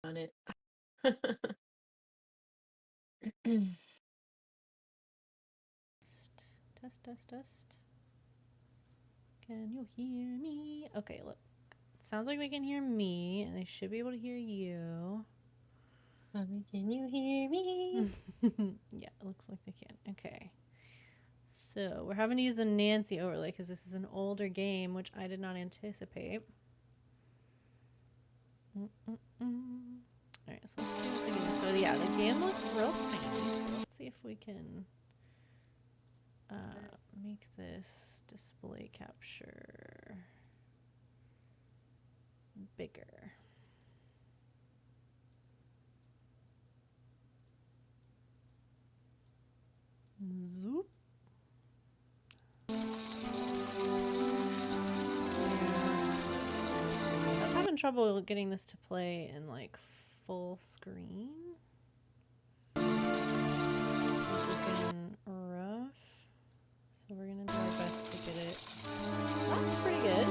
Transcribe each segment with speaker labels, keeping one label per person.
Speaker 1: on it.
Speaker 2: Test, test, test. Can you hear me? Okay, look. Sounds like they can hear me, and they should be able to hear you.
Speaker 1: Mommy, can you hear me?
Speaker 2: Yeah, it looks like they can. Okay. So we're having to use the Nancy overlay because this is an older game, which I did not anticipate. Alright, so let's see if we can. So yeah, the game looks real tiny. So let's see if we can make this display capture bigger. Zoop. I'm having trouble getting this to play in like full screen. It's looking rough. So we're gonna do our best to get it. That's pretty good.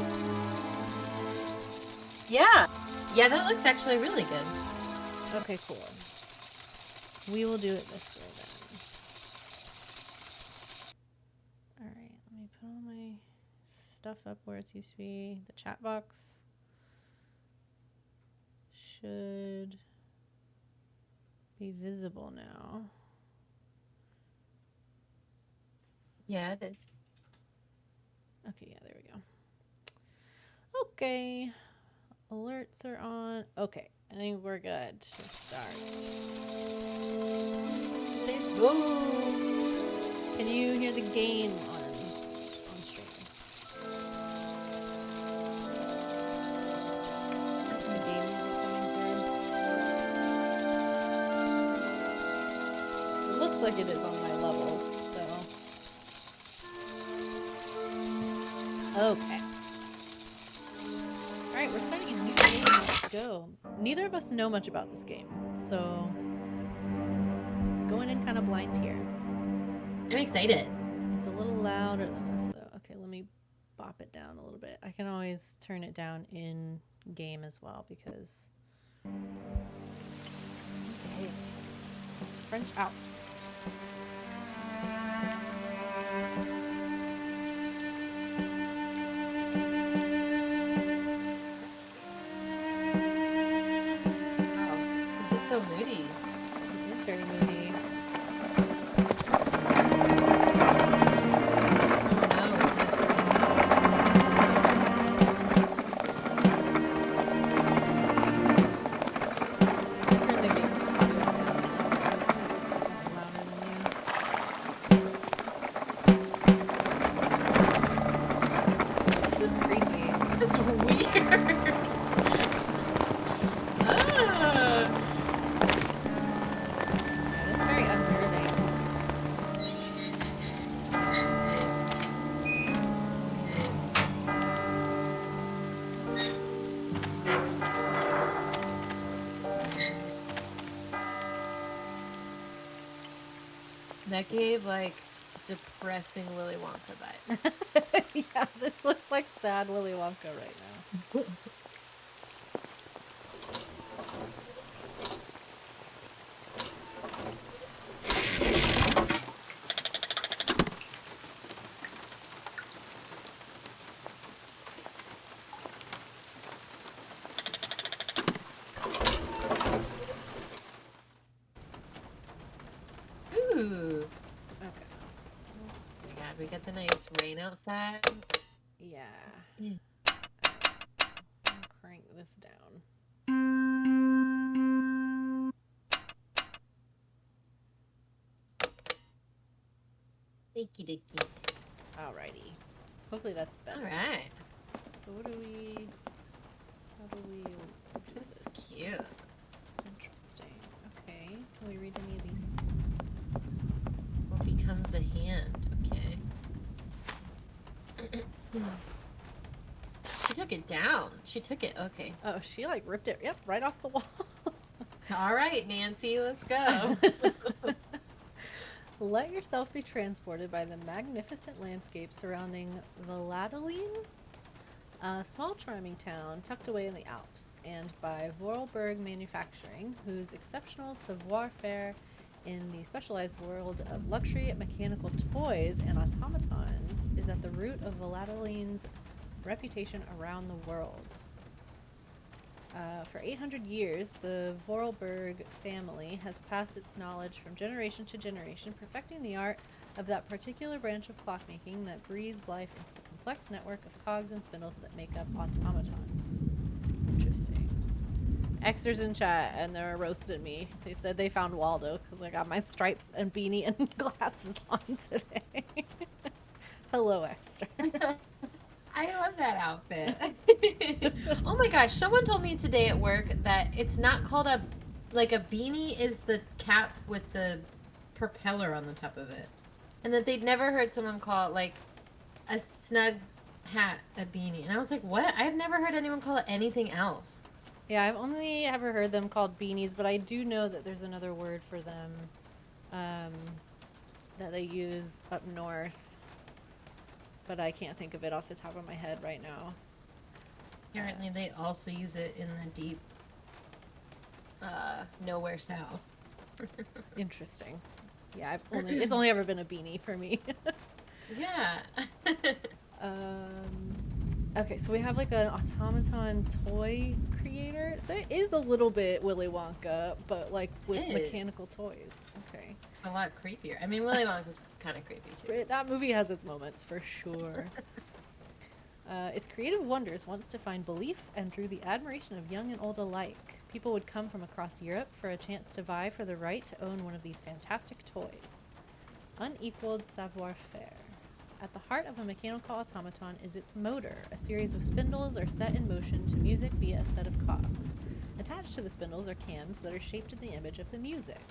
Speaker 1: Yeah. Yeah, that looks actually really good.
Speaker 2: Okay, cool. We will do it this way then. Alright, let me put all my stuff up where it's used to be. The chat box should be visible now.
Speaker 1: Yeah, it is.
Speaker 2: Okay, yeah, there we go. Okay. Alerts are on. Okay, I think we're good to start.
Speaker 1: Whoa.
Speaker 2: Can you hear the game on stream? The game music coming through? It looks like it is on my levels, so. Okay. Alright, we're starting a new game. Let's go. Neither of us know much about this game, so going in kind of blind here.
Speaker 1: I'm excited.
Speaker 2: It's a little louder than us, though. Okay, let me bop it down a little bit. I can always turn it down in game as well because. Okay. French Alps.
Speaker 1: Wow. This is so moody.
Speaker 2: It is very moody.
Speaker 1: That gave like depressing Willy Wonka vibes.
Speaker 2: Yeah, this looks like sad Willy Wonka right now.
Speaker 1: Ooh.
Speaker 2: Okay.
Speaker 1: Oh my god, we got the nice rain outside.
Speaker 2: Yeah.
Speaker 1: Mm.
Speaker 2: I'll crank this down.
Speaker 1: Dicky dicky.
Speaker 2: Alrighty. Hopefully that's better.
Speaker 1: Alright.
Speaker 2: So what do we... How do we...
Speaker 1: This is cute.
Speaker 2: Interesting. Okay. Can we read any of these things?
Speaker 1: What becomes a hand? Okay. She took it down. She took it. Okay.
Speaker 2: Oh, she like ripped it. Yep, right off the wall.
Speaker 1: All right, Nancy, let's go.
Speaker 2: Let yourself be transported by the magnificent landscape surrounding Valladolid. A small charming town tucked away in the Alps, and by Vorarlberg Manufacturing, whose exceptional savoir-faire in the specialized world of luxury mechanical toys and automatons is at the root of Volatiline's reputation around the world. For 800 years, the Vorarlberg family has passed its knowledge from generation to generation, perfecting the art of that particular branch of clockmaking that breathes life into the complex network of cogs and spindles that make up automatons. Interesting. Xers in chat and they're roasting me. They said they found Waldo because I got my stripes and beanie and glasses on today. Hello, Exter.
Speaker 1: I love that outfit. Oh my gosh, someone told me today at work that it's not called a like a beanie is the cap with the propeller on the top of it. And that they'd never heard someone call it like a snug hat a beanie. And I was like, "What? I've never heard anyone call it anything else."
Speaker 2: Yeah, I've only ever heard them called beanies, but I do know that there's another word for them um, that they use up north, but I can't think of it off the top of my head right now.
Speaker 1: Apparently they also use it in the deep nowhere south.
Speaker 2: Interesting. Yeah, it's only ever been a beanie for me.
Speaker 1: Yeah.
Speaker 2: Okay, so we have like an automaton toy creator. So it is a little bit Willy Wonka, but like with mechanical toys. Okay.
Speaker 1: It's a lot creepier. I mean, Willy Wonka's kind of creepy too.
Speaker 2: That movie has its moments for sure. Its creative wonders once defined belief and drew the admiration of young and old alike. People would come from across Europe for a chance to vie for the right to own one of these fantastic toys. Unequaled savoir-faire. At the heart of a mechanical automaton is its motor. A series of spindles are set in motion to music via a set of cogs. Attached to the spindles are cams that are shaped in the image of the music.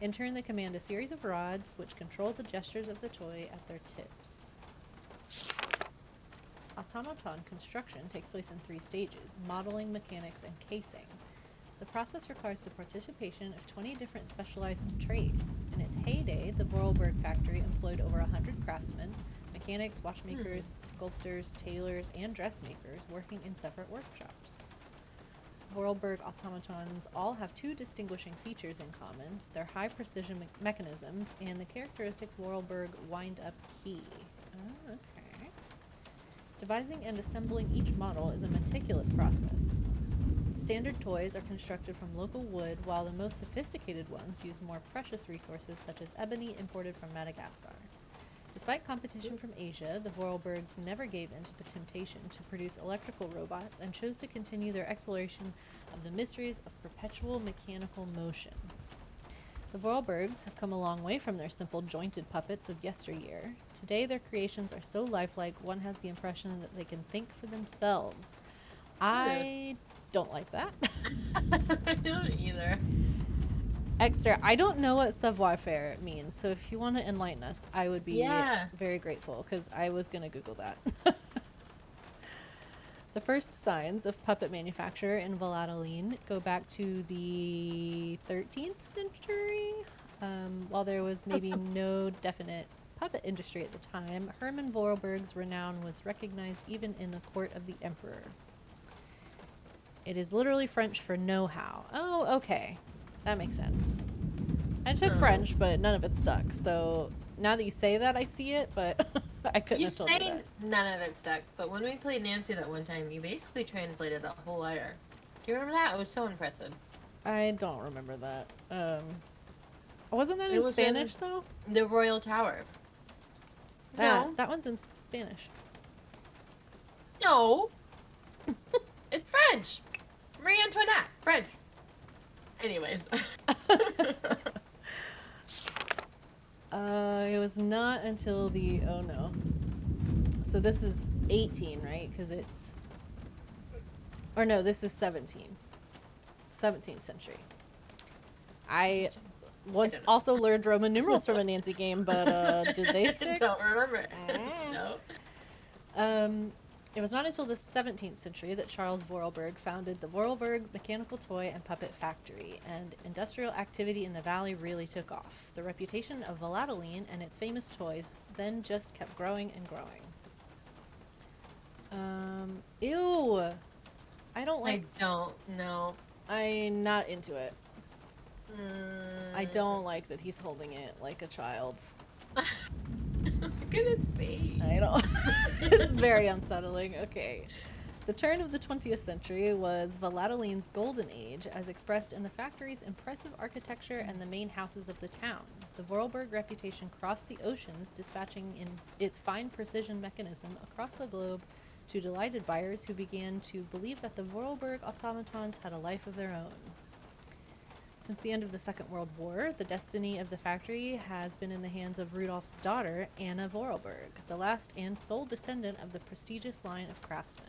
Speaker 2: In turn, they command a series of rods which control the gestures of the toy at their tips. Automaton construction takes place in 3 stages: modeling, mechanics, and casing. The process requires the participation of 20 different specialized trades. In its heyday, the Vorarlberg factory employed over 100 craftsmen, mechanics, watchmakers, sculptors, tailors, and dressmakers working in separate workshops. Vorarlberg automatons all have 2 distinguishing features in common: their high precision mechanisms and the characteristic Vorarlberg wind-up key. Oh, okay. Devising and assembling each model is a meticulous process. Standard toys are constructed from local wood, while the most sophisticated ones use more precious resources such as ebony imported from Madagascar. Despite competition from Asia, the Vorarlbergs never gave in to the temptation to produce electrical robots and chose to continue their exploration of the mysteries of perpetual mechanical motion. The Vorarlbergs have come a long way from their simple jointed puppets of yesteryear. Today their creations are so lifelike one has the impression that they can think for themselves. I don't like that.
Speaker 1: I don't either.
Speaker 2: Exter, I don't know what savoir-faire means, so if you want to enlighten us, I would be very grateful, because I was going to Google that. The first signs of puppet manufacture in Valladolid go back to the 13th century. While there was maybe no definite puppet industry at the time, Hermann Vorarlberg's renown was recognized even in the court of the emperor. It is literally French for know-how. Oh, okay. That makes sense. I took French, but none of it stuck. So now that you say that, I see it, but I couldn't have told you that.
Speaker 1: None of it stuck, but when we played Nancy that one time, you basically translated the whole letter. Do you remember that? It was so impressive.
Speaker 2: I don't remember that. Wasn't that in Spanish, though?
Speaker 1: The Royal Tower. No.
Speaker 2: That one's in Spanish.
Speaker 1: No. It's French. Marie Antoinette. French. Anyways.
Speaker 2: It was not until the... Oh, no. So this is 18, right? Because it's... Or no, this is 17. 17th century. I once also learned Roman numerals from a Nancy game, but did they stick?
Speaker 1: I don't remember.
Speaker 2: No. It was not until the 17th century that Charles Vorarlberg founded the Vorarlberg Mechanical Toy and Puppet Factory, and industrial activity in the valley really took off. The reputation of Valladolid and its famous toys then just kept growing and growing. Ew. I don't like.
Speaker 1: I don't know.
Speaker 2: I'm not into it. I
Speaker 1: Mm.
Speaker 2: don't like that he's holding it like a child.
Speaker 1: Look at its face.
Speaker 2: I know. It's very unsettling. Okay. The turn of the 20th century was Valladoline's golden age, as expressed in the factory's impressive architecture and the main houses of the town. The Vorarlberg reputation crossed the oceans, dispatching in its fine precision mechanism across the globe to delighted buyers who began to believe that the Vorarlberg automatons had a life of their own. Since the end of the Second World War, the destiny of the factory has been in the hands of Rudolf's daughter, Anna Vorarlberg, the last and sole descendant of the prestigious line of craftsmen.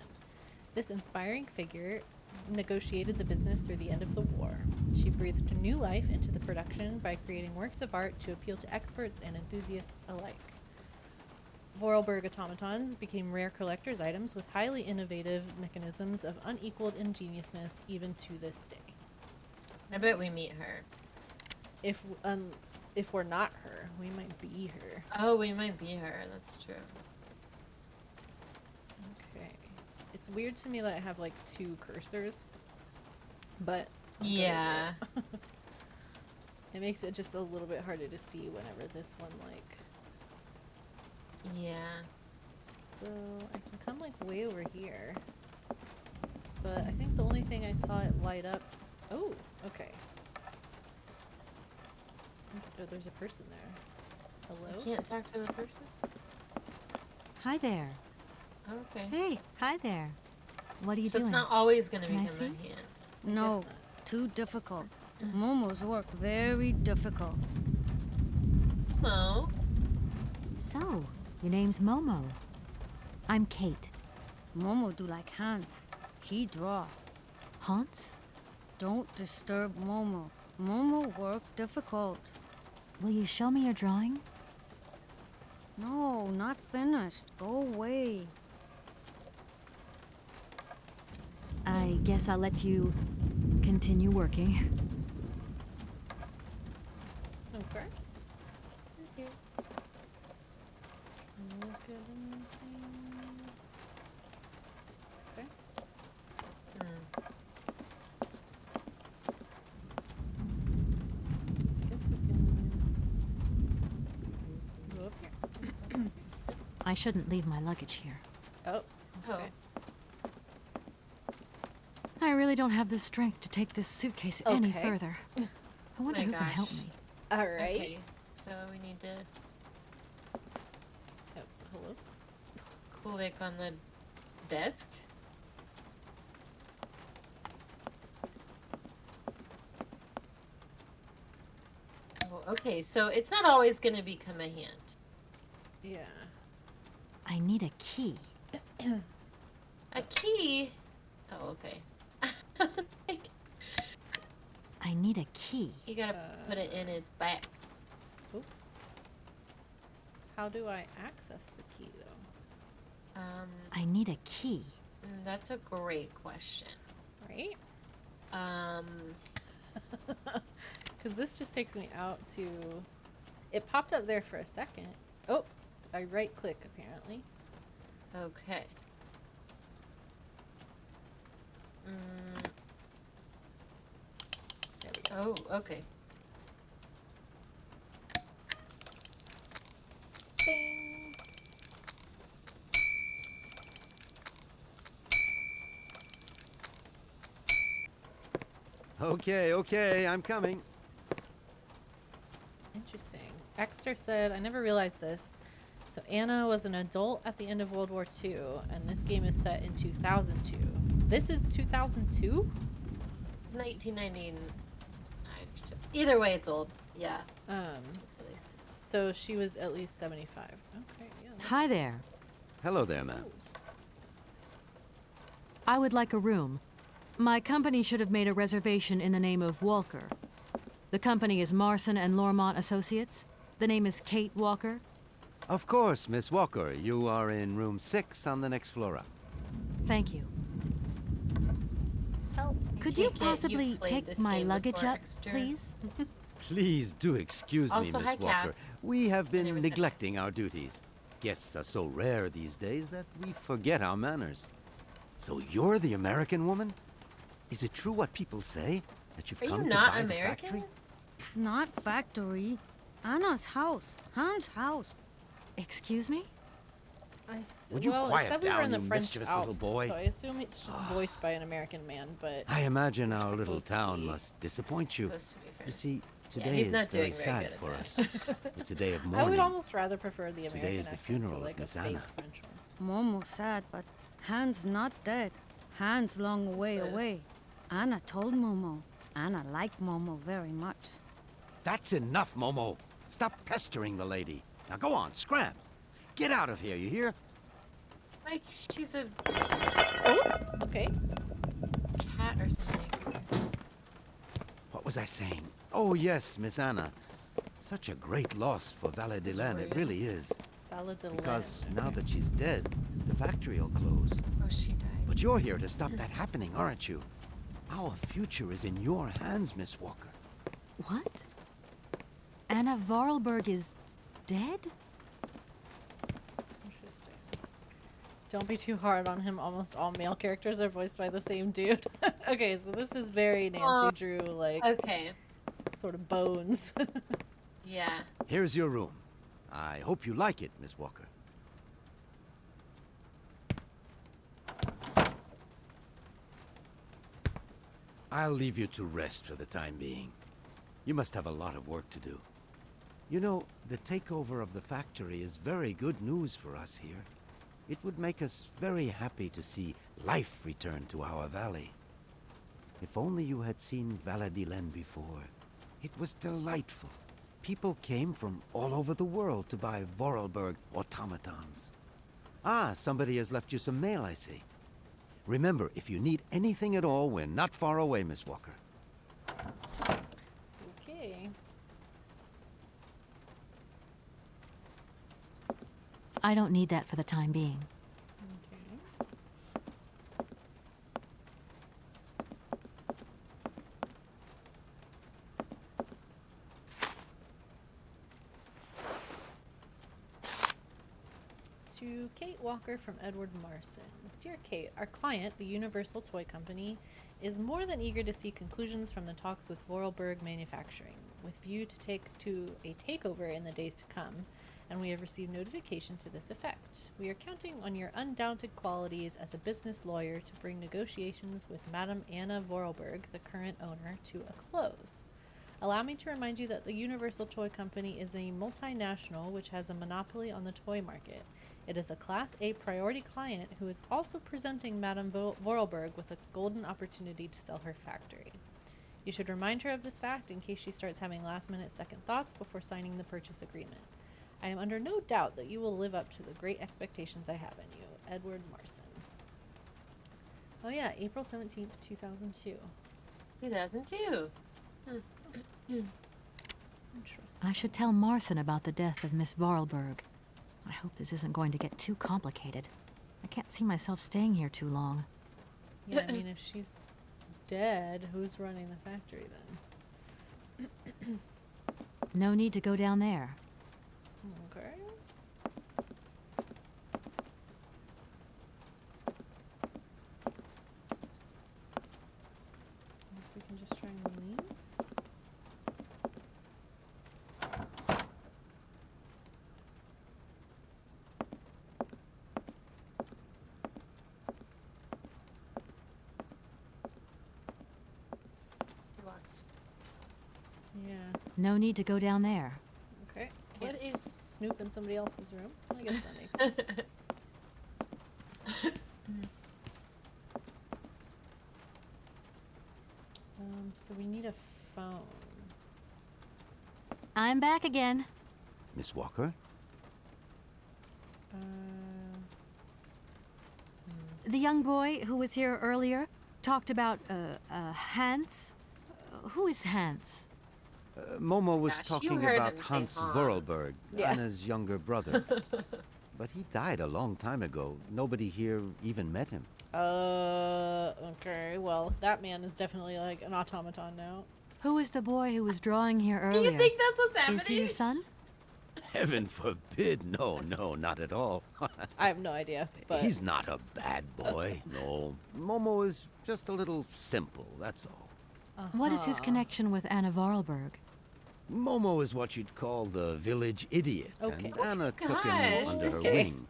Speaker 2: This inspiring figure negotiated the business through the end of the war. She breathed new life into the production by creating works of art to appeal to experts and enthusiasts alike. Vorarlberg automatons became rare collector's items with highly innovative mechanisms of unequaled ingeniousness even to this day.
Speaker 1: I bet we meet her.
Speaker 2: If we're not her, we might be her.
Speaker 1: Oh, we might be her. That's true.
Speaker 2: Okay. It's weird to me that I have like two cursors, but
Speaker 1: Yeah.
Speaker 2: it makes it just a little bit harder to see whenever this one like.
Speaker 1: Yeah.
Speaker 2: So I can come like way over here, but I think the only thing I saw it light up. Oh, okay. Oh, there's a person there.
Speaker 1: I
Speaker 2: Hello?
Speaker 1: can't talk to the person?
Speaker 3: Hi there.
Speaker 1: Okay.
Speaker 3: Hey, hi there. What are you
Speaker 1: So
Speaker 3: doing?
Speaker 1: it's not always going to
Speaker 3: Can I
Speaker 1: become a
Speaker 3: see?
Speaker 1: hand.
Speaker 3: No,
Speaker 2: Guess not.
Speaker 3: too difficult. Momo's work very difficult.
Speaker 1: Hello.
Speaker 3: So, your name's Momo. I'm Kate. Momo do like Hans. He draw. Hans? Don't disturb Momo. Momo work difficult. Will you show me your drawing? No, not finished. Go away. I guess I'll let you continue working.
Speaker 2: Okay.
Speaker 1: Okay.
Speaker 2: Look at anything. Okay.
Speaker 1: Hmm.
Speaker 2: Guess we can go up here.
Speaker 3: I shouldn't leave my luggage here.
Speaker 2: Oh.
Speaker 1: Oh.
Speaker 2: Okay.
Speaker 3: I really don't have the strength to take this suitcase any
Speaker 2: Okay.
Speaker 3: further. I wonder
Speaker 1: My
Speaker 3: who can help
Speaker 1: gosh.
Speaker 3: me.
Speaker 2: All right.
Speaker 1: Okay. So we need to
Speaker 2: Oh, hello.
Speaker 1: click on the desk. Oh, okay. So it's not always going to become a hand.
Speaker 2: Yeah.
Speaker 3: I need a key.
Speaker 1: A key? Oh, okay. Like,
Speaker 3: I need a key.
Speaker 1: you gotta put it in his back.
Speaker 2: Oh. How do I access the key though?
Speaker 3: I need a key.
Speaker 1: That's a great question.
Speaker 2: Right?
Speaker 1: Um,
Speaker 2: Because this just takes me out to. It popped up there for a second. Oh, I right click apparently.
Speaker 1: okay.
Speaker 2: There we go.
Speaker 1: Oh, okay.
Speaker 2: Bing.
Speaker 4: Okay, I'm coming.
Speaker 2: Interesting. Exter said, I never realized this. So Anna was an adult at the end of World War II, and this game is set in 2002. This is 2002?
Speaker 1: It's 1990. Either way, it's old. Yeah.
Speaker 2: Um,
Speaker 1: That's what they said.
Speaker 2: so she was at least 75. Okay, yeah.
Speaker 3: Hi there.
Speaker 4: Hello there, ma'am.
Speaker 3: I would like a room. My company should have made a reservation in the name of Walker. The company is Marson and Lormont Associates. The name is Kate Walker.
Speaker 4: Of course, Miss Walker. You are in room 6 on the next floor up.
Speaker 3: Thank you.
Speaker 2: Help.
Speaker 3: Could you
Speaker 1: Take it you've
Speaker 3: possibly
Speaker 1: played
Speaker 3: take
Speaker 1: this
Speaker 3: my
Speaker 1: game
Speaker 3: luggage
Speaker 1: before,
Speaker 3: up,
Speaker 1: Exter.
Speaker 3: please?
Speaker 4: Please do excuse me,
Speaker 1: Also,
Speaker 4: Miss
Speaker 1: hi,
Speaker 4: Walker.
Speaker 1: Kat.
Speaker 4: We have
Speaker 1: I
Speaker 4: been
Speaker 1: never said hi.
Speaker 4: neglecting our duties. Guests are so rare these days that we forget our manners. So you're the American woman? Is it true what people say? That you've
Speaker 1: Are
Speaker 4: come
Speaker 1: you
Speaker 4: to
Speaker 1: not
Speaker 4: buy the
Speaker 1: American?
Speaker 4: factory?
Speaker 3: Not factory. Anna's house. Hans' house.
Speaker 2: Excuse me?
Speaker 4: Would you
Speaker 2: well,
Speaker 4: quiet
Speaker 2: it said we were
Speaker 4: down,
Speaker 2: in the
Speaker 4: you
Speaker 2: French
Speaker 4: mischievous little
Speaker 2: Alps,
Speaker 4: boy?
Speaker 2: so I assume it's just voiced by an American man, but
Speaker 4: I imagine
Speaker 2: You're
Speaker 4: our little
Speaker 2: supposed to
Speaker 4: town
Speaker 2: be-
Speaker 4: must disappoint you.
Speaker 1: Supposed to be fair.
Speaker 4: You see,
Speaker 1: Yeah,
Speaker 4: today
Speaker 1: he's
Speaker 4: is
Speaker 1: not
Speaker 4: very
Speaker 1: doing very
Speaker 4: sad
Speaker 1: good at
Speaker 4: for
Speaker 1: that.
Speaker 4: us. It's a day of
Speaker 2: I
Speaker 4: mourning.
Speaker 2: would almost rather prefer the American
Speaker 4: is the
Speaker 2: accent
Speaker 4: funeral
Speaker 2: to
Speaker 4: of
Speaker 2: like a
Speaker 4: Miss
Speaker 2: fake
Speaker 4: Anna.
Speaker 2: French one.
Speaker 3: Momo's sad, but Hans not dead. Hans long way
Speaker 1: Yes.
Speaker 3: away. Anna told Momo. Anna liked Momo very much.
Speaker 4: That's enough, Momo. Stop pestering the lady. Now go on, scram. Get out of here, you hear?
Speaker 1: Like she's a
Speaker 2: Oh, okay.
Speaker 1: cat or something.
Speaker 4: What was I saying? Oh, yes, Miss Anna. Such a great loss for Valet de Laine, it
Speaker 1: rude.
Speaker 4: really is.
Speaker 2: Ballad de
Speaker 4: Because
Speaker 2: Laine,
Speaker 4: now
Speaker 2: okay.
Speaker 4: that she's dead, the factory will close.
Speaker 1: Oh, she died.
Speaker 4: But you're here to stop that happening, aren't you? Our future is in your hands, Miss Walker.
Speaker 3: What? Anna Vorarlberg is dead?
Speaker 2: Interesting. Don't be too hard on him. Almost all male characters are voiced by the same dude. Okay, so this is very Nancy Drew, like,
Speaker 1: Okay.
Speaker 2: sort of bones.
Speaker 1: Yeah.
Speaker 4: Here's your room. I hope you like it, Miss Walker. I'll leave you to rest for the time being. You must have a lot of work to do. You know, the takeover of the factory is very good news for us here. It would make us very happy to see life return to our valley. If only you had seen Valet de Laine before. It was delightful. People came from all over the world to buy Vorarlberg automatons. Ah, somebody has left you some mail, I see. Remember, if you need anything at all, we're not far away, Miss Walker.
Speaker 2: Okay.
Speaker 3: I don't need that for the time being.
Speaker 2: Okay. To Kate Walker from Edward Marson. Dear Kate, our client, the Universal Toy Company, is more than eager to see conclusions from the talks with Vorarlberg Manufacturing, with view to a takeover in the days to come, and we have received notification to this effect. We are counting on your undoubted qualities as a business lawyer to bring negotiations with Madame Anna Vorarlberg, the current owner, to a close. Allow me to remind you that the Universal Toy Company is a multinational which has a monopoly on the toy market. It is a Class A priority client who is also presenting Madame Vorarlberg with a golden opportunity to sell her factory. You should remind her of this fact in case she starts having last-minute second thoughts before signing the purchase agreement. I am under no doubt that you will live up to the great expectations I have in you. Edward Marson. Oh yeah, April 17th, 2002.
Speaker 1: 2002.
Speaker 2: Interesting.
Speaker 3: I should tell Marson about the death of Miss Vorarlberg. I hope this isn't going to get too complicated. I can't see myself staying here too long.
Speaker 2: Yeah, I mean, if she's dead, who's running the factory then?
Speaker 3: No need to go down there.
Speaker 2: Okay. Guess we can just try and leave.
Speaker 1: He walks.
Speaker 2: Yeah.
Speaker 3: No need to go down there.
Speaker 2: Okay.
Speaker 1: What
Speaker 2: Can't
Speaker 1: is-
Speaker 2: snoop in somebody else's room? I guess that makes sense. So we need a phone.
Speaker 3: I'm back again.
Speaker 4: Miss Walker?
Speaker 2: Uh,
Speaker 3: The young boy who was here earlier talked about, Hans. Who is Hans?
Speaker 4: Momo was
Speaker 1: Gosh, you
Speaker 4: talking
Speaker 1: heard
Speaker 4: about
Speaker 1: him say
Speaker 4: Hans
Speaker 1: Hans.
Speaker 4: Vorarlberg,
Speaker 2: Yeah.
Speaker 4: Anna's younger brother. But he died a long time ago. Nobody here even met him.
Speaker 2: okay. Well, that man is definitely like an automaton now.
Speaker 3: Who is the boy who was drawing here
Speaker 1: Do
Speaker 3: earlier?
Speaker 1: you think that's what's happening?
Speaker 3: Is he your son?
Speaker 4: Heaven forbid. No, no, not at all.
Speaker 2: I have no idea, but
Speaker 4: He's not a bad boy. No. Momo is just a little simple, that's all.
Speaker 3: What is his connection with Anna Vorarlberg?
Speaker 4: Momo is what you'd call the village idiot,
Speaker 2: Okay.
Speaker 4: and Anna took him
Speaker 1: gosh,
Speaker 4: under
Speaker 1: this
Speaker 4: her
Speaker 1: is-
Speaker 4: wing.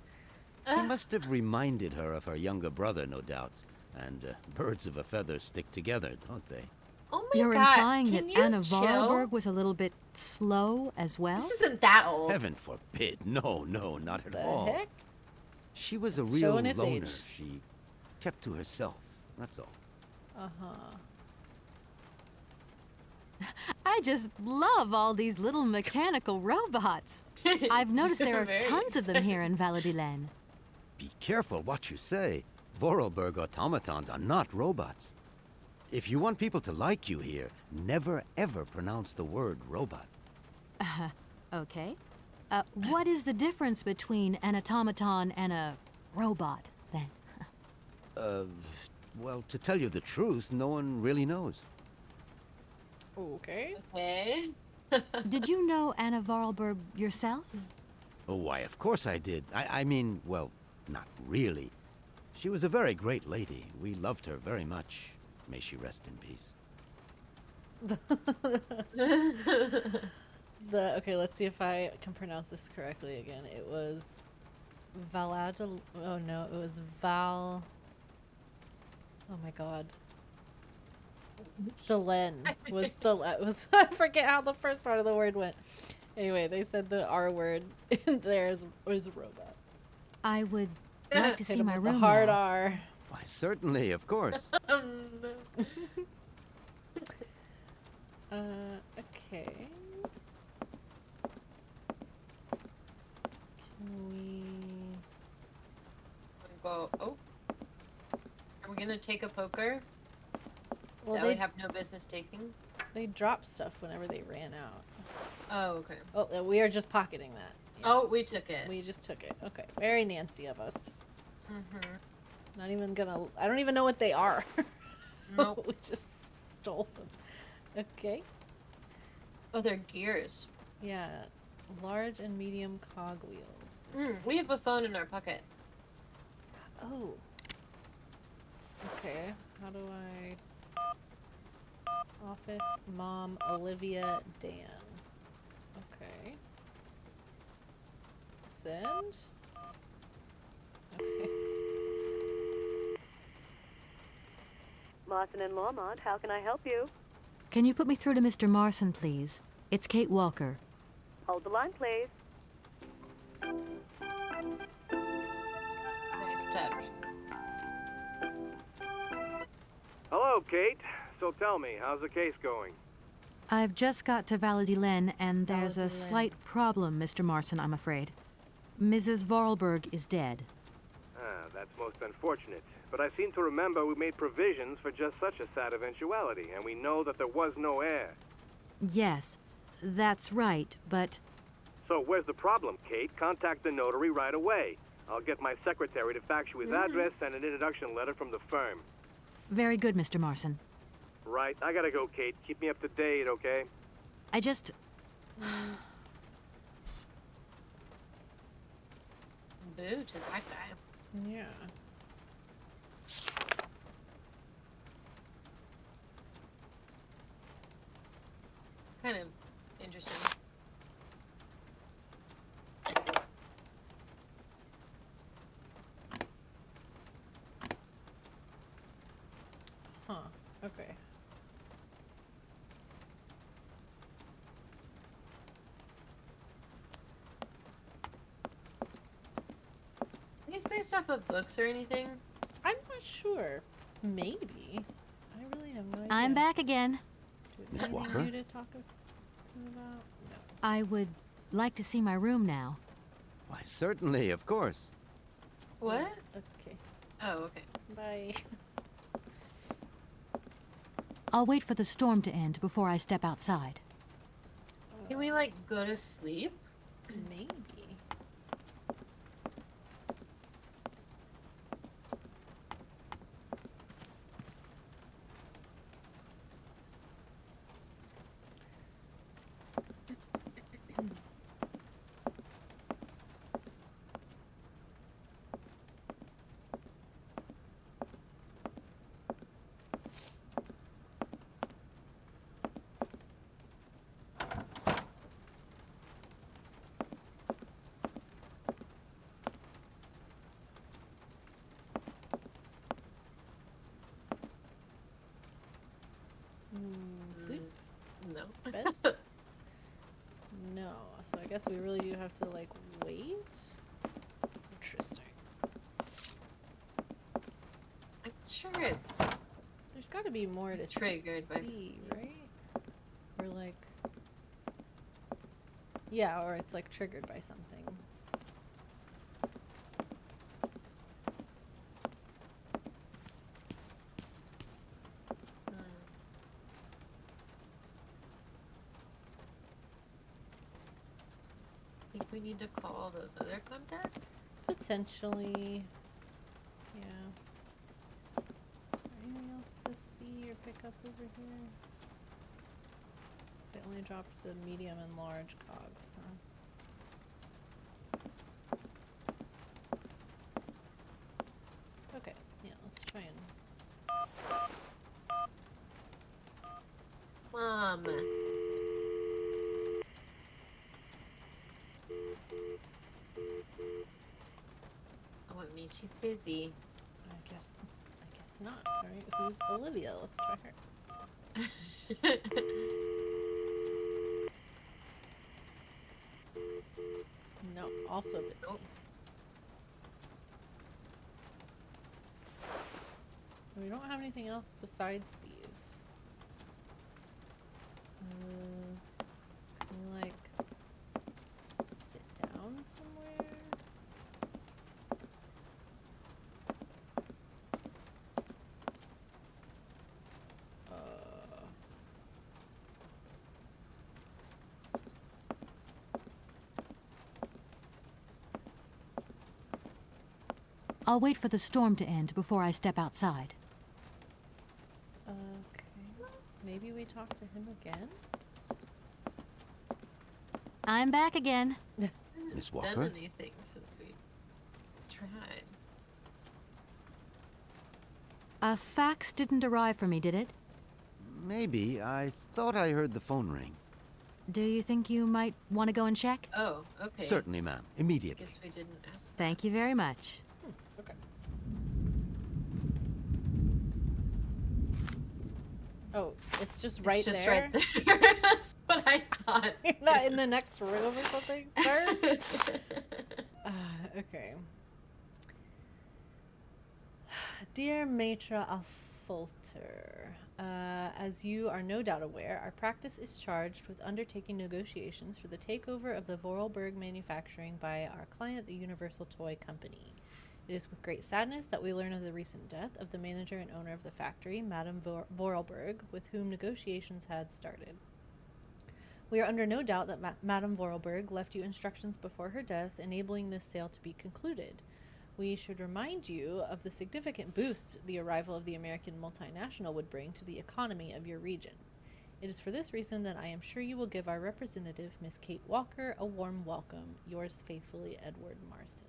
Speaker 4: He must have reminded her of her younger brother, no doubt. And birds of a feather stick together, don't they?
Speaker 1: Oh my
Speaker 3: You're
Speaker 1: god.
Speaker 3: implying
Speaker 1: Can
Speaker 3: that
Speaker 1: you
Speaker 3: Anna
Speaker 1: chill?
Speaker 3: Vorarlberg was a little bit slow as well?
Speaker 1: This isn't that old.
Speaker 4: Heaven forbid. No, no, not at
Speaker 2: the
Speaker 4: all.
Speaker 2: heck?
Speaker 4: She was a
Speaker 2: It's
Speaker 4: real
Speaker 2: showing its
Speaker 4: loner.
Speaker 2: age.
Speaker 4: She kept to herself, that's all.
Speaker 3: I just love all these little mechanical robots. I've noticed there are
Speaker 1: Very
Speaker 3: tons of them here in Valadilen.
Speaker 4: Be careful what you say. Vorarlberg automatons are not robots. If you want people to like you here, never ever pronounce the word robot.
Speaker 3: Okay. What is the difference between an automaton and a robot, then?
Speaker 4: Well, to tell you the truth, no one really knows.
Speaker 2: Okay.
Speaker 1: Okay.
Speaker 3: Did you know Anna Vorarlberg yourself?
Speaker 4: Oh, why, of course I did. I mean, well, not really. She was a very great lady. We loved her very much. May she rest in peace.
Speaker 2: Okay, let's see if I can pronounce this correctly again. It was Valadil. Oh no, it was Val. Oh my god. Delen was was I forget how the first part of the word went. Anyway, they said the R word in there was a robot.
Speaker 3: I would like to
Speaker 2: Hit
Speaker 3: see
Speaker 2: him
Speaker 3: my
Speaker 2: with the
Speaker 3: room
Speaker 2: hard
Speaker 3: now.
Speaker 2: R.
Speaker 4: Why, certainly, of course.
Speaker 1: Oh no.
Speaker 2: Okay. Can we?
Speaker 1: Go. Oh. Are we gonna take a poker
Speaker 2: Well,
Speaker 1: that we have no business taking?
Speaker 2: they dropped stuff whenever they ran out.
Speaker 1: Oh, okay.
Speaker 2: Oh, we are just pocketing that. Yeah,
Speaker 1: Oh, we took it.
Speaker 2: we just took it. Okay, very Nancy of us.
Speaker 1: Mm-hmm.
Speaker 2: Not even gonna. I don't even know what they are.
Speaker 1: Nope.
Speaker 2: We just stole them. Okay.
Speaker 1: Oh, they're gears.
Speaker 2: Yeah. Large and medium cog wheels.
Speaker 1: We have a phone in our pocket.
Speaker 2: Oh. Okay. How do I? Office, Mom, Olivia, Dan. Okay. Send. Okay.
Speaker 5: Martin and Lormont, how can I help you?
Speaker 3: Can you put me through to Mr. Marson, please? It's Kate Walker.
Speaker 5: Hold the line, please.
Speaker 1: Nice touch.
Speaker 6: Hello, Kate. So tell me, how's the case going?
Speaker 3: I've just got to Valadilen, and there's a
Speaker 2: Valadilen.
Speaker 3: slight problem, Mr. Marson, I'm afraid. Mrs. Vorarlberg is dead.
Speaker 6: Ah, that's most unfortunate. But I seem to remember we made provisions for just such a sad eventuality, and we know that there was no heir.
Speaker 3: Yes, that's right, but
Speaker 6: So where's the problem, Kate? Contact the notary right away. I'll get my secretary to fax you his address and an introduction letter from the firm.
Speaker 3: very good, Mr. Marson.
Speaker 6: Right, I gotta go, Kate. Keep me up to date, okay?
Speaker 3: I just...
Speaker 1: Boo to that guy.
Speaker 2: Yeah.
Speaker 1: Kind of interesting.
Speaker 2: Huh. Okay.
Speaker 1: He's based off of books or anything.
Speaker 2: I'm not sure. Maybe. I really have no idea.
Speaker 3: I'm back again.
Speaker 2: Do
Speaker 4: Miss
Speaker 2: anything
Speaker 4: Walker?
Speaker 2: new to talk about? No.
Speaker 3: I would like to see my room now.
Speaker 4: Why, certainly, of course.
Speaker 1: What?
Speaker 2: Okay.
Speaker 1: Oh, okay.
Speaker 2: Bye.
Speaker 3: I'll wait for the storm to end before I step outside.
Speaker 1: Can we like go to sleep?
Speaker 2: Maybe. guess we really do have to, like, wait? Interesting.
Speaker 1: I'm sure it's
Speaker 2: There's got to be more to
Speaker 1: triggered by
Speaker 2: see, right? Or, like... Yeah, or it's, like, triggered by something.
Speaker 1: think we need to call those other contacts.
Speaker 2: Potentially. Yeah. Is there anything else to see or pick up over here? They only dropped the medium and large cogs, huh? Okay, yeah, let's try and...
Speaker 1: Mom. Oh, I mean, she's busy.
Speaker 2: I guess not. Alright, who's Olivia? Let's try her. No, also busy.
Speaker 1: Nope.
Speaker 2: We don't have anything else besides these. Can we, like, sit down somewhere?
Speaker 3: I'll wait for the storm to end before I step outside.
Speaker 2: Okay. Maybe we talk to him again?
Speaker 3: I'm back again.
Speaker 4: Miss
Speaker 1: Done
Speaker 4: Walker?
Speaker 1: anything since we tried.
Speaker 3: A fax didn't arrive for me, did it?
Speaker 4: Maybe. I thought I heard the phone ring.
Speaker 3: Do you think you might want to go and check?
Speaker 1: Oh, okay.
Speaker 4: Certainly, ma'am. Immediately.
Speaker 1: Guess we didn't ask.
Speaker 3: Thank you very much.
Speaker 2: Okay. Oh, it's just right
Speaker 1: It's just
Speaker 2: there?
Speaker 1: right there. That's what I thought.
Speaker 2: You're not in the next room or something, sir? Okay. Dear Maitre Alfolter, as you are no doubt aware, our practice is charged with undertaking negotiations for the takeover of the Vorarlberg manufacturing by our client, the Universal Toy Company. It is with great sadness that we learn of the recent death of the manager and owner of the factory, Madame Vorarlberg, with whom negotiations had started. We are under no doubt that Madame Vorarlberg left you instructions before her death, enabling this sale to be concluded. We should remind you of the significant boost the arrival of the American multinational would bring to the economy of your region. It is for this reason that I am sure you will give our representative, Miss Kate Walker, a warm welcome. Yours faithfully, Edward Marson.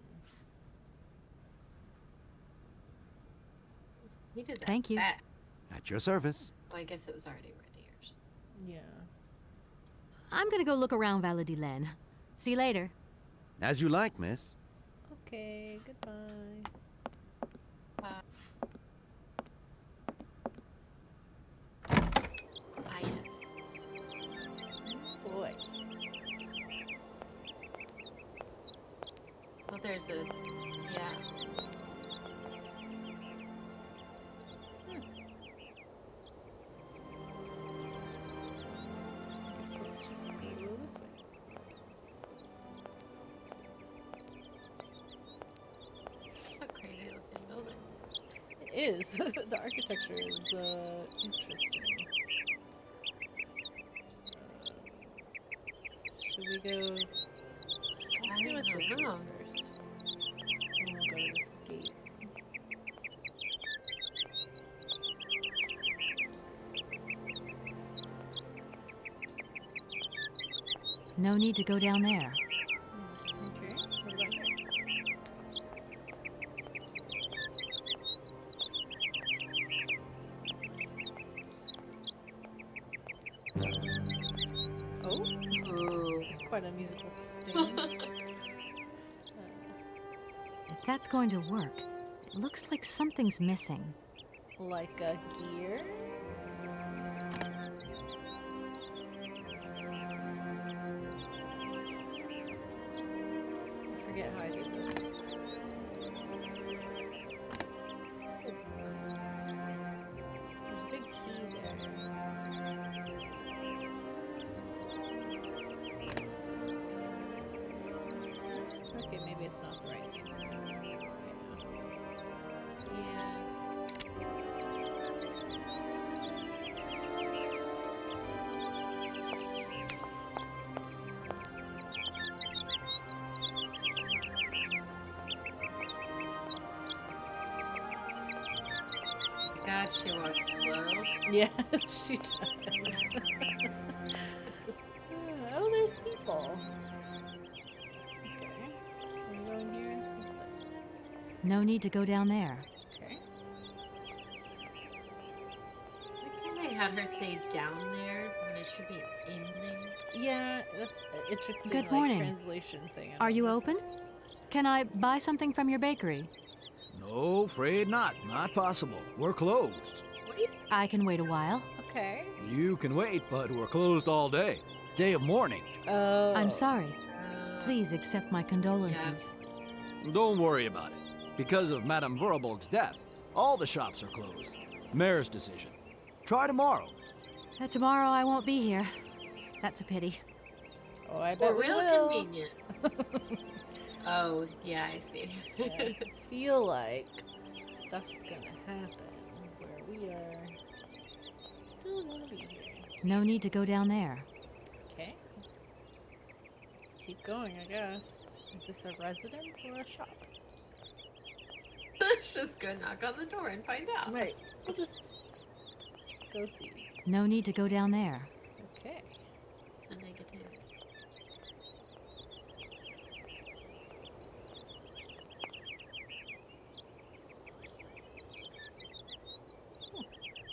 Speaker 1: He did that.
Speaker 3: Thank you.
Speaker 1: fast.
Speaker 4: At your service.
Speaker 1: Oh, I guess it was already ready or something.
Speaker 2: Yeah.
Speaker 3: I'm gonna go look around Valladolid. See you later.
Speaker 4: As you like, miss.
Speaker 2: Okay, goodbye.
Speaker 1: Ah, yes.
Speaker 2: Boy.
Speaker 1: Well, there's a... Yeah.
Speaker 2: I guess let's just go this way.
Speaker 1: It's a crazy looking building.
Speaker 2: It is. The architecture is interesting. Should we go? Let's see what this is
Speaker 1: know.
Speaker 2: first. And we'll go to this gate.
Speaker 3: No need to go down there.
Speaker 2: Okay. What about here? Oh,
Speaker 1: Ooh.
Speaker 2: it's quite a musical stand.
Speaker 3: If that's going to work, it looks like something's missing.
Speaker 2: Like a gear. forget how I did this. There's a big key there. Okay, maybe it's not the right thing right now.
Speaker 1: Yeah. God, she walks slow.
Speaker 2: Yes, she does. Oh, there's people. Okay. Can we go in here? What's this?
Speaker 3: No need to go down there.
Speaker 2: Okay.
Speaker 1: Why can't I have her say down there when it should be in there?
Speaker 2: Yeah, that's an interesting
Speaker 3: Good
Speaker 2: like,
Speaker 3: morning.
Speaker 2: translation thing. I
Speaker 3: Are
Speaker 2: don't
Speaker 3: you
Speaker 2: know if
Speaker 3: open?
Speaker 2: it's-
Speaker 3: Can I buy something from your bakery?
Speaker 7: No, afraid not. Not possible. We're closed.
Speaker 1: Wait,
Speaker 3: I can wait a while.
Speaker 2: Okay.
Speaker 7: You can wait, but we're closed all day. Day of mourning.
Speaker 2: Oh.
Speaker 3: I'm sorry.
Speaker 1: uh,
Speaker 3: Please accept my condolences.
Speaker 7: Don't worry about it. Because of Madame Vorarlberg's death, all the shops are closed. Mayor's decision. Try tomorrow.
Speaker 3: Tomorrow I won't be here. That's a pity.
Speaker 2: Oh, I bet we
Speaker 1: real
Speaker 2: will.
Speaker 1: convenient. Oh, yeah, I see.
Speaker 2: I feel like stuff's gonna happen where we are still gonna be here.
Speaker 3: No need to go down there.
Speaker 2: Okay. Let's keep going, I guess. Is this a residence or a shop?
Speaker 1: Let's just go knock on the door and find out.
Speaker 2: Right. We'll just go see.
Speaker 3: No need to go down there.
Speaker 2: Okay.
Speaker 1: It's a negative.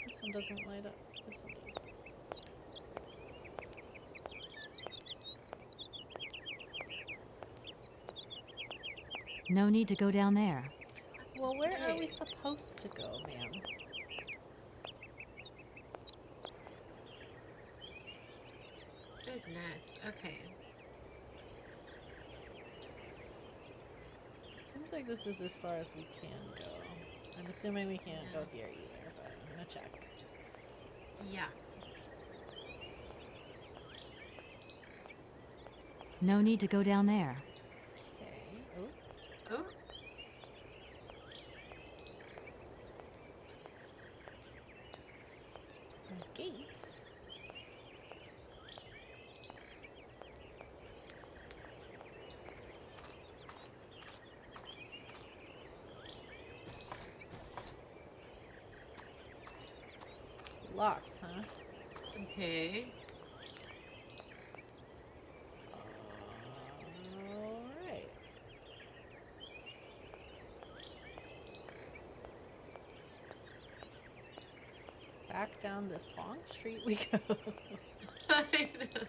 Speaker 2: This one doesn't light up. This one does.
Speaker 3: No need to go down there.
Speaker 2: Well, where are we
Speaker 1: Okay.
Speaker 2: supposed to go, ma'am?
Speaker 1: Goodness. Okay.
Speaker 2: Seems like this is as far as we can go. I'm assuming we can't go here either, but I'm gonna check.
Speaker 1: Yeah.
Speaker 3: No need to go down there.
Speaker 2: Okay. Oh,
Speaker 1: Oh,
Speaker 2: a gate. Locked, huh?
Speaker 1: okay.
Speaker 2: Alright. Back down this long street we go.
Speaker 1: I know.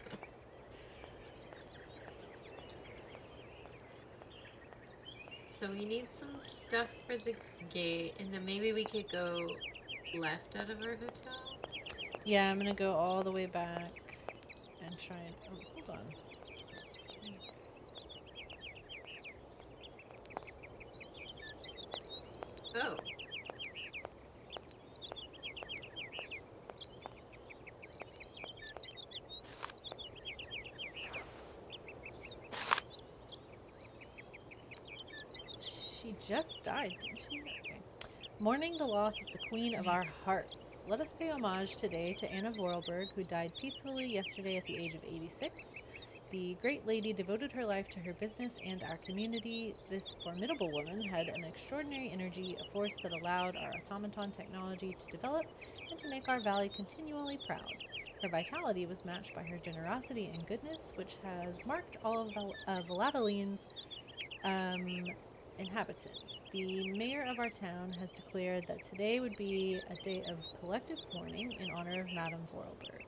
Speaker 1: So we need some stuff for the gate, and then maybe we could go left out of our hotel.
Speaker 2: Yeah, I'm gonna go all the way back and try and. Oh, hold on.
Speaker 1: Oh.
Speaker 2: She just died, didn't she? Okay. Mourning the loss of the Queen of our hearts. Let us pay homage today to Anna Vorarlberg, who died peacefully yesterday at the age of 86. The great lady devoted her life to her business and our community. This formidable woman had an extraordinary energy, a force that allowed our automaton technology to develop and to make our valley continually proud. Her vitality was matched by her generosity and goodness, which has marked all of Valladoline's inhabitants. The mayor of our town has declared that today would be a day of collective mourning in honor of Madame Vorarlberg.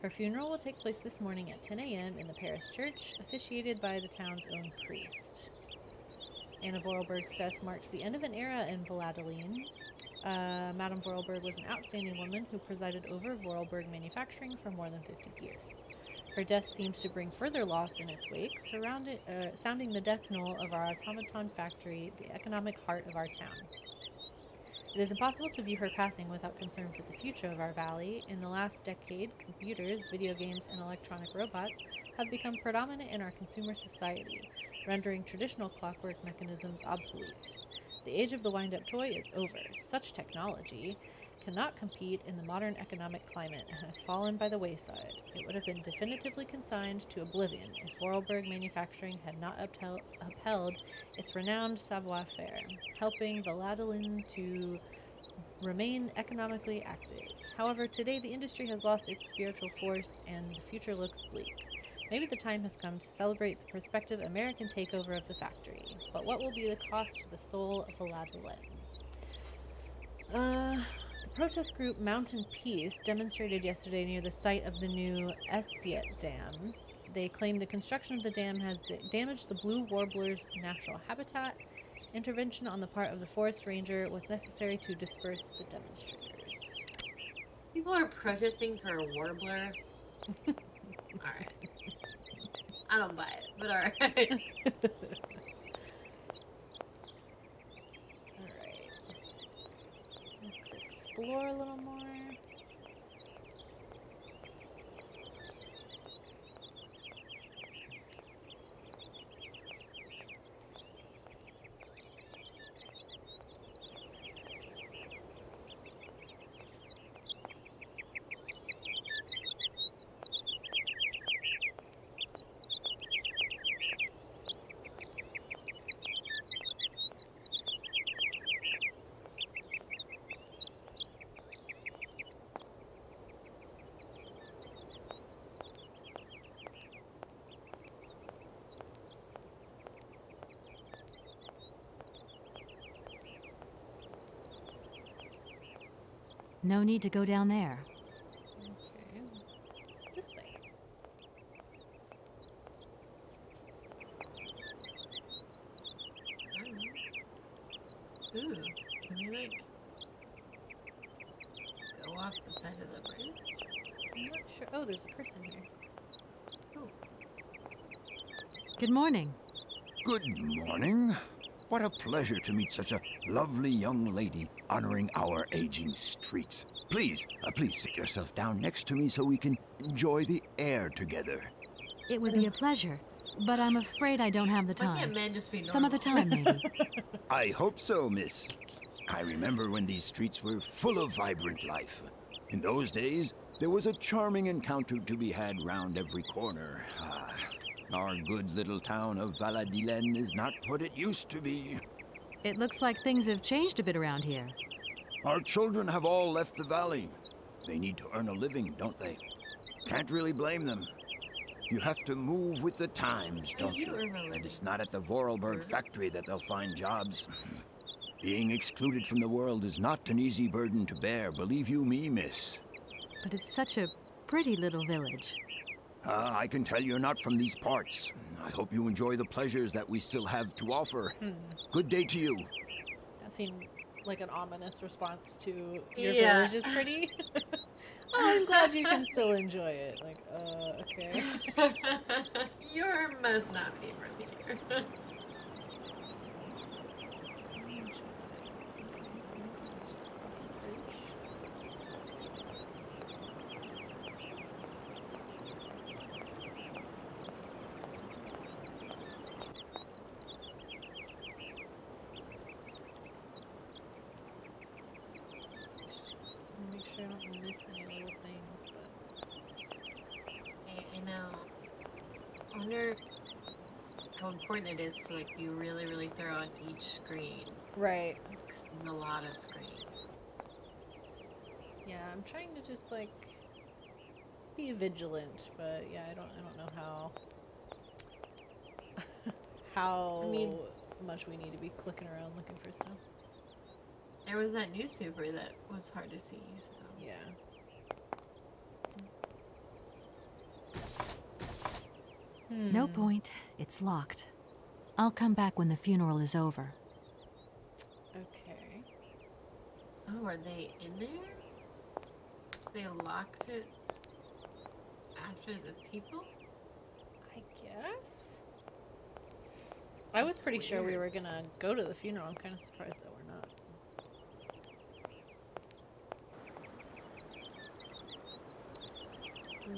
Speaker 2: Her funeral will take place this morning at 10 a.m. in the parish church, officiated by the town's own priest. Anna Vorarlberg's death marks the end of an era in Valladolid. Madame Vorarlberg was an outstanding woman who presided over Vorarlberg manufacturing for more than 50 years. Her death seems to bring further loss in its wake, sounding the death knell of our automaton factory, the economic heart of our town. It is impossible to view her passing without concern for the future of our valley. In the last decade, computers, video games, and electronic robots have become predominant in our consumer society, rendering traditional clockwork mechanisms obsolete. The age of the wind-up toy is over. Such technology cannot compete in the modern economic climate and has fallen by the wayside. It would have been definitively consigned to oblivion if Vorarlberg Manufacturing had not upheld its renowned savoir-faire, helping Valladolid to remain economically active. However, today the industry has lost its spiritual force and the future looks bleak. Maybe the time has come to celebrate the prospective American takeover of the factory. But what will be the cost to the soul of Valladolid? The protest group Mountain Peace demonstrated yesterday near the site of the new Espiet Dam. They claim the construction of the dam has damaged the blue warbler's natural habitat. Intervention on the part of the forest ranger was necessary to disperse the demonstrators.
Speaker 1: People are protesting for a warbler. Alright. I don't buy it, but alright.
Speaker 2: Alright. Let's explore a little more.
Speaker 3: No need to go down there.
Speaker 2: Okay. It's this way.
Speaker 1: I don't know. Ooh, can we like go off the side of the bridge?
Speaker 2: I'm not sure. Oh, there's a person here.
Speaker 3: Good morning.
Speaker 8: Good morning. What a pleasure to meet such a lovely young lady honoring our aging streets. Please sit yourself down next to me so we can enjoy the air together.
Speaker 3: It would be a pleasure, but I'm afraid I don't have the
Speaker 1: Why can't
Speaker 3: time.
Speaker 1: men just be normal?
Speaker 3: Some other time, maybe.
Speaker 8: I hope so, miss. I remember when these streets were full of vibrant life. In those days, there was a charming encounter to be had round every corner. Our good little town of Valladolid is not what it used to be.
Speaker 3: It looks like things have changed a bit around here.
Speaker 8: Our children have all left the valley. They need to earn a living, don't they? Can't really blame them. You have to move with the times, don't you? And it's not at the Vorarlberg factory that they'll find jobs. Being excluded from the world is not an easy burden to bear, believe you me, miss.
Speaker 3: But it's such a pretty little village.
Speaker 8: I can tell you're not from these parts. I hope you enjoy the pleasures that we still have to offer. Good day to you.
Speaker 2: That seemed like an ominous response to your
Speaker 1: Yeah.
Speaker 2: village is pretty. Oh, I'm glad you can still enjoy it. Like, okay.
Speaker 1: You must not be from here.
Speaker 2: Interesting. Okay, let's just cross the bridge. Make sure I don't miss any little things, but
Speaker 1: I know. I wonder how important it is to like be really, really thorough on each screen.
Speaker 2: right.
Speaker 1: 'Cause there's a lot of screen.
Speaker 2: Yeah, I'm trying to just like be vigilant, but yeah, I don't know how how
Speaker 1: I mean-
Speaker 2: much we need to be clicking around looking for stuff.
Speaker 1: There was that newspaper that was hard to see. So.
Speaker 2: Yeah.
Speaker 3: No point. It's locked. I'll come back when the funeral is over.
Speaker 2: Okay.
Speaker 1: Oh, are they in there? They locked it after the people?
Speaker 2: I guess. I was pretty sure we were gonna go to the funeral. I'm kind of surprised that we're not.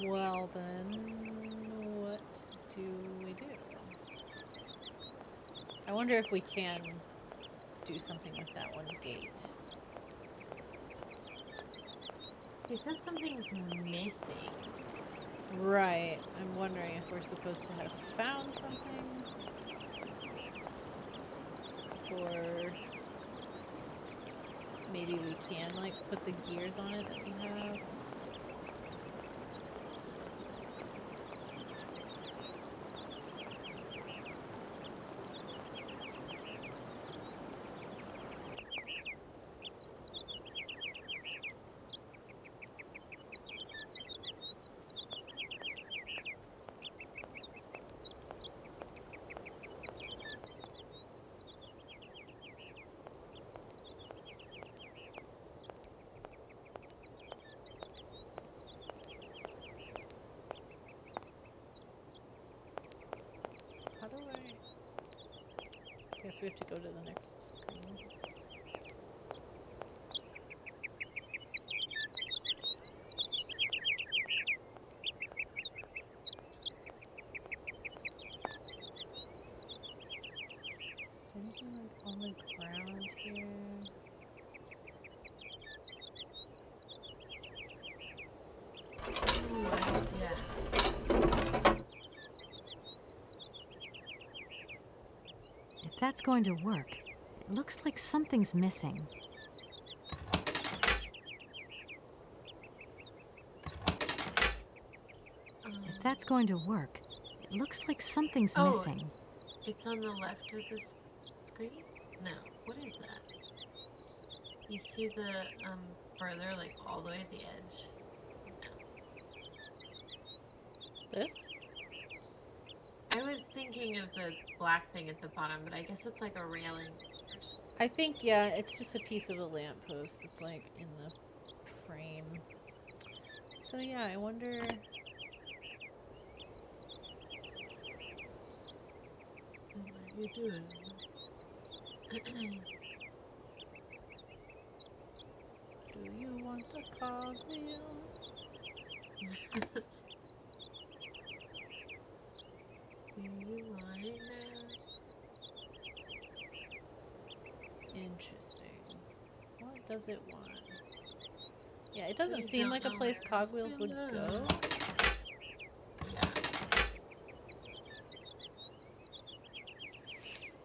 Speaker 2: Well then, what do we do? I wonder if we can do something with that one gate.
Speaker 1: He said something's missing.
Speaker 2: Right. I'm wondering if we're supposed to have found something. Or maybe we can, like, put the gears on it that we have. How do I... guess we have to go to the next screen. Is there anything like on the ground here?
Speaker 1: Yeah.
Speaker 3: If that's going to work, it looks like something's missing. If that's going to work, it looks like something's missing.
Speaker 1: It's on the left of the screen? No. What is that? You see the, further, like, all the way at the edge? No.
Speaker 2: This?
Speaker 1: I was thinking of the black thing at the bottom, but I guess it's like a railing or something.
Speaker 2: I think, yeah, it's just a piece of a lamppost that's, like, in the frame. So, yeah, I wonder...
Speaker 1: What are you doing?
Speaker 2: Do you want a cogwheel?
Speaker 1: Do you want it now?
Speaker 2: Interesting. What does it want? Yeah, it doesn't
Speaker 1: Please
Speaker 2: seem
Speaker 1: don't
Speaker 2: like a
Speaker 1: know
Speaker 2: place
Speaker 1: where to
Speaker 2: cogwheels would
Speaker 1: spill
Speaker 2: go.
Speaker 1: Yeah.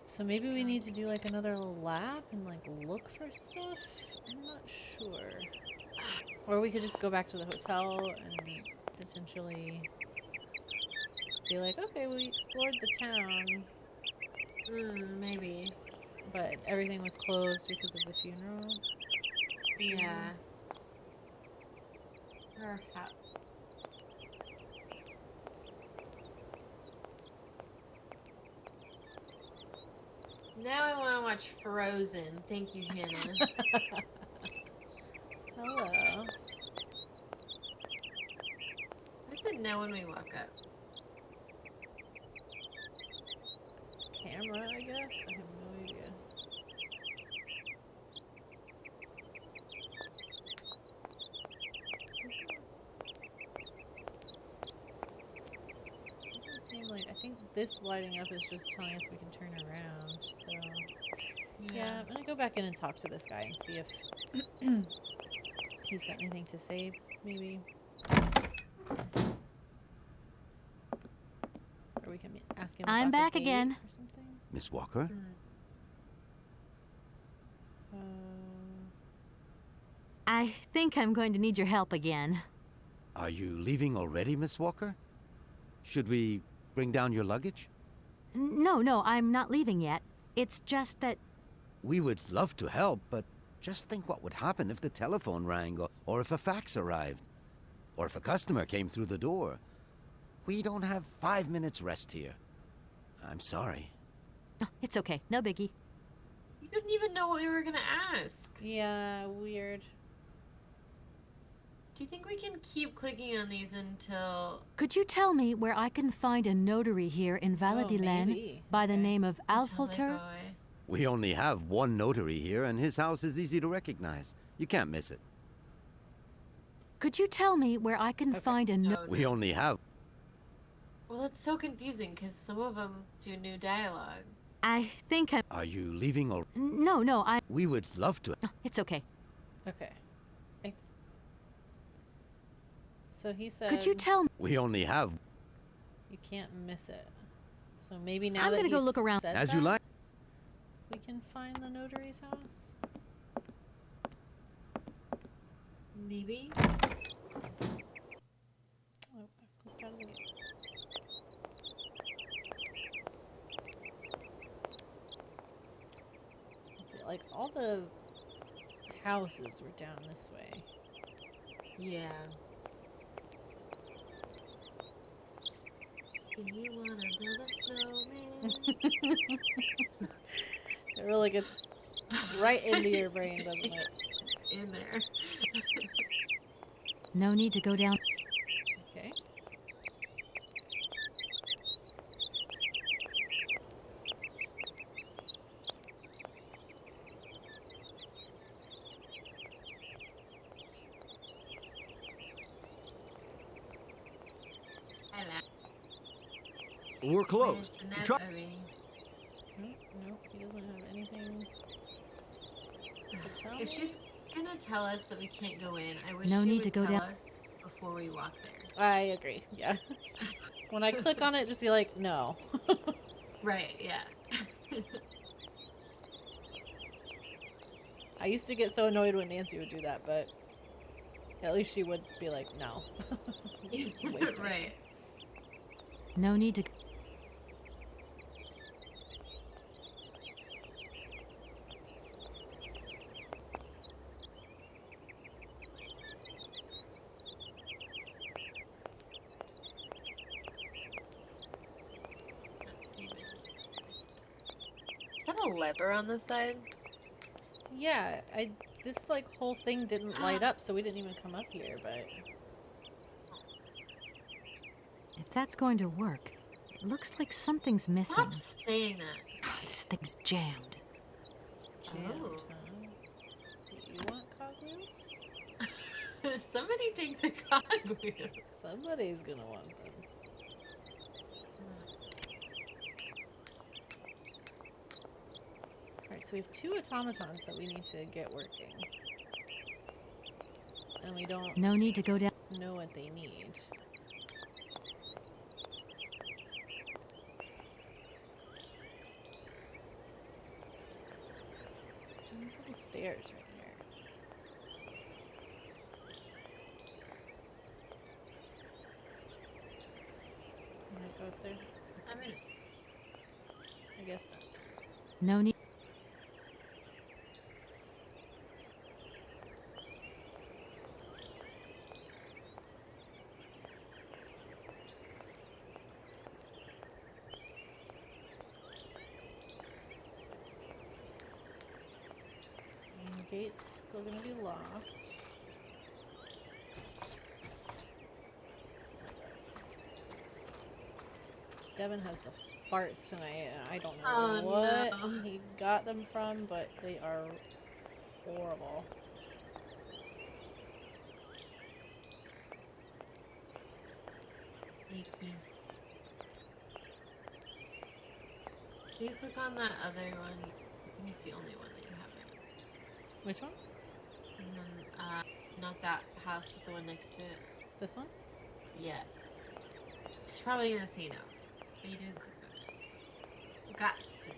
Speaker 2: So maybe we need to do like another lap and like look for stuff? I'm not sure. Or we could just go back to the hotel and potentially be like, okay, we explored the town,
Speaker 1: Maybe.
Speaker 2: but everything was closed because of the funeral.
Speaker 1: Yeah. Perhaps. Now I want to watch Frozen. Thank you, Hannah.
Speaker 2: Hello.
Speaker 1: I said no when we walk up.
Speaker 2: Camera, I guess? I have no idea. Doesn't seem like... I think this lighting up is just telling us we can turn around, so... Yeah, I'm gonna go back in and talk to this guy and see if he's got anything to say, maybe. Or we can ask him
Speaker 3: I'm
Speaker 2: about
Speaker 3: back
Speaker 2: the gate
Speaker 3: again.
Speaker 2: or something.
Speaker 4: Miss Walker?
Speaker 3: I think I'm going to need your help again.
Speaker 4: Are you leaving already, Miss Walker? Should we bring down your luggage?
Speaker 3: No, I'm not leaving yet. It's just that...
Speaker 4: We would love to help, but just think what would happen if the telephone rang, or if a fax arrived, or if a customer came through the door. We don't have 5 minutes rest here. I'm sorry.
Speaker 3: Oh, it's okay. No biggie.
Speaker 1: You didn't even know what we were going to ask.
Speaker 2: Yeah, weird.
Speaker 1: Do you think we can keep clicking on these until...
Speaker 3: Could you tell me where I can find a notary here in Valadilen
Speaker 2: maybe.
Speaker 3: by the
Speaker 2: Okay.
Speaker 3: name of
Speaker 1: until they go
Speaker 3: Alfalter?
Speaker 1: away?
Speaker 4: We only have one notary here, and his house is easy to recognize. You can't miss it.
Speaker 3: Could you tell me where I can find a
Speaker 1: No,
Speaker 4: We only have...
Speaker 1: Well, that's so confusing because some of them do new dialogue.
Speaker 3: I think I...
Speaker 4: Are you leaving or...
Speaker 3: No,
Speaker 4: We would love to...
Speaker 3: It's okay.
Speaker 2: Okay. So he said...
Speaker 3: Could you tell me...
Speaker 4: We only have...
Speaker 2: You can't miss it. So maybe now
Speaker 3: I'm
Speaker 2: that
Speaker 3: gonna go
Speaker 2: he's
Speaker 3: look around.
Speaker 2: said
Speaker 4: As you
Speaker 2: that,
Speaker 4: like.
Speaker 2: we can find the notary's house?
Speaker 1: Maybe?
Speaker 2: Oh, I clicked out of the game. Let's see, like, all the houses were down this way.
Speaker 1: Yeah. Do you wanna build a snowman?
Speaker 2: It really gets right into your brain, doesn't it?
Speaker 1: It's in there.
Speaker 3: No need to go down.
Speaker 2: Okay.
Speaker 7: We're closed.
Speaker 1: Where's the
Speaker 7: Try-
Speaker 1: notary?
Speaker 2: Nope, he doesn't have anything to tell
Speaker 1: If
Speaker 2: me.
Speaker 1: she's gonna tell us that we can't go in, I wish
Speaker 3: No
Speaker 1: she
Speaker 3: need
Speaker 1: would
Speaker 3: to go
Speaker 1: tell
Speaker 3: down.
Speaker 1: us before we walk there.
Speaker 2: I agree, yeah. When I click on it, just be like, no.
Speaker 1: Right, yeah.
Speaker 2: I used to get so annoyed when Nancy would do that, but at least she would be like, no. Waste my
Speaker 1: Right.
Speaker 3: No need to...
Speaker 1: Is that a lever on the side?
Speaker 2: Yeah, this like whole thing didn't light up, so we didn't even come up here, but
Speaker 3: If that's going to work, it looks like something's missing.
Speaker 1: Stop saying that.
Speaker 3: This thing's jammed.
Speaker 2: jammed,
Speaker 1: Oh.
Speaker 2: huh? Do you want cogwheels?
Speaker 1: Somebody take the cogwheels.
Speaker 2: Somebody's gonna want them. Alright, so we have 2 automatons that we need to get working. And we don't
Speaker 3: No need to go down.
Speaker 2: know what they need. There's little stairs right here. Can I go up there?
Speaker 1: I'm in.
Speaker 2: I guess not.
Speaker 3: No need...
Speaker 2: And the gate's still gonna be locked. Devin has the farts tonight, and I don't know
Speaker 1: Oh,
Speaker 2: what
Speaker 1: no.
Speaker 2: he got them from, but they are horrible.
Speaker 1: Thank you. Do you click on that other one? I think it's the only one that you haven't.
Speaker 2: Which one?
Speaker 1: And then, not that house, but the one next to it.
Speaker 2: This one?
Speaker 1: Yeah. She's probably gonna say no. But you didn't click on it. So. Gots to know.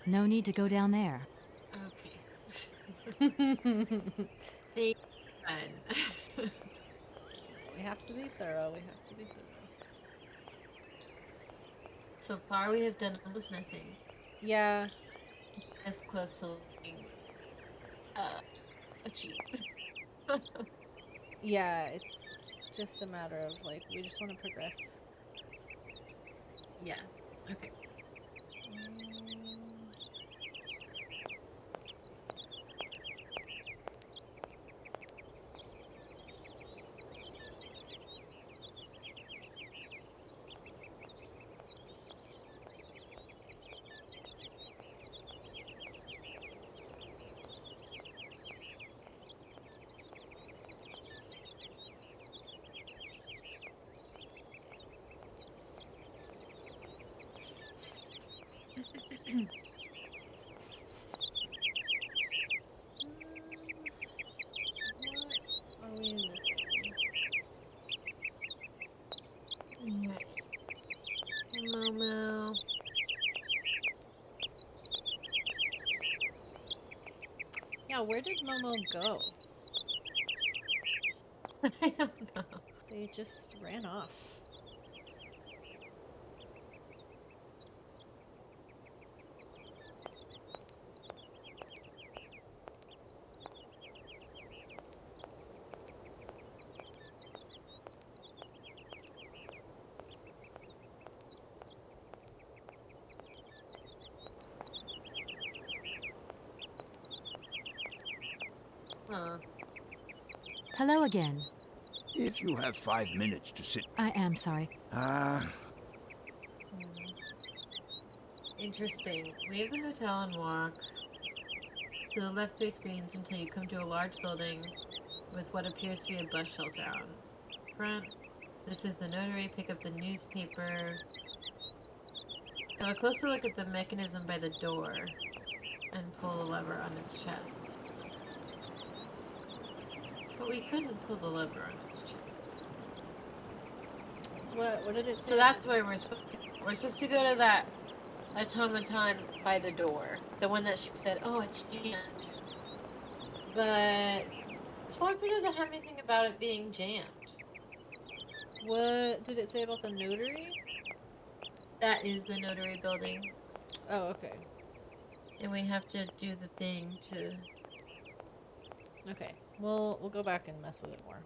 Speaker 3: No need to go down there.
Speaker 1: Okay. They fun.
Speaker 2: We have to be thorough. We have to be thorough.
Speaker 1: So far we have done almost nothing.
Speaker 2: Yeah.
Speaker 1: As close to looking a cheat.
Speaker 2: Yeah, it's just a matter of, like, we just want to progress.
Speaker 1: Yeah. Okay.
Speaker 2: are we missing?
Speaker 1: Momo.
Speaker 2: Yeah, where did Momo go?
Speaker 1: I don't know.
Speaker 2: They just ran off.
Speaker 1: Huh.
Speaker 3: Hello again.
Speaker 8: If you have 5 minutes to sit...
Speaker 3: I am sorry.
Speaker 1: Interesting. Leave the hotel and walk to the left 3 screens until you come to a large building with what appears to be a bus shelter out in front. This is the notary. Pick up the newspaper. Have a closer look at the mechanism by the door and pull the lever on its chest. But we couldn't pull the lever on its chest.
Speaker 2: What did it say?
Speaker 1: So that's where we're supposed to go to that automaton by the door. The one that she said, oh, it's jammed. But this walkthrough doesn't have anything about it being jammed.
Speaker 2: What did it say about the notary?
Speaker 1: That is the notary building.
Speaker 2: Oh, okay.
Speaker 1: And we have to do the thing to...
Speaker 2: Okay. We'll go back and mess with it more.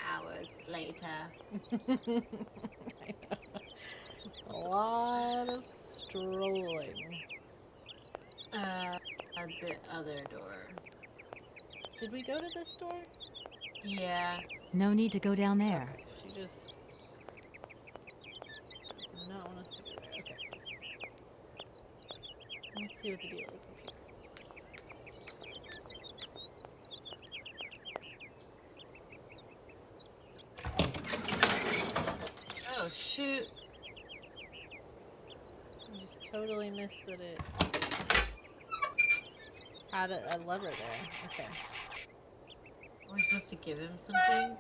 Speaker 1: Hours later.
Speaker 2: I know. A lot of strolling.
Speaker 1: At the other door.
Speaker 2: Did we go to this door?
Speaker 1: Yeah.
Speaker 3: No need to go down there.
Speaker 2: Okay. She just does not want us to go there. Okay. Let's see what the deal is up here.
Speaker 1: Oh, shoot.
Speaker 2: I just totally missed that it had a lever there. Okay.
Speaker 1: We're supposed to give him something?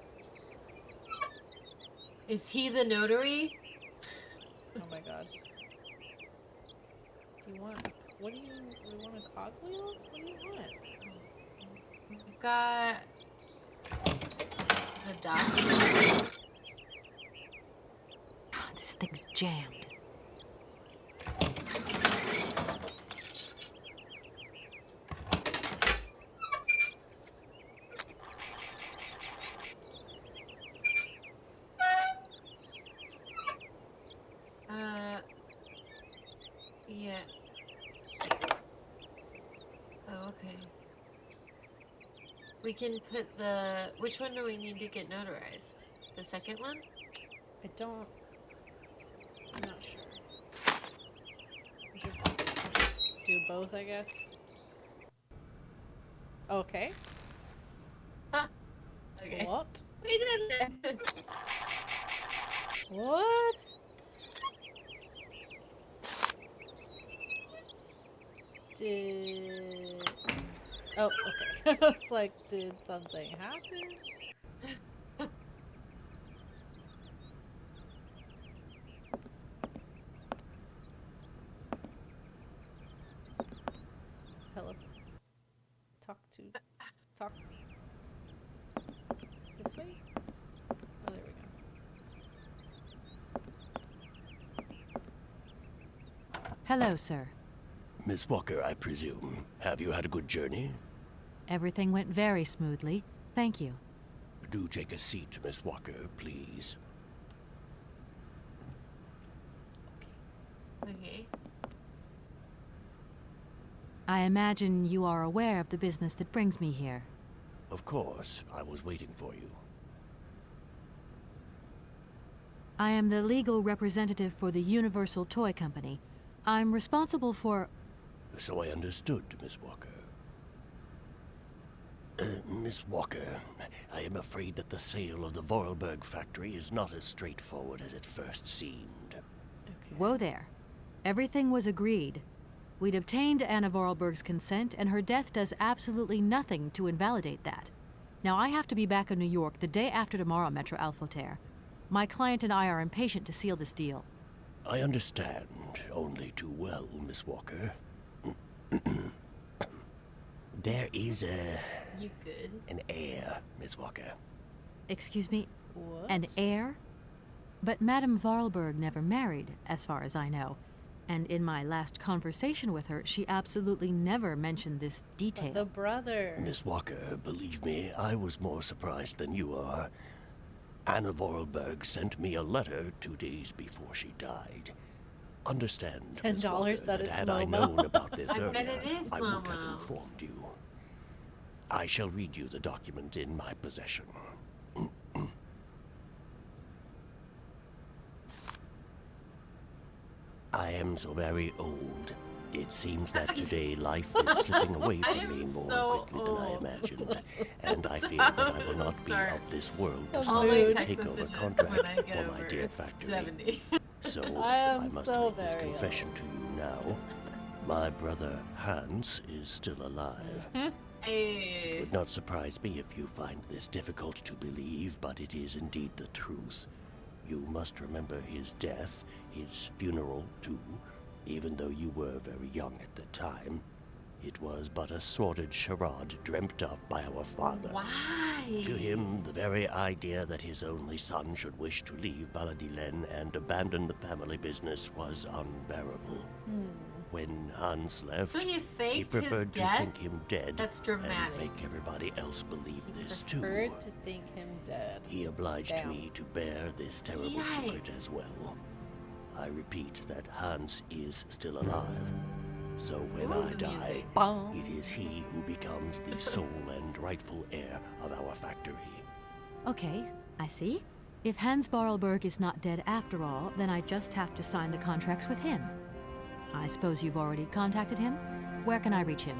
Speaker 1: Is he the notary?
Speaker 2: Oh my god. Do you want... What do you want a cogwheel? What do you want?
Speaker 1: We've got... the document.
Speaker 3: This thing's jammed.
Speaker 1: Yeah. Oh, okay. We can put the... Which one do we need to get notarized? The second one?
Speaker 2: I don't... I'm not sure. Just do both, I guess. Okay.
Speaker 1: Okay.
Speaker 2: What?
Speaker 1: We did it!
Speaker 2: What? Did... Oh, okay. I was like, did something happen? Hello. Talk. This way? Oh, there we go.
Speaker 3: Hello, sir.
Speaker 9: Miss Walker, I presume. Have you had a good journey?
Speaker 3: Everything went very smoothly. Thank you.
Speaker 9: Do take a seat, Miss Walker, please.
Speaker 1: Okay.
Speaker 3: I imagine you are aware of the business that brings me here.
Speaker 9: Of course, I was waiting for you.
Speaker 3: I am the legal representative for the Universal Toy Company. I'm responsible for...
Speaker 9: So I understood, Miss Walker. Miss Walker, I am afraid that the sale of the Vorarlberg factory is not as straightforward as it first seemed.
Speaker 2: Okay.
Speaker 3: Whoa there. Everything was agreed. We'd obtained Anna Vorarlberg's consent, and her death does absolutely nothing to invalidate that. Now, I have to be back in New York the day after tomorrow, Metro Alphoter. My client and I are impatient to seal this deal.
Speaker 9: I understand only too well, Miss Walker. There is
Speaker 1: You good?
Speaker 9: an heir, Miss Walker.
Speaker 3: Excuse me?
Speaker 2: What?
Speaker 3: An heir? But Madame Vorarlberg never married, as far as I know. And in my last conversation with her, she absolutely never mentioned this detail.
Speaker 2: But the brother.
Speaker 9: Miss Walker, believe me, I was more surprised than you are. Anna Vorarlberg sent me a letter 2 days before she died. Understand, Miss
Speaker 2: $10
Speaker 9: Walker,
Speaker 2: that it's
Speaker 9: had I
Speaker 2: Momo.
Speaker 9: known about this
Speaker 1: I bet
Speaker 9: earlier,
Speaker 1: it is
Speaker 9: I would have
Speaker 1: Momo.
Speaker 9: informed you. I shall read you the document in my possession. I am so very old. It seems that today life is slipping away
Speaker 1: I
Speaker 9: from me
Speaker 1: am
Speaker 9: more
Speaker 1: so
Speaker 9: quickly than I
Speaker 1: old.
Speaker 9: imagined, and I fear that I will not be
Speaker 1: Sorry.
Speaker 9: of this world to
Speaker 2: All
Speaker 1: All
Speaker 9: sign
Speaker 1: my
Speaker 9: the
Speaker 1: text
Speaker 9: takeover
Speaker 1: messages
Speaker 9: contract
Speaker 1: when I get
Speaker 9: for my
Speaker 1: over
Speaker 9: dear
Speaker 1: it's
Speaker 9: factory.
Speaker 1: 70.
Speaker 9: So
Speaker 2: I am
Speaker 9: must
Speaker 2: so
Speaker 9: make this
Speaker 2: very
Speaker 9: confession to you now. My brother Hans is still alive. It
Speaker 1: Hey.
Speaker 9: would not surprise me if you find this difficult to believe, but it is indeed the truth. You must remember his death, his funeral too, even though you were very young at the time. It was but a sordid charade dreamt up by our father.
Speaker 1: Why?
Speaker 9: To him, the very idea that his only son should wish to leave Baladilen and abandon the family business was unbearable. When Hans left,
Speaker 1: So he
Speaker 9: he
Speaker 1: faked his
Speaker 9: preferred to
Speaker 1: death?
Speaker 9: think him dead
Speaker 1: That's
Speaker 9: and
Speaker 1: dramatic.
Speaker 9: make everybody else believe this too.
Speaker 2: Preferred to think him dead.
Speaker 9: He obliged
Speaker 2: Damn.
Speaker 9: me to bear this terrible secret
Speaker 1: Yikes.
Speaker 9: as well. I repeat that Hans is still alive. So when
Speaker 1: Ooh,
Speaker 9: I
Speaker 1: the
Speaker 9: die,
Speaker 1: music.
Speaker 2: Bum.
Speaker 9: it is he who becomes the sole and rightful heir of our factory.
Speaker 3: Okay, I see. If Hans Vorarlberg is not dead after all, then I just have to sign the contracts with him. I suppose you've already contacted him? Where can I reach him?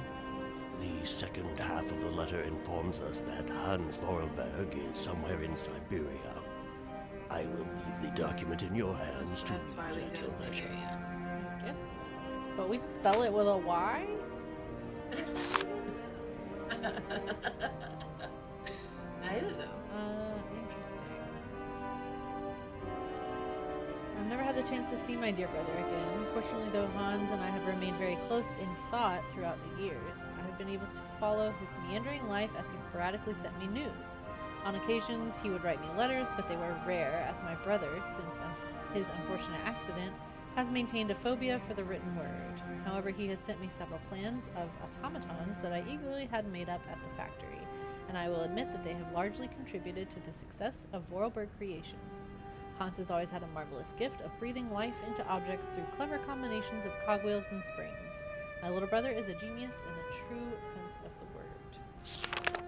Speaker 9: The second half of the letter informs us that Hans Vorarlberg is somewhere in Syberia. I will leave the document in your hands to
Speaker 1: That's why we
Speaker 9: read at
Speaker 1: go to
Speaker 9: your leisure.
Speaker 1: Syberia.
Speaker 2: I guess. But we spell it with a Y?
Speaker 1: I don't know.
Speaker 2: Interesting. I've never had the chance to see my dear brother again. Fortunately, though, Hans and I have remained very close in thought throughout the years, I have been able to follow his meandering life as he sporadically sent me news. On occasions, he would write me letters, but they were rare, as my brother, since his unfortunate accident, has maintained a phobia for the written word. However, he has sent me several plans of automatons that I eagerly had made up at the factory, and I will admit that they have largely contributed to the success of Vorarlberg Creations. Hans has always had a marvelous gift of breathing life into objects through clever combinations of cogwheels and springs. My little brother is a genius in the true sense of the word.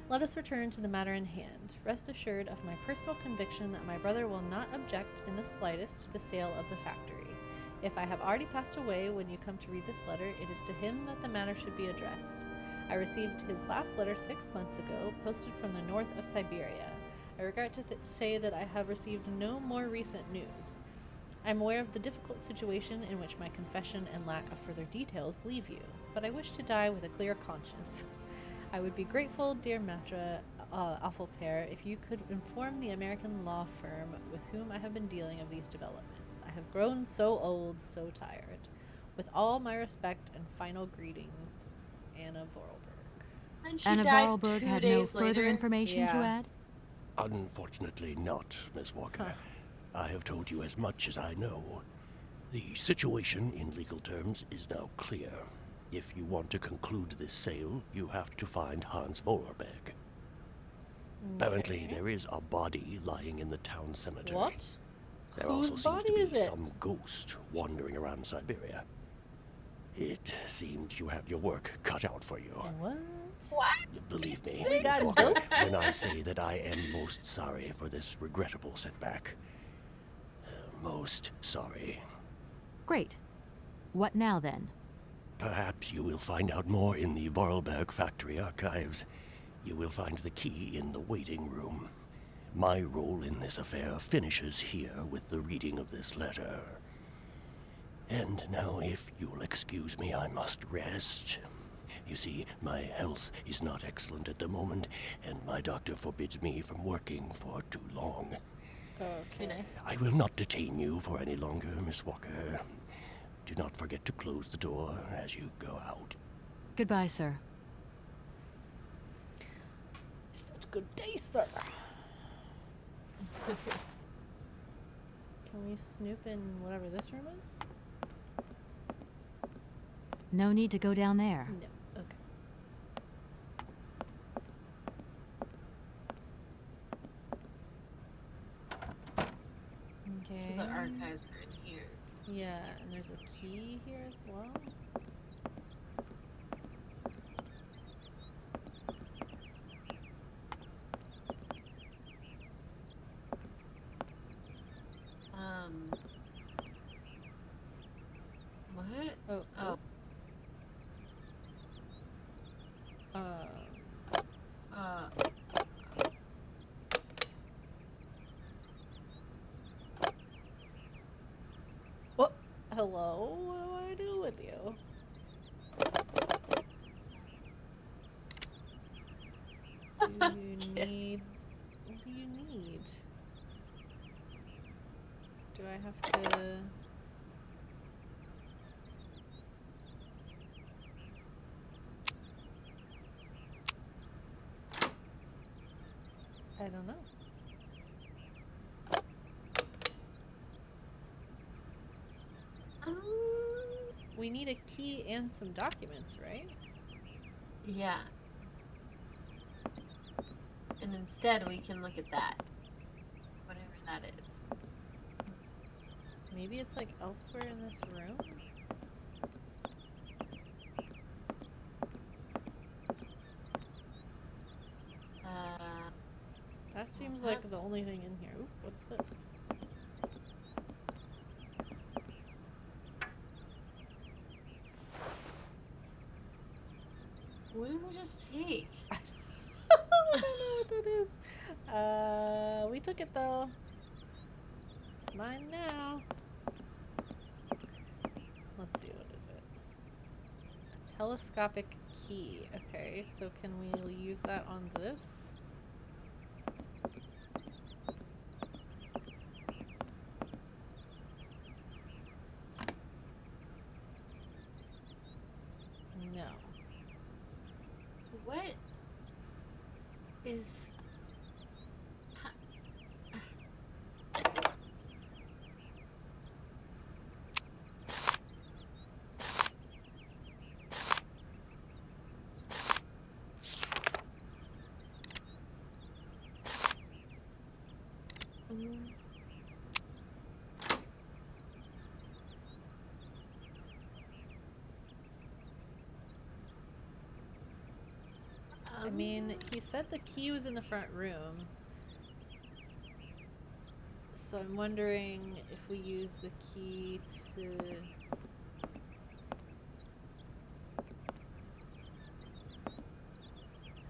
Speaker 2: Let us return to the matter in hand. Rest assured of my personal conviction that my brother will not object in the slightest to the sale of the factory. If I have already passed away when you come to read this letter, it is to him that the matter should be addressed. I received his last letter 6 months ago, posted from the north of Syberia. I regret to say that I have received no more recent news. I am aware of the difficult situation in which my confession and lack of further details leave you, but I wish to die with a clear conscience. I would be grateful, dear Maitre Alphoter, if you could inform the American law firm with whom I have been dealing of these developments. I have grown so old, so tired. With all my respect and final greetings, Anna Vorarlberg.
Speaker 1: And she
Speaker 3: Anna
Speaker 1: died
Speaker 3: Vorarlberg
Speaker 1: 2
Speaker 3: had no
Speaker 1: days
Speaker 3: further
Speaker 1: later.
Speaker 3: information to
Speaker 2: Yeah.
Speaker 3: add?
Speaker 9: Unfortunately not, Miss Walker.
Speaker 2: Huh.
Speaker 9: I have told you as much as I know. The situation, in legal terms, is now clear. If you want to conclude this sale, you have to find Hans Vorarlberg. Apparently, there is a body lying in the town cemetery.
Speaker 2: What?
Speaker 9: There
Speaker 2: Whose
Speaker 9: also seems
Speaker 2: body
Speaker 9: to be
Speaker 2: is it?
Speaker 9: some ghost wandering around Syberia. It seems you have your work cut out for you.
Speaker 2: What?
Speaker 9: Believe me,
Speaker 2: We
Speaker 9: Miss
Speaker 2: got
Speaker 9: Walker,
Speaker 2: notes?
Speaker 9: when I say that I am most sorry for this regrettable setback. Most sorry.
Speaker 3: Great. What now, then?
Speaker 9: Perhaps you will find out more in the Vorarlberg factory archives. You will find the key in the waiting room. My role in this affair finishes here with the reading of this letter. And now, if you'll excuse me, I must rest. You see, my health is not excellent at the moment, and my doctor forbids me from working for too long.
Speaker 2: Okay.
Speaker 1: Nice.
Speaker 9: I will not detain you for any longer, Miss Walker. Do not forget to close the door as you go out.
Speaker 3: Goodbye, sir.
Speaker 2: Such a good day, sir. Can we snoop in whatever this room is?
Speaker 3: No need to go down there.
Speaker 2: No. Okay. Okay.
Speaker 1: So the archives are in here.
Speaker 2: Yeah, and there's a key here as well.
Speaker 1: What?
Speaker 2: Oh.
Speaker 1: Oh.
Speaker 2: What? Hello? What do I do with you? Do you need... What do you need? Do I have to... I don't know. We need a key and some documents, right?
Speaker 1: Yeah. And instead we can look at that. Whatever that is.
Speaker 2: Maybe it's like elsewhere in this room? That seems like the only thing in here. Oop, what's this?
Speaker 1: What did we just take?
Speaker 2: I don't know what that is. We took it though. It's mine now. Let's see, what is it? A telescopic key. Okay, so can we use that on this? No.
Speaker 1: What is...
Speaker 2: I mean, he said the key was in the front room. So I'm wondering if we use the key to...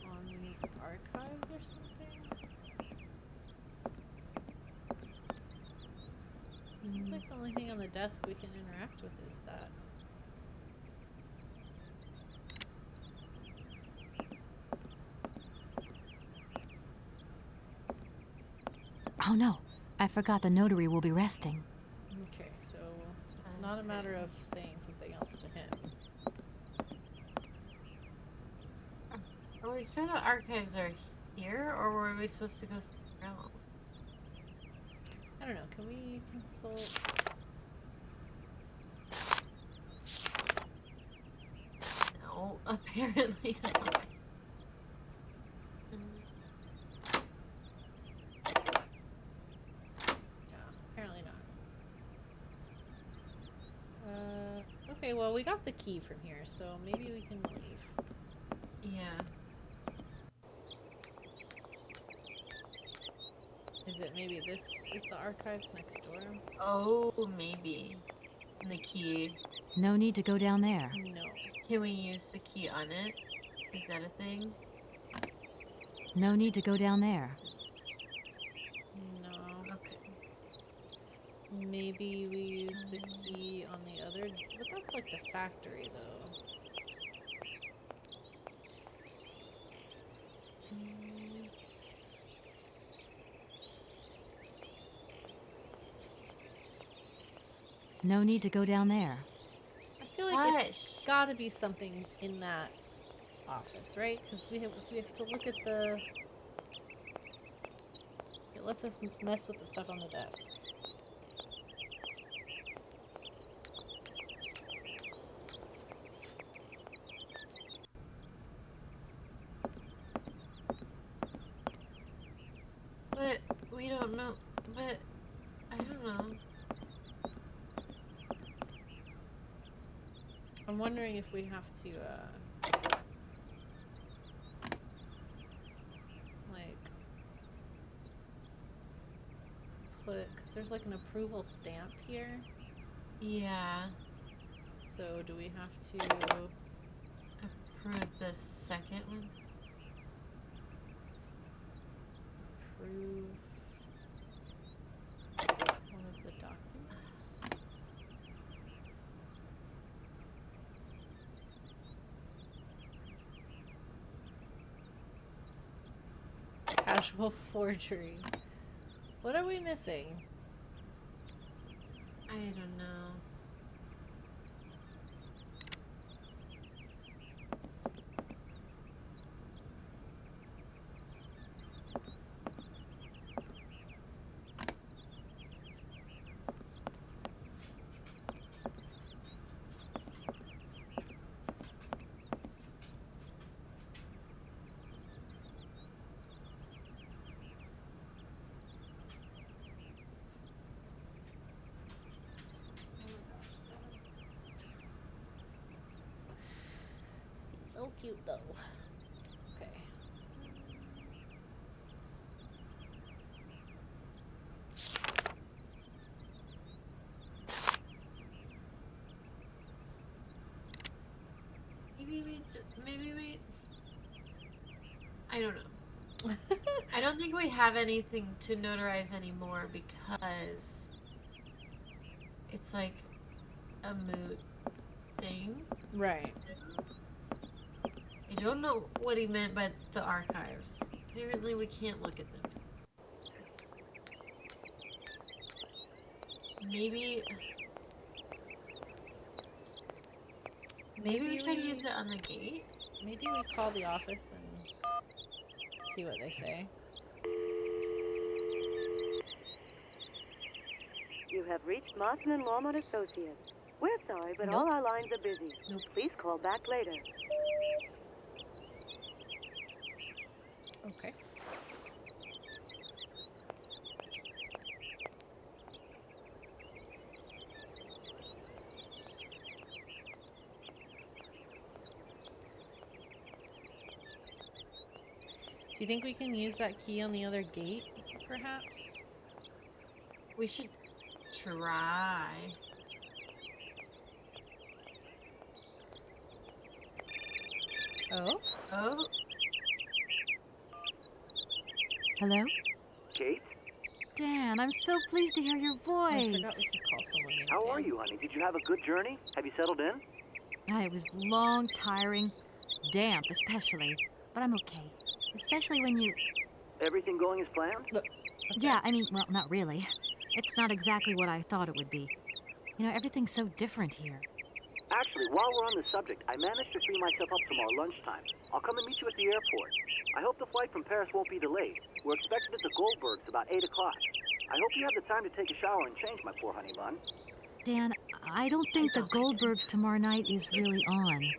Speaker 2: on these archives or something? Seems like the only thing on the desk we can interact with is that.
Speaker 3: Oh no, I forgot the notary will be resting.
Speaker 2: Okay, so it's not a matter of saying something else to him.
Speaker 1: Are we sure the archives are here, or were we supposed to go somewhere else?
Speaker 2: I don't know, can we consult?
Speaker 1: No, apparently not.
Speaker 2: Yeah, apparently not. Okay, well we got the key from here, so maybe we can leave.
Speaker 1: Yeah.
Speaker 2: Is it maybe this is the archives next door?
Speaker 1: Oh, maybe. And the key.
Speaker 3: No need to go down there.
Speaker 2: No.
Speaker 1: Can we use the key on it? Is that a thing?
Speaker 3: No need to go down there.
Speaker 2: No.
Speaker 1: Okay.
Speaker 2: Maybe we use the key on the other... But that's like the factory, though.
Speaker 3: No need to go down there.
Speaker 2: I feel like it's gotta be something in that office, right? Because we have to look at the... It lets us mess with the stuff on the desk.
Speaker 1: But we don't know. But I don't know.
Speaker 2: I'm wondering if we have to, like, put, because there's like an approval stamp here.
Speaker 1: Yeah.
Speaker 2: So do we have to
Speaker 1: approve the second one?
Speaker 2: Approve one of the documents? Casual forgery. What are we missing?
Speaker 1: I don't know.
Speaker 2: So cute though. Okay.
Speaker 1: Maybe we. I don't know. I don't think we have anything to notarize anymore because it's like a moot thing.
Speaker 2: Right.
Speaker 1: I don't know what he meant by the archives. Apparently we can't look at them. Maybe we try to use it on the gate?
Speaker 2: Maybe we call the office and see what they say.
Speaker 5: You have reached Martin and Walmart Associates. We're sorry, but all our lines are busy. Please call back later.
Speaker 2: Okay. Do you think we can use that key on the other gate, perhaps?
Speaker 1: We should try.
Speaker 2: Oh?
Speaker 1: Oh?
Speaker 3: Hello?
Speaker 10: Kate?
Speaker 3: Dan, I'm so pleased to hear your voice.
Speaker 2: I forgot we could call someone named
Speaker 10: How
Speaker 2: Dan.
Speaker 10: are you, honey? Did you have a good journey? Have you settled in?
Speaker 3: It was long, tiring, damp especially, but I'm okay. Especially when you...
Speaker 10: Everything going as planned?
Speaker 2: Look,
Speaker 3: Yeah, I mean, well, not really. It's not exactly what I thought it would be. You know, everything's so different here.
Speaker 10: Actually, while we're on the subject, I managed to free myself up tomorrow lunchtime. I'll come and meet you at the airport. I hope the flight from Paris won't be delayed. We're expected at the Goldbergs about 8 o'clock. I hope you have the time to take a shower and change, my poor honey bun.
Speaker 3: Dan, I don't think the Goldbergs tomorrow night is really on.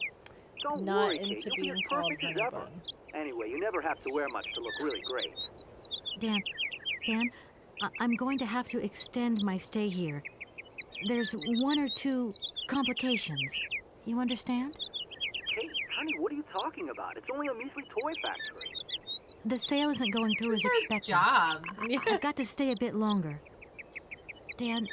Speaker 10: Don't
Speaker 2: Not
Speaker 10: worry, Kate.
Speaker 2: into
Speaker 10: You'll be
Speaker 2: being
Speaker 10: as
Speaker 2: called
Speaker 10: perfect as
Speaker 2: honey
Speaker 10: ever.
Speaker 2: bun.
Speaker 10: Anyway, you never have to wear much to look really great.
Speaker 3: Dan, I'm going to have to extend my stay here. There's one or two complications. You understand?
Speaker 10: Kate, honey, what are you talking about? It's only a measly toy factory.
Speaker 3: The sale isn't going through as
Speaker 1: This is
Speaker 3: expected.
Speaker 1: our job.
Speaker 3: I've got to stay a bit longer. Dan,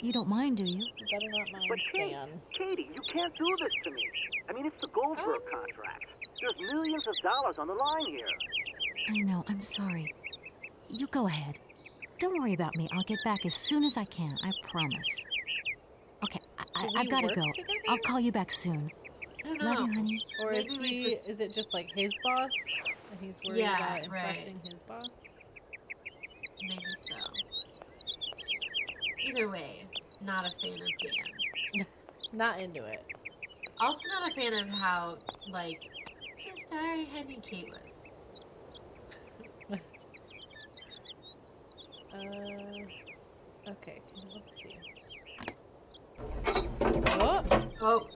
Speaker 3: you don't mind, do you?
Speaker 2: You better not mind
Speaker 10: But Kate,
Speaker 2: Dan.
Speaker 10: Katie, you can't do this to me. I mean, it's the Goldberg contract. There's millions of dollars on the line here.
Speaker 3: I know, I'm sorry. You go ahead. Don't worry about me. I'll get back as soon as I can, I promise. Okay, I've got to
Speaker 2: work
Speaker 3: go.
Speaker 2: together?
Speaker 3: I'll call you back soon.
Speaker 1: I don't
Speaker 3: Love
Speaker 1: know.
Speaker 3: you, honey.
Speaker 2: Or is
Speaker 1: Maybe we
Speaker 2: he?
Speaker 1: just-
Speaker 2: Is it just like his boss? And he's worried
Speaker 1: Yeah,
Speaker 2: about
Speaker 1: right.
Speaker 2: impressing his boss?
Speaker 1: Maybe so. Either way, not a fan of Dan.
Speaker 2: Not into it.
Speaker 1: Also not a fan of how, like, so sorry honey Kate was.
Speaker 2: Okay, let's see. Oh!
Speaker 1: Oh.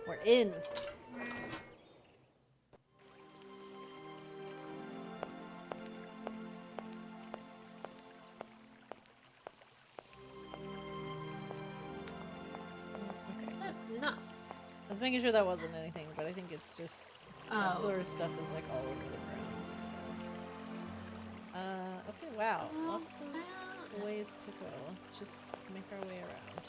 Speaker 2: We're in.
Speaker 1: No.
Speaker 2: I was making sure that wasn't anything, but I think it's just that
Speaker 1: Oh.
Speaker 2: sort of stuff is like all over the ground. So. Okay, wow. Lots of ways to go. Let's just make our way around.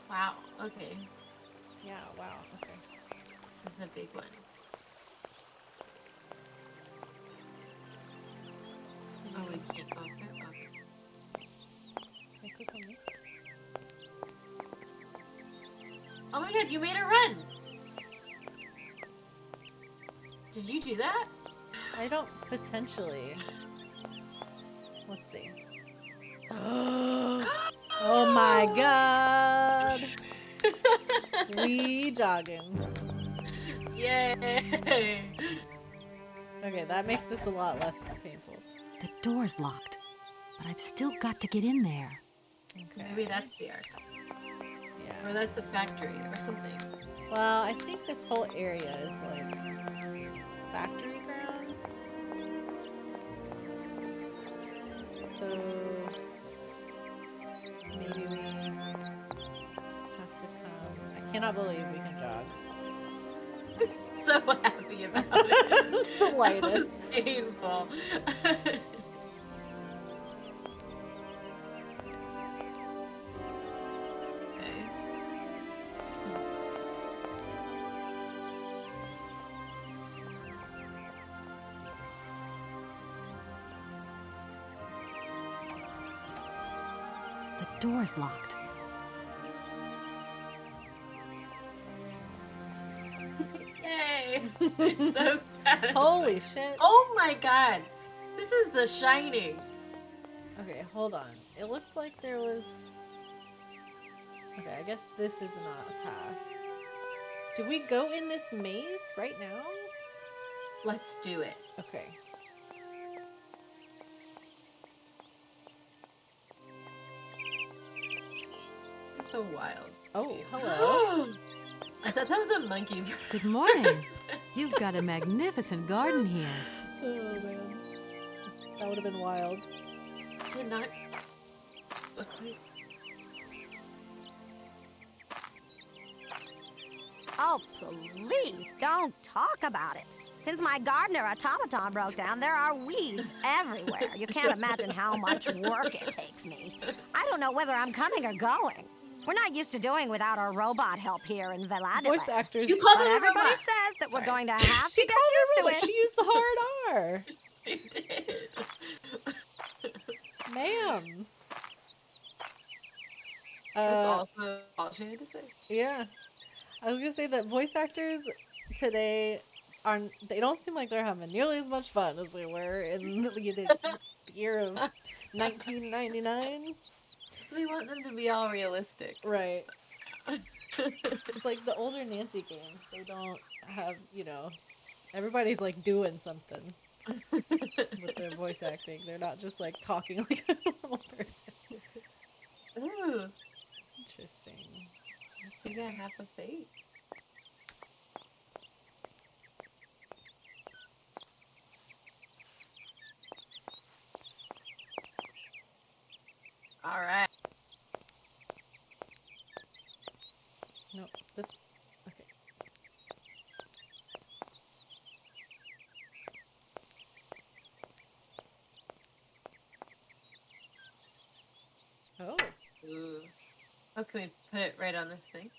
Speaker 1: Wow. Okay.
Speaker 2: Yeah, wow. Okay.
Speaker 1: This is a big one. Oh, we can't go up there? Okay.
Speaker 2: Can I click on me?
Speaker 1: Oh my god, you made it run! Did you do that?
Speaker 2: I don't potentially. Let's see. Oh my god! We jogging.
Speaker 1: Yay!
Speaker 2: Okay, that makes this a lot less painful.
Speaker 3: The door's locked, but I've still got to get in there.
Speaker 2: Okay.
Speaker 1: Maybe that's the arc.
Speaker 2: Yeah.
Speaker 1: Or that's the factory or something.
Speaker 2: Well, I think this whole area is like factory grounds. So maybe we have to come. I cannot believe we can jog.
Speaker 1: I'm so happy about it.
Speaker 2: Delighted.
Speaker 1: That was painful. Okay.
Speaker 3: The door's locked.
Speaker 1: Yay! It's so sad.
Speaker 2: Holy shit.
Speaker 1: Oh my god! This is The Shining.
Speaker 2: Okay, hold on. It looked like there was... Okay, I guess this is not a path. Do we go in this maze right now?
Speaker 1: Let's do it.
Speaker 2: Okay.
Speaker 1: It's so wild.
Speaker 2: Oh, hello.
Speaker 1: I thought that was a monkey.
Speaker 3: Good morning. You've got a magnificent garden here.
Speaker 2: Oh, man. That would have been wild.
Speaker 1: Did not look like...
Speaker 11: Oh, please don't talk about it. Since my gardener automaton broke down, there are weeds everywhere. You can't imagine how much work it takes me. I don't know whether I'm coming or going. We're not used to doing without our robot help here in Veladiland.
Speaker 2: Voice actors.
Speaker 1: You called
Speaker 11: But
Speaker 1: him a
Speaker 11: everybody
Speaker 1: robot.
Speaker 11: says that we're
Speaker 1: Sorry.
Speaker 11: going to have
Speaker 2: She
Speaker 11: to get
Speaker 2: called her
Speaker 11: used to
Speaker 2: robot.
Speaker 11: it.
Speaker 2: She used the hard R.
Speaker 1: She did.
Speaker 2: Ma'am.
Speaker 1: That's also all she had to say.
Speaker 2: Yeah. I was gonna say that voice actors today they don't seem like they're having nearly as much fun as they were in the year of 1999.
Speaker 1: So we want them to be all realistic.
Speaker 2: Right. It's like the older Nancy games. They don't have, everybody's like doing something with their voice acting. They're not just like talking like a normal person.
Speaker 1: Ooh,
Speaker 2: Interesting.
Speaker 1: I think I have a face. All right.
Speaker 2: No, this. Okay. Oh.
Speaker 1: Ooh. Oh, can we put it right on this thing?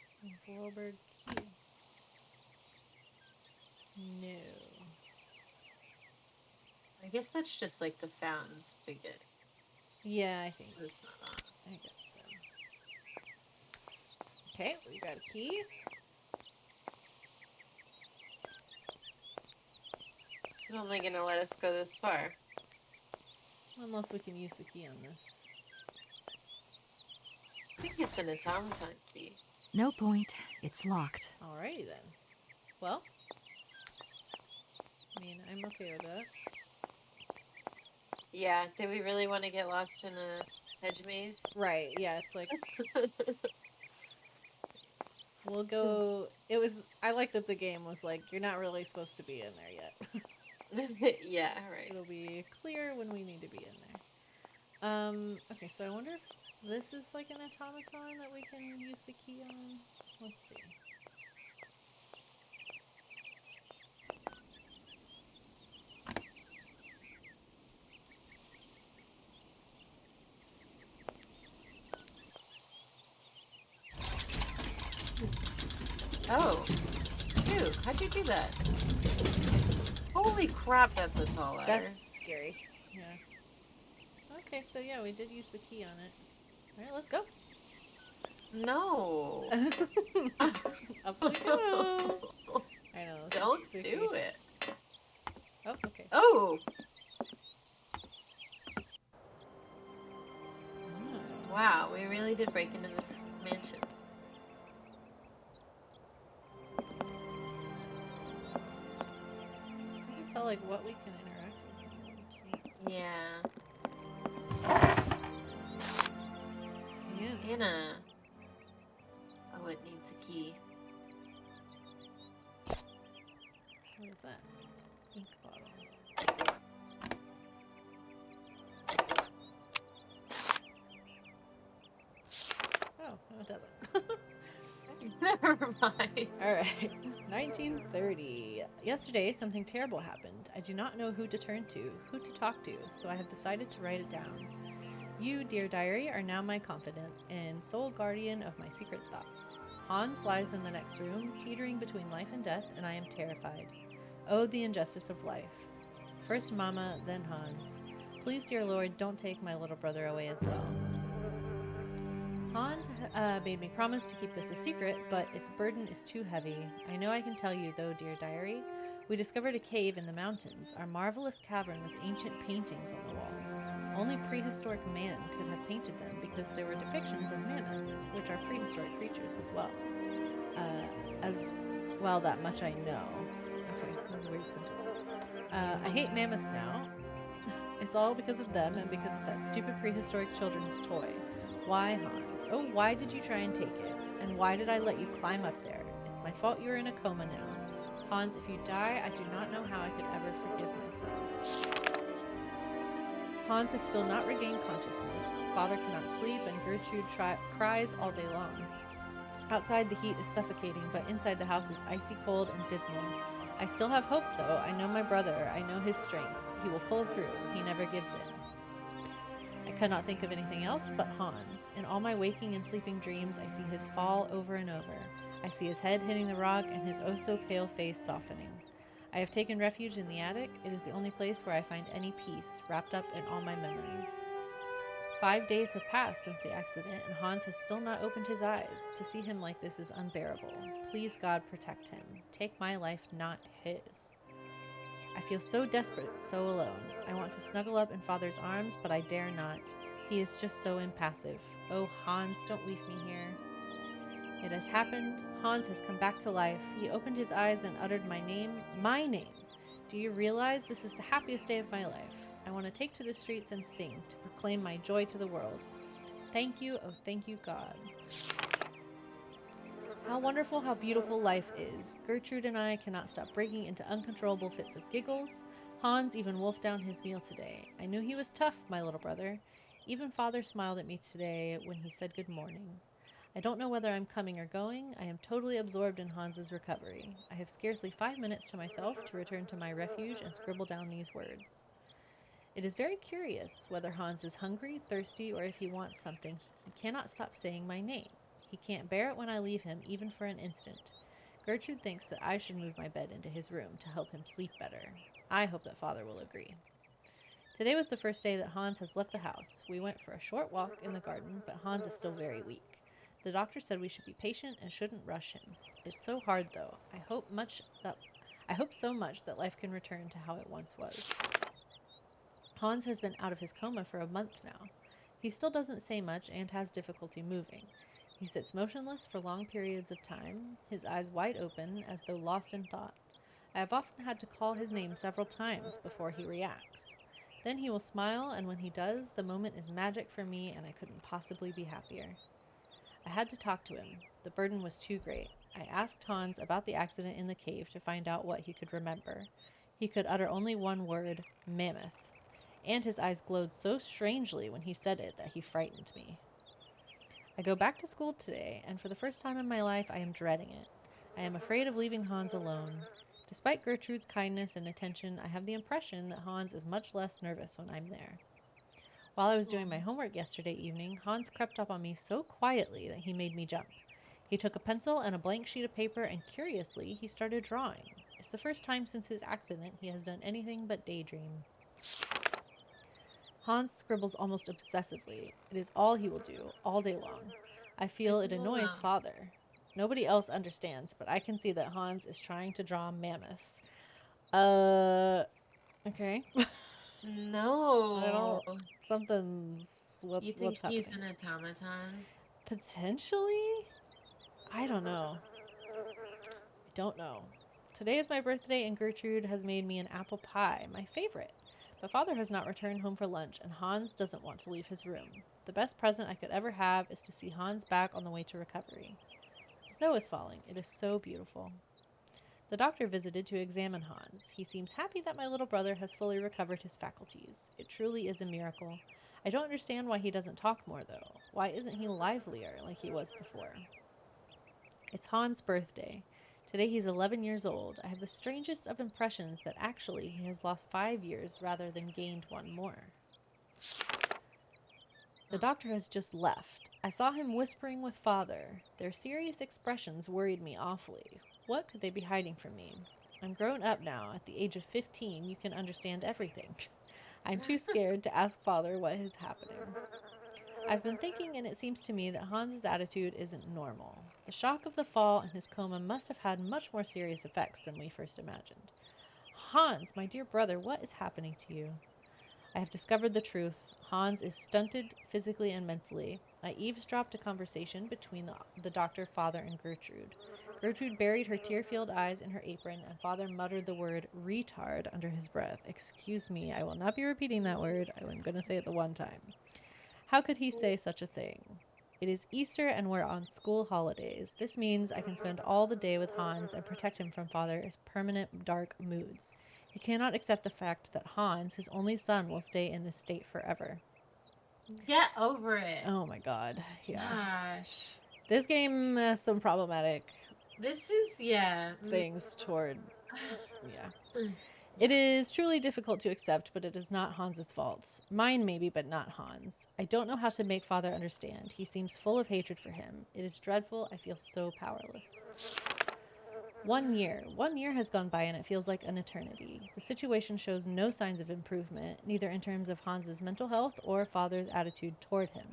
Speaker 2: Vorlberg key. No.
Speaker 1: I guess that's just like the fountain spigot.
Speaker 2: Yeah, I think.
Speaker 1: It's not on.
Speaker 2: I guess so. Okay, we got a key.
Speaker 1: It's only gonna let us go this far.
Speaker 2: Unless we can use the key on this.
Speaker 1: I think it's an automaton key.
Speaker 3: No point. It's locked.
Speaker 2: Alrighty then. Well, I mean, I'm okay with that.
Speaker 1: Yeah, do we really want to get lost in a hedge maze?
Speaker 2: Right, yeah, it's like... We'll go... I like that the game was like, you're not really supposed to be in there
Speaker 1: yet. Yeah, right.
Speaker 2: It'll be clear when we need to be in there. Okay, so I wonder if this is like an automaton that we can use the key on? Let's see.
Speaker 1: Oh. Dude, how'd you do that? Holy crap, that's a tall ladder.
Speaker 2: That's scary. Yeah. Okay, so yeah, we did use the key on it. Alright, let's go.
Speaker 1: No.
Speaker 2: Up we go. I know.
Speaker 1: Don't do it.
Speaker 2: Oh, okay.
Speaker 1: Oh. Wow, we really did break into this mansion.
Speaker 2: So we can tell like what we can interact with and what we can't.
Speaker 1: Yeah.
Speaker 2: Yeah.
Speaker 1: Anna. Oh, it needs a key.
Speaker 2: What is that? Ink bottle. Oh, no it doesn't.
Speaker 1: Never mind.
Speaker 2: Alright. 1930. Yesterday, something terrible happened. I do not know who to turn to, who to talk to, so I have decided to write it down. You, dear diary, are now my confidant and sole guardian of my secret thoughts. Hans lies in the next room, teetering between life and death, and I am terrified. Oh, the injustice of life. First Mama, then Hans. Please, dear Lord, don't take my little brother away as well. Hans made me promise to keep this a secret, but its burden is too heavy. I know I can tell you, though, dear diary. We discovered a cave in the mountains, our marvelous cavern with ancient paintings on the walls. Only prehistoric man could have painted them because there were depictions of mammoths, which are prehistoric creatures as well. That much I know. Okay, that was a weird sentence. I hate mammoths now. It's all because of them and because of that stupid prehistoric children's toy. Why, Hans? Oh, why did you try and take it? And why did I let you climb up there? It's my fault you're in a coma now. Hans, if you die, I do not know how I could ever forgive myself. Hans has still not regained consciousness. Father cannot sleep, and Gertrude cries all day long. Outside, the heat is suffocating, but inside the house is icy cold and dismal. I still have hope, though. I know my brother. I know his strength. He will pull through. He never gives in. I cannot think of anything else but Hans. In all my waking and sleeping dreams, I see his fall over and over. I see his head hitting the rock and his oh-so-pale face softening. I have taken refuge in the attic. It is the only place where I find any peace, wrapped up in all my memories. 5 days have passed since the accident, and Hans has still not opened his eyes. To see him like this is unbearable. Please, God, protect him. Take my life, not his. I feel so desperate, so alone. I want to snuggle up in Father's arms, but I dare not. He is just so impassive. Oh, Hans, don't leave me here. It has happened. Hans has come back to life. He opened his eyes and uttered my name. My name! Do you realize this is the happiest day of my life? I want to take to the streets and sing, to proclaim my joy to the world. Thank you, oh thank you, God. How wonderful, how beautiful life is. Gertrude and I cannot stop breaking into uncontrollable fits of giggles. Hans even wolfed down his meal today. I knew he was tough, my little brother. Even Father smiled at me today when he said good morning. I don't know whether I'm coming or going. I am totally absorbed in Hans's recovery. I have scarcely 5 minutes to myself to return to my refuge and scribble down these words. It is very curious whether Hans is hungry, thirsty, or if he wants something. He cannot stop saying my name. He can't bear it when I leave him, even for an instant. Gertrude thinks that I should move my bed into his room to help him sleep better. I hope that Father will agree. Today was the first day that Hans has left the house. We went for a short walk in the garden, but Hans is still very weak. The doctor said we should be patient and shouldn't rush him. It's so hard, though. I hope so much that life can return to how it once was. Hans has been out of his coma for a month now. He still doesn't say much and has difficulty moving. He sits motionless for long periods of time, his eyes wide open as though lost in thought. I have often had to call his name several times before he reacts. Then he will smile, and when he does, the moment is magic for me, and I couldn't possibly be happier. I had to talk to him. The burden was too great. I asked Hans about the accident in the cave to find out what he could remember. He could utter only one word, mammoth, and his eyes glowed so strangely when he said it that he frightened me. I go back to school today, and for the first time in my life, I am dreading it. I am afraid of leaving Hans alone. Despite Gertrude's kindness and attention, I have the impression that Hans is much less nervous when I'm there. While I was doing my homework yesterday evening, Hans crept up on me so quietly that he made me jump. He took a pencil and a blank sheet of paper, and curiously, he started drawing. It's the first time since his accident he has done anything but daydream. Hans scribbles almost obsessively. It is all he will do, all day long. I feel it annoys Father. Nobody else understands, but I can see that Hans is trying to draw mammoths. Okay.
Speaker 1: No.
Speaker 2: I don't. Something's.
Speaker 1: You think
Speaker 2: what's happening?
Speaker 1: he's an automaton?
Speaker 2: Potentially? I don't know. I don't know. Today is my birthday, and Gertrude has made me an apple pie, my favorite. But Father has not returned home for lunch, and Hans doesn't want to leave his room. The best present I could ever have is to see Hans back on the way to recovery. Snow is falling. It is so beautiful. The doctor visited to examine Hans. He seems happy that my little brother has fully recovered his faculties. It truly is a miracle. I don't understand why he doesn't talk more, though. Why isn't he livelier like he was before? It's Hans' birthday. Today he's 11 years old. I have the strangest of impressions that actually he has lost 5 years rather than gained one more. The doctor has just left. I saw him whispering with Father. Their serious expressions worried me awfully. What could they be hiding from me? I'm grown up now. At the age of 15, you can understand everything. I'm too scared to ask Father what is happening. I've been thinking, and it seems to me that Hans's attitude isn't normal. The shock of the fall and his coma must have had much more serious effects than we first imagined. Hans, my dear brother, what is happening to you? I have discovered the truth. Hans is stunted physically and mentally. I eavesdropped a conversation between the doctor, Father, and Gertrude. Gertrude buried her tear-filled eyes in her apron, and Father muttered the word retard under his breath. Excuse me, I will not be repeating that word. I'm going to say it the one time. How could he say such a thing? It is Easter and we're on school holidays. This means I can spend all the day with Hans and protect him from Father's permanent dark moods. He cannot accept the fact that Hans, his only son, will stay in this state forever.
Speaker 1: Get over it.
Speaker 2: Oh my god. Yeah.
Speaker 1: Gosh.
Speaker 2: This game has some problematic things toward... Yeah. It is truly difficult to accept, but it is not Hans's fault. Mine maybe, but not Hans. I don't know how to make Father understand. He seems full of hatred for him. It is dreadful. I feel so powerless. 1 year. 1 year has gone by and it feels like an eternity. The situation shows no signs of improvement, neither in terms of Hans's mental health or Father's attitude toward him.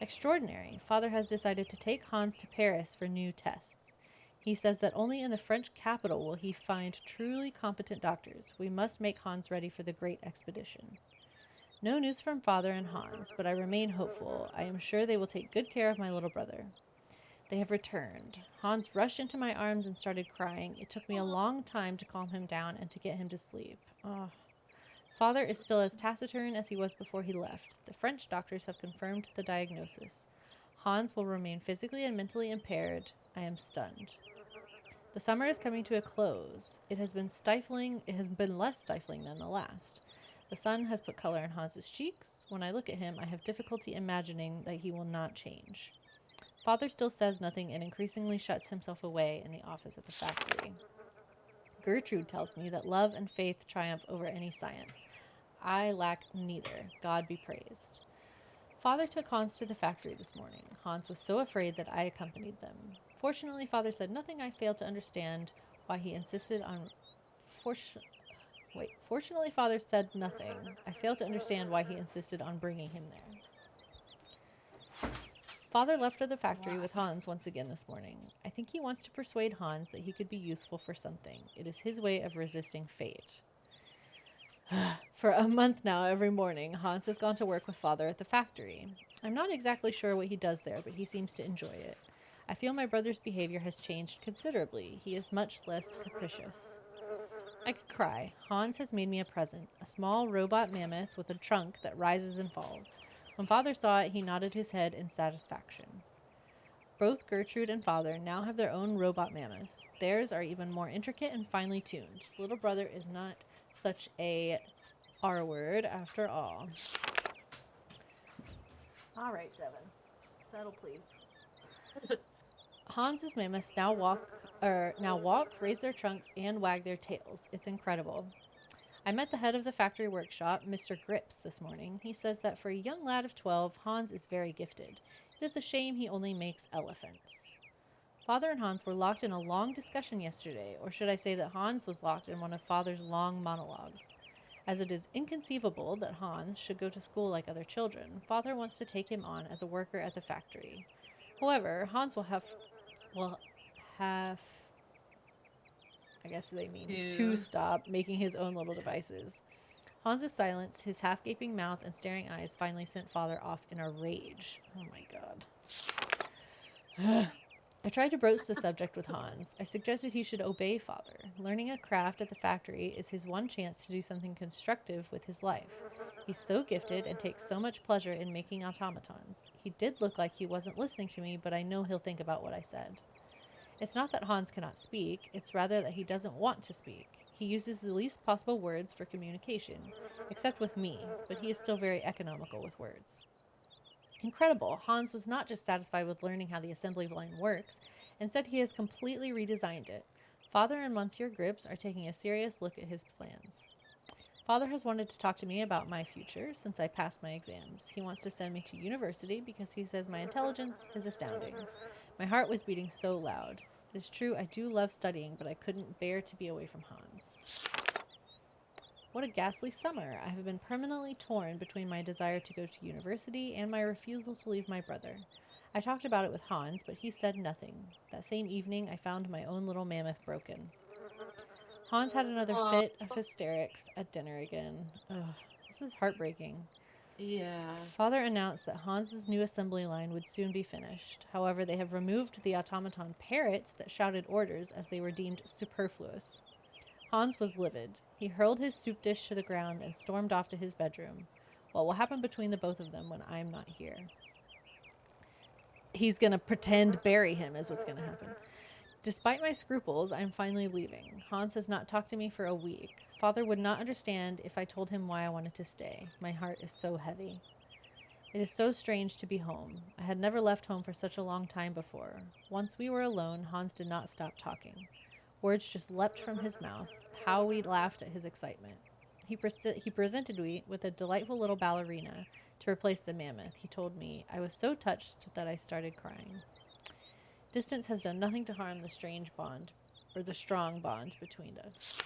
Speaker 2: Extraordinary. Father has decided to take Hans to Paris for new tests. He says that only in the French capital will he find truly competent doctors. We must make Hans ready for the great expedition. No news from Father and Hans, but I remain hopeful. I am sure they will take good care of my little brother. They have returned. Hans rushed into my arms and started crying. It took me a long time to calm him down and to get him to sleep. Oh. Father is still as taciturn as he was before he left. The French doctors have confirmed the diagnosis. Hans will remain physically and mentally impaired. I am stunned. The summer is coming to a close. It has been less stifling than the last. The sun has put color in Hans's cheeks. When I look at him, I have difficulty imagining that he will not change. Father still says nothing and increasingly shuts himself away in the office at the factory. Gertrude tells me that love and faith triumph over any science. I lack neither. God be praised. Father took Hans to the factory this morning. Hans was so afraid that I accompanied them. Fortunately, Father said nothing. I failed to understand why he insisted on... Fortunately, Father said nothing. I failed to understand why he insisted on bringing him there. Father left for the factory with Hans once again this morning. I think he wants to persuade Hans that he could be useful for something. It is his way of resisting fate. For a month now, every morning, Hans has gone to work with Father at the factory. I'm not exactly sure what he does there, but he seems to enjoy it. I feel my brother's behavior has changed considerably. He is much less capricious. I could cry. Hans has made me a present, a small robot mammoth with a trunk that rises and falls. When Father saw it, he nodded his head in satisfaction. Both Gertrude and Father now have their own robot mammoths. Theirs are even more intricate and finely tuned. Little brother is not such a R word after all. All right, Devin. Settle, please. Hans's mammoths now walk, raise their trunks, and wag their tails. It's incredible. I met the head of the factory workshop, Mr. Grips, this morning. He says that for a young lad of 12, Hans is very gifted. It is a shame he only makes elephants. Father and Hans were locked in a long discussion yesterday, or should I say that Hans was locked in one of Father's long monologues. As it is inconceivable that Hans should go to school like other children, Father wants to take him on as a worker at the factory. However, Hans will have, I guess they mean to stop making his own little devices. Hans's silence, his half-gaping mouth and staring eyes finally sent Father off in a rage. Oh my god. I tried to broach the subject with Hans. I suggested he should obey Father. Learning a craft at the factory is his one chance to do something constructive with his life. He's so gifted and takes so much pleasure in making automatons. He did look like he wasn't listening to me, but I know he'll think about what I said. It's not that Hans cannot speak, it's rather that he doesn't want to speak. He uses the least possible words for communication, except with me, but he is still very economical with words. Incredible, Hans was not just satisfied with learning how the assembly line works, instead he has completely redesigned it. Father and Monsieur Grips are taking a serious look at his plans. Father has wanted to talk to me about my future since I passed my exams. He wants to send me to university because he says my intelligence is astounding. My heart was beating so loud. It is true, I do love studying, but I couldn't bear to be away from Hans. What a ghastly summer. I have been permanently torn between my desire to go to university and my refusal to leave my brother. I talked about it with Hans, but he said nothing. That same evening, I found my own little mammoth broken. Hans had another fit of hysterics at dinner again. Ugh, this is heartbreaking.
Speaker 1: Yeah.
Speaker 2: Father announced that Hans's new assembly line would soon be finished. However, they have removed the automaton parrots that shouted orders as they were deemed superfluous. Hans was livid. He hurled his soup dish to the ground and stormed off to his bedroom. What will happen between the both of them when I am not here? He's gonna pretend bury him is what's gonna happen. Despite my scruples, I am finally leaving. Hans has not talked to me for a week. Father would not understand if I told him why I wanted to stay. My heart is so heavy. It is so strange to be home. I had never left home for such a long time before. Once we were alone, Hans did not stop talking. Words just leapt from his mouth. How we laughed at his excitement. He presented me with a delightful little ballerina to replace the mammoth. He told me I was so touched that I started crying. Distance has done nothing to harm the strong bond between us.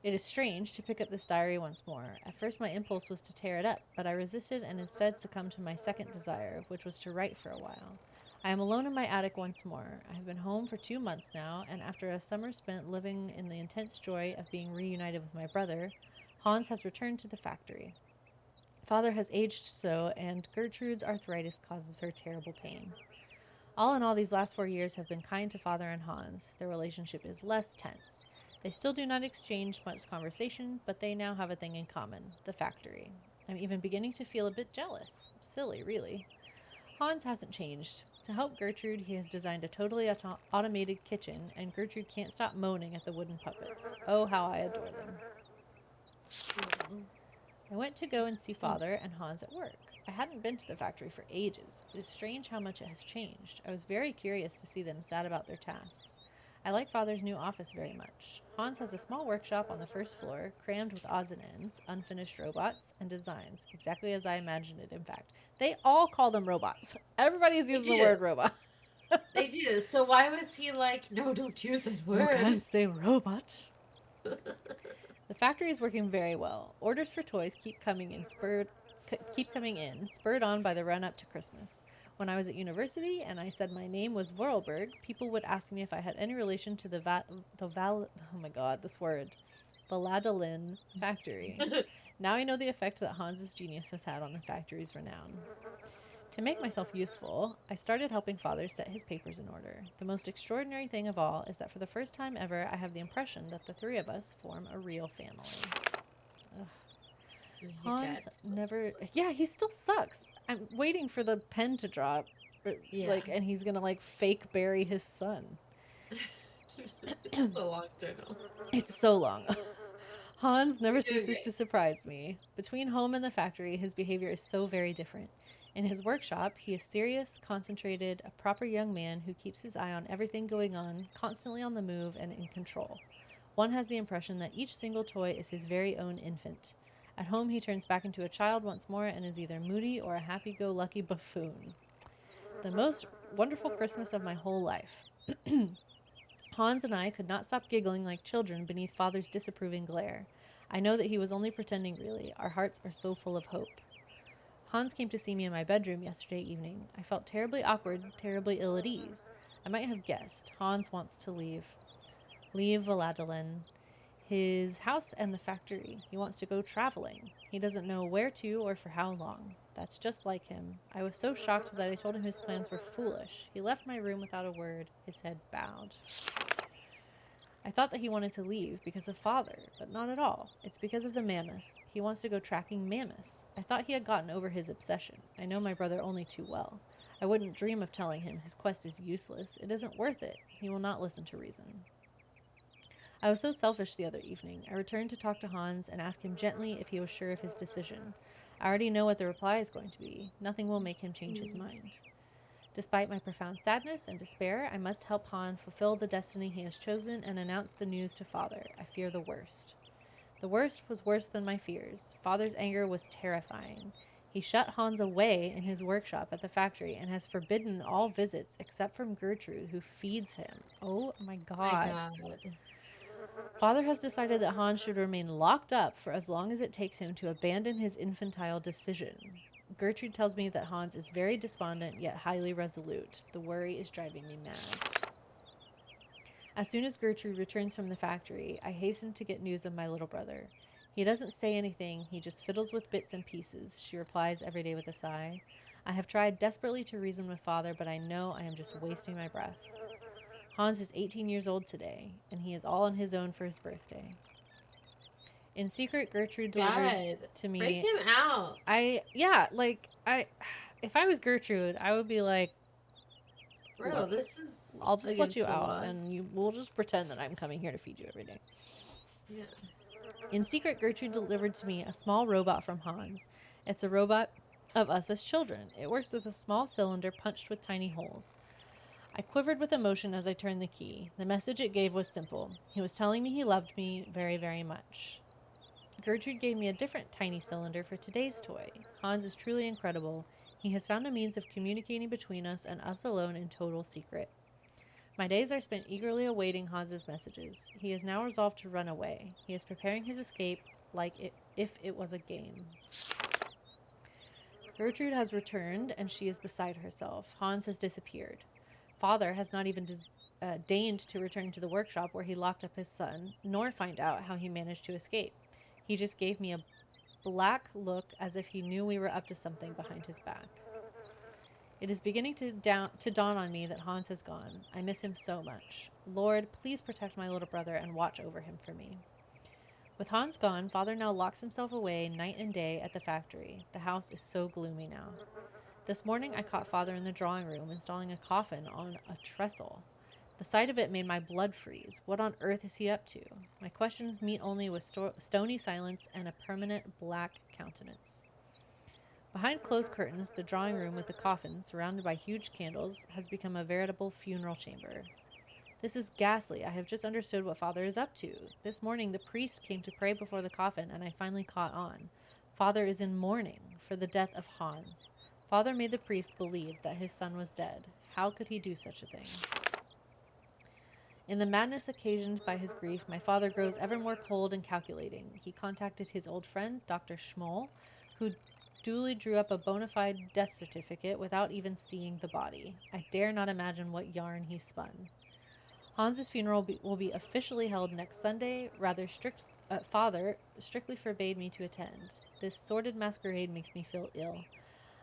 Speaker 2: It is strange to pick up this diary once more. At first my impulse was to tear it up, but I resisted and instead succumbed to my second desire, which was to write for a while. I am alone in my attic once more. I have been home for 2 months now, and after a summer spent living in the intense joy of being reunited with my brother, Hans has returned to the factory. Father has aged so, and Gertrude's arthritis causes her terrible pain. All in all, these last 4 years have been kind to Father and Hans. Their relationship is less tense. They still do not exchange much conversation, but they now have a thing in common, the factory. I'm even beginning to feel a bit jealous. Silly, really. Hans hasn't changed. To help Gertrude, he has designed a totally automated kitchen, and Gertrude can't stop moaning at the wooden puppets. Oh, how I adore them. I went to go and see Father and Hans at work. I hadn't been to the factory for ages. It is strange how much it has changed. I was very curious to see them sad about their tasks. I like Father's new office very much. Hans has a small workshop on the first floor, crammed with odds and ends, unfinished robots, and designs, exactly as I imagined it, in fact. They all call them robots. Everybody's using the word robot.
Speaker 1: They do. So why was he like, no, don't use that word?
Speaker 2: You can't say robot. The factory is working very well. Orders for toys keep coming in, spurred on by the run-up to Christmas. When I was at university and I said my name was Vorarlberg, people would ask me if I had any relation to the Valladolid factory. Now I know the effect that Hans's genius has had on the factory's renown. To make myself useful, I started helping Father set his papers in order. The most extraordinary thing of all is that for the first time ever, I have the impression that the three of us form a real family. Ugh. Hans never... Yeah, he still sucks. I'm waiting for the pen to drop. And he's gonna, fake bury his son.
Speaker 1: It's so long, journal.
Speaker 2: It's so long. Hans never ceases to surprise me. Between home and the factory, his behavior is so very different. In his workshop, he is serious, concentrated, a proper young man who keeps his eye on everything going on, constantly on the move and in control. One has the impression that each single toy is his very own infant. At home, he turns back into a child once more and is either moody or a happy-go-lucky buffoon. The most wonderful Christmas of my whole life. Hans and I could not stop giggling like children beneath Father's disapproving glare. I know that he was only pretending, really. Our hearts are so full of hope. Hans came to see me in my bedroom yesterday evening. I felt terribly awkward, terribly ill at ease. I might have guessed. Hans wants to leave. Leave Valladolid. His house and the factory. He wants to go traveling. He doesn't know where to or for how long. That's just like him. I was so shocked that I told him his plans were foolish. He left my room without a word, his head bowed. I thought that he wanted to leave because of Father, but not at all. It's because of the mammoths. He wants to go tracking mammoths. I thought he had gotten over his obsession. I know my brother only too well. I wouldn't dream of telling him his quest is useless. It isn't worth it. He will not listen to reason. I was so selfish the other evening. I returned to talk to Hans and ask him gently if he was sure of his decision. I already know what the reply is going to be. Nothing will make him change his mind. Despite my profound sadness and despair, I must help Han fulfill the destiny he has chosen and announce the news to Father. I fear the worst. The worst was worse than my fears. Father's anger was terrifying. He shut Hans away in his workshop at the factory and has forbidden all visits except from Gertrude, who feeds him. Oh my God. Father has decided that Hans should remain locked up for as long as it takes him to abandon his infantile decision. Gertrude tells me that Hans is very despondent yet highly resolute. The worry is driving me mad. As soon as Gertrude returns from the factory, I hasten to get news of my little brother. He doesn't say anything, he just fiddles with bits and pieces, she replies every day with a sigh. I have tried desperately to reason with Father, but I know I am just wasting my breath. Hans is 18 years old today, and he is all on his own for his birthday. In secret, Gertrude delivered to me...
Speaker 1: Break him out!
Speaker 2: If I was Gertrude, I would be like...
Speaker 1: Bro, this is...
Speaker 2: I'll just let you out, and we'll just pretend that I'm coming here to feed you every day.
Speaker 1: Yeah.
Speaker 2: In secret, Gertrude delivered to me a small robot from Hans. It's a robot of us as children. It works with a small cylinder punched with tiny holes. I quivered with emotion as I turned the key. The message it gave was simple. He was telling me he loved me very, very much. Gertrude gave me a different tiny cylinder for today's toy. Hans is truly incredible. He has found a means of communicating between us and us alone in total secret. My days are spent eagerly awaiting Hans's messages. He is now resolved to run away. He is preparing his escape if it was a game. Gertrude has returned, and she is beside herself. Hans has disappeared. Father has not even deigned to return to the workshop where he locked up his son, nor find out how he managed to escape. He just gave me a black look as if he knew we were up to something behind his back. It is beginning to dawn on me that Hans has gone. I miss him so much. Lord, please protect my little brother and watch over him for me. With Hans gone, Father now locks himself away night and day at the factory. The house is so gloomy now. This morning I caught Father in the drawing room installing a coffin on a trestle. The sight of it made my blood freeze. What on earth is he up to? My questions meet only with stony silence and a permanent black countenance. Behind closed curtains, the drawing room with the coffin, surrounded by huge candles, has become a veritable funeral chamber. This is ghastly. I have just understood what Father is up to. This morning, the priest came to pray before the coffin, and I finally caught on. Father is in mourning for the death of Hans. Father made the priest believe that his son was dead. How could he do such a thing? In the madness occasioned by his grief, my father grows ever more cold and calculating. He contacted his old friend, Dr. Schmoll, who duly drew up a bona fide death certificate without even seeing the body. I dare not imagine what yarn he spun. Hans's funeral will be officially held next Sunday. Father strictly forbade me to attend. This sordid masquerade makes me feel ill.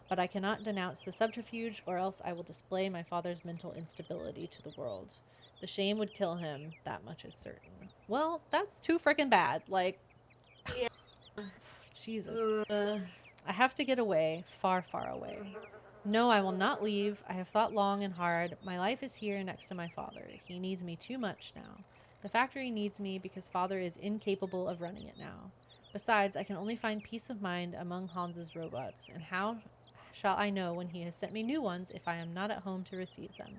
Speaker 2: But I cannot denounce the subterfuge, or else I will display my father's mental instability to the world. The shame would kill him, that much is certain. Well, that's too freaking bad. Like,
Speaker 1: Yeah.
Speaker 2: Jesus. I have to get away, far, far away. No, I will not leave. I have thought long and hard. My life is here next to my father. He needs me too much now. The factory needs me because Father is incapable of running it now. Besides, I can only find peace of mind among Hans's robots, and how shall I know when he has sent me new ones if I am not at home to receive them?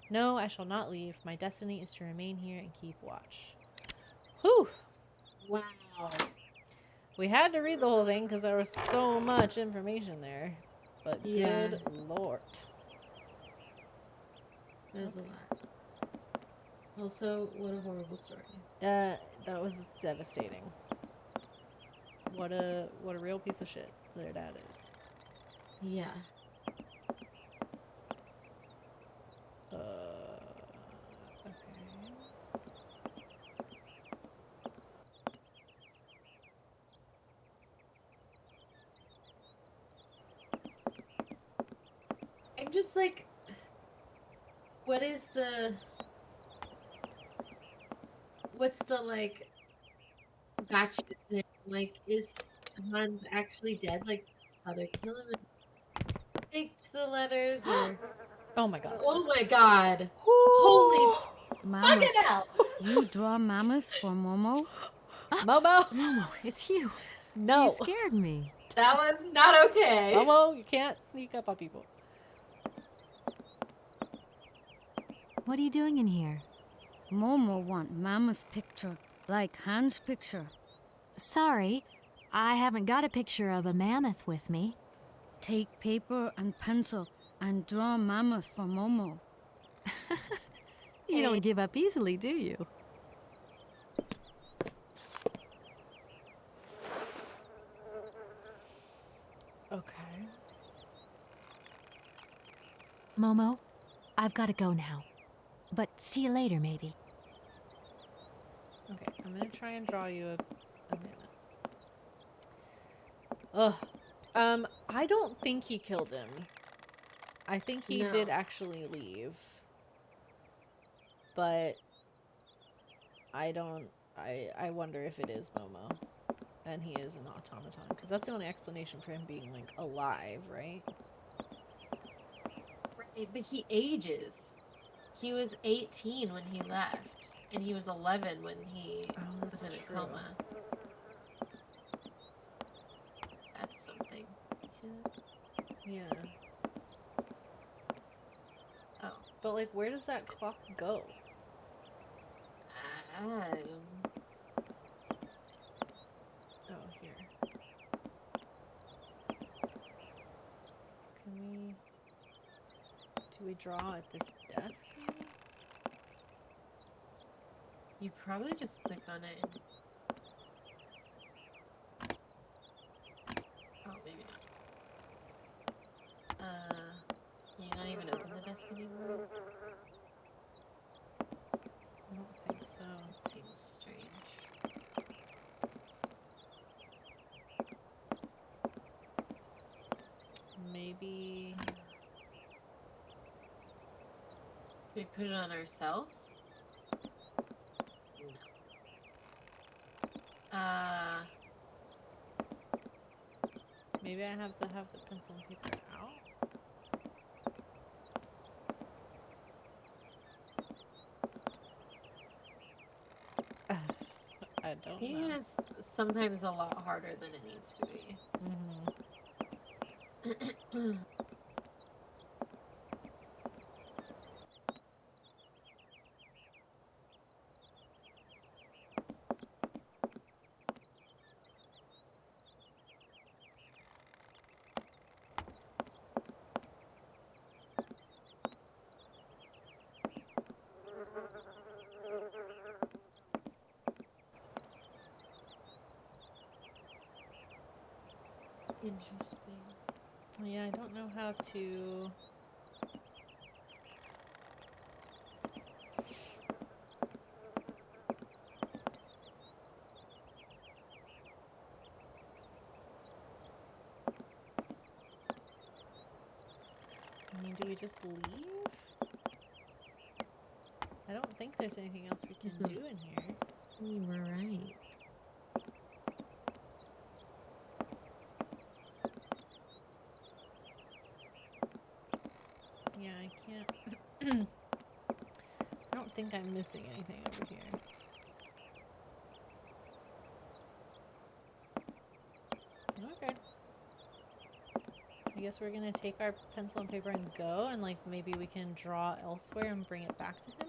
Speaker 2: No, I shall not leave. My destiny is to remain here and keep watch. Whew!
Speaker 1: Wow.
Speaker 2: We had to read the whole thing because there was so much information there. But
Speaker 1: yeah.
Speaker 2: Good lord.
Speaker 1: There's a lot. Also, what a horrible story.
Speaker 2: That was devastating. What a real piece of shit their dad is.
Speaker 1: Yeah.
Speaker 2: Okay.
Speaker 1: I'm just like, what's the like gotcha thing? Like, is Hans actually dead? Like, did Father kill him and faked the letters, or?
Speaker 2: Oh my god.
Speaker 1: Oh my god! Holy fucking hell!
Speaker 3: You draw mammoths for Momo?
Speaker 2: Momo!
Speaker 3: Momo, it's you.
Speaker 2: No.
Speaker 3: You scared me.
Speaker 1: That was not okay.
Speaker 2: Momo, you can't sneak up on people.
Speaker 3: What are you doing in here?
Speaker 11: Momo want mammoth picture, like Hans' picture.
Speaker 3: Sorry, I haven't got a picture of a mammoth with me.
Speaker 11: Take paper and pencil and draw mammoth for Momo.
Speaker 3: You don't give up easily, do you?
Speaker 2: Okay.
Speaker 3: Momo, I've got to go now. But see you later, maybe.
Speaker 2: Okay, I'm gonna try and draw you a mammoth. Ugh. I don't think he killed him. I think he did actually leave. But I wonder if it is Momo. And he is an automaton. Because that's the only explanation for him being, like, alive, right?
Speaker 1: Right, but he ages. He was 18 when he left. And he was 11 when he was in a coma. That's something. You see that?
Speaker 2: Yeah.
Speaker 1: Oh.
Speaker 2: But, like, where does that clock go?
Speaker 1: Oh,
Speaker 2: here. Do we draw at this desk, maybe?
Speaker 1: you probably just click on it. Oh, maybe not. Can you not even open the desk anymore?
Speaker 2: I don't think so.
Speaker 1: It seems strange.
Speaker 2: Maybe...
Speaker 1: We put it on ourselves? No.
Speaker 2: Maybe I have to have the pencil and paper out? don't
Speaker 1: He
Speaker 2: know.
Speaker 1: is sometimes a lot harder than it needs to be. Interesting.
Speaker 2: Yeah, I don't know how to... I mean, do we just leave? I don't think there's anything else we can do in here.
Speaker 1: You were right.
Speaker 2: Yeah, I can't... I don't think I'm missing anything over here. Okay. I guess we're gonna take our pencil and paper and go, and like maybe we can draw elsewhere and bring it back to him.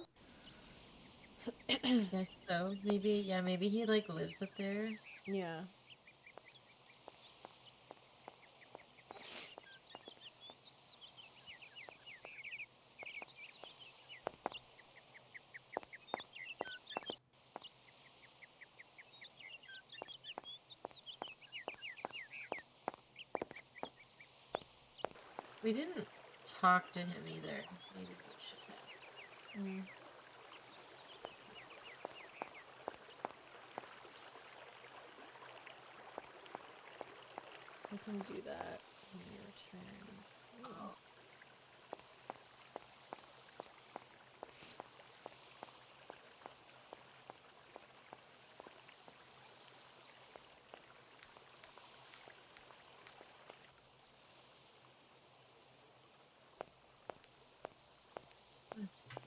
Speaker 1: I guess so. Maybe, yeah, maybe he like lives up there.
Speaker 2: Yeah.
Speaker 1: We didn't talk to him either. Maybe we should have.
Speaker 2: We can do that when we return. Ooh.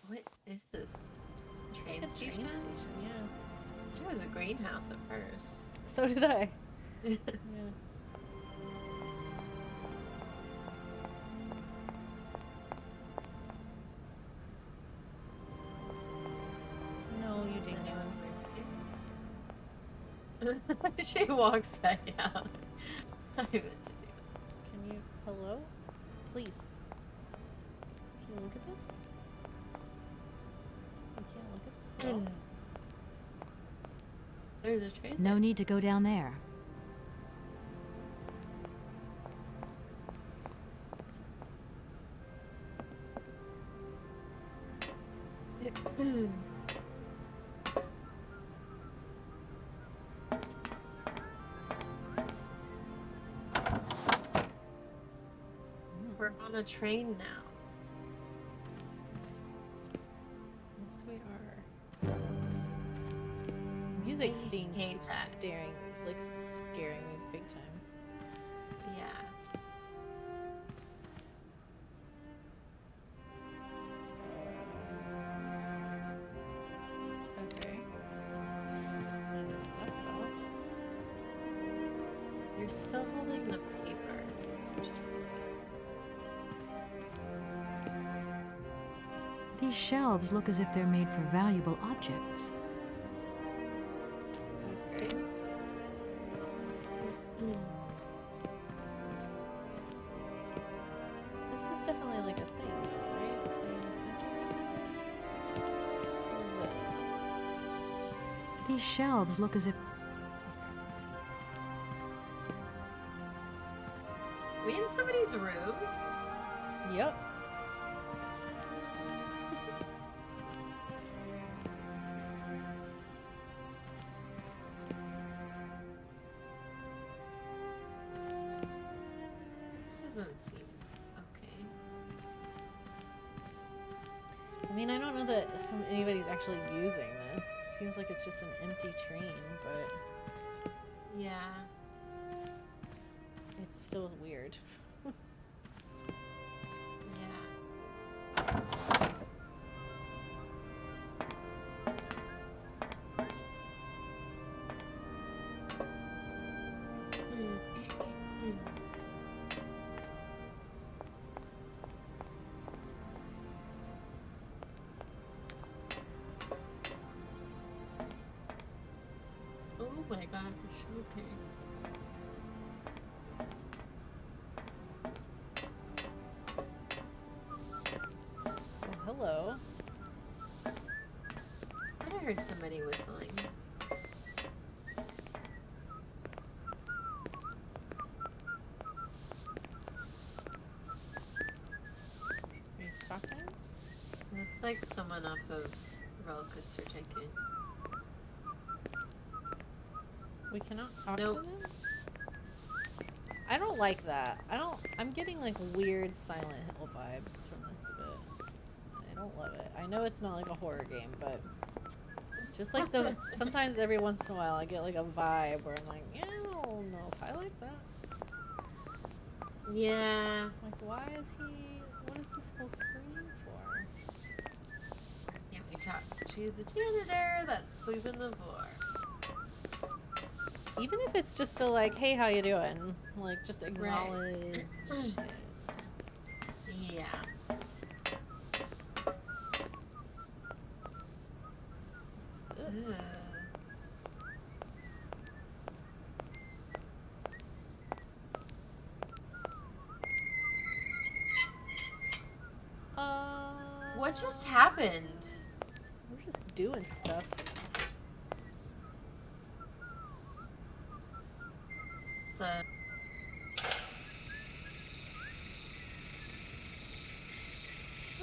Speaker 1: What is this? Train
Speaker 2: It's a
Speaker 1: station?
Speaker 2: train station, yeah.
Speaker 1: It was a greenhouse at first.
Speaker 2: So did I. Yeah. No, you didn't.
Speaker 1: She walks back out. I meant to do that.
Speaker 2: Can you... Hello? Please. Can you look at this? You can't look at this at all?
Speaker 1: There's a train.
Speaker 3: No need to go down there.
Speaker 1: We're on a train now.
Speaker 2: Yes, we are. Music scenes keep staring, like scaring me big time.
Speaker 1: Yeah.
Speaker 2: Okay. I don't know what that's about.
Speaker 1: You're still holding the paper. Just...
Speaker 3: These shelves look as if they're made for valuable objects.
Speaker 2: Okay. This is definitely like a thing, right? This thing in the center. What is this?
Speaker 3: These shelves look as if...
Speaker 1: Are we in somebody's room?
Speaker 2: Yep.
Speaker 1: This doesn't seem okay.
Speaker 2: I mean, I don't know that anybody's actually using this. It seems like it's just an empty train, but
Speaker 1: Yeah.
Speaker 2: it's still weird.
Speaker 1: Yeah. Okay.
Speaker 2: Oh, hello.
Speaker 1: I heard somebody whistling.
Speaker 2: Are you talking?
Speaker 1: Looks like someone off of Roller Coaster Tycoon.
Speaker 2: We cannot talk
Speaker 1: Nope.
Speaker 2: to them? I don't like that. I'm getting like weird Silent Hill vibes from this a bit. I don't love it. I know it's not like a horror game, but just like sometimes every once in a while I get like a vibe where I'm like, yeah, I don't know if I like that.
Speaker 1: Yeah.
Speaker 2: Like, what is this whole screen for?
Speaker 1: Can't we talk to the janitor that's sweeping the floor?
Speaker 2: Even if it's just to like, hey, how you doing? Like, just acknowledge it.
Speaker 1: Yeah.
Speaker 2: What's this?
Speaker 1: What just happened?
Speaker 2: We're just doing stuff.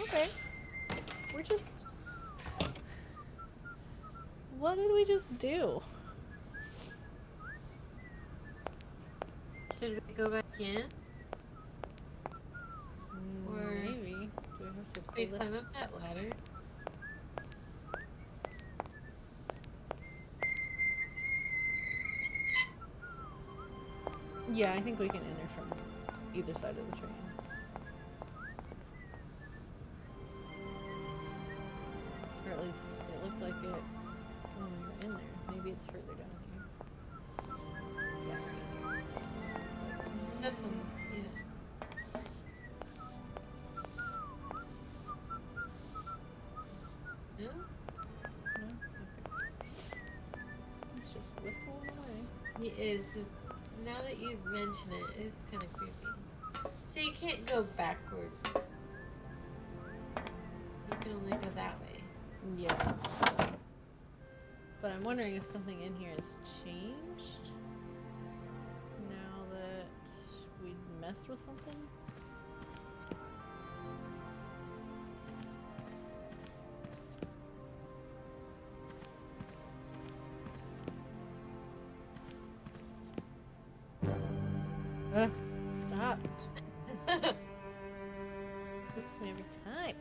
Speaker 2: Okay. We're just... What did we just do?
Speaker 1: Should we go back in? Or
Speaker 2: maybe. Do we have to
Speaker 1: we
Speaker 2: pull
Speaker 1: climb
Speaker 2: this?
Speaker 1: up that ladder?
Speaker 2: Yeah, I think we can enter from either side of the train. Or at least it looked like it when we were in there. Maybe it's further down here. Yeah.
Speaker 1: It's definitely, yeah. No?
Speaker 2: No? Okay. He's just whistling away.
Speaker 1: He is. It's now that you mention it, it's kind of creepy. So you can't go backwards. You can only go that way.
Speaker 2: Yeah. But I'm wondering if something in here has changed now that we messed with something. Stopped. Spooks me every time.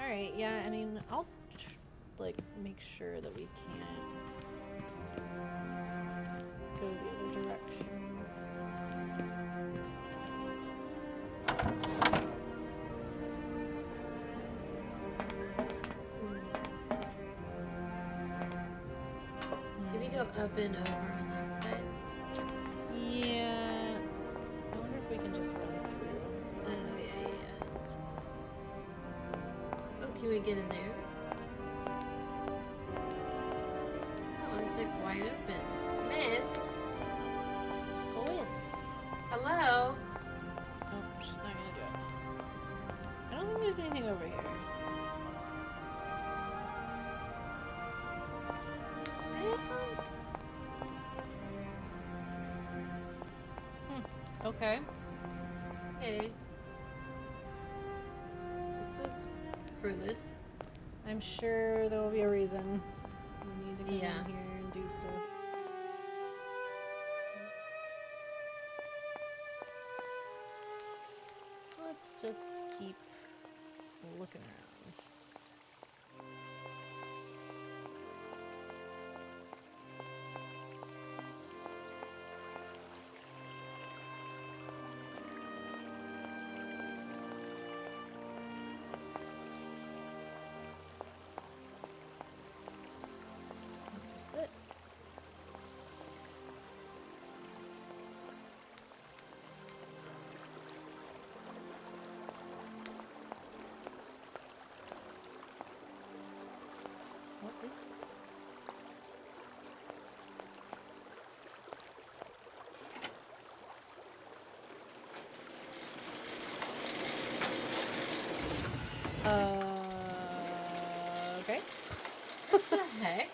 Speaker 2: Alright, yeah, I mean, I'll like make sure that we can't go the other direction.
Speaker 1: Can we go up and over on that side?
Speaker 2: Yeah. I wonder if we can just run through.
Speaker 1: Yeah. Oh, can we get in there? Oh, it's like wide open. Miss?
Speaker 2: Go in.
Speaker 1: Hello?
Speaker 2: Oh, she's not gonna do it. I don't think there's anything over here. Okay.
Speaker 1: Okay. This was fruitless.
Speaker 2: I'm sure there will be a reason. We need to come
Speaker 1: Yeah.
Speaker 2: in here and do stuff. Let's just keep looking around. What's this? What is this? Okay.
Speaker 1: What the heck?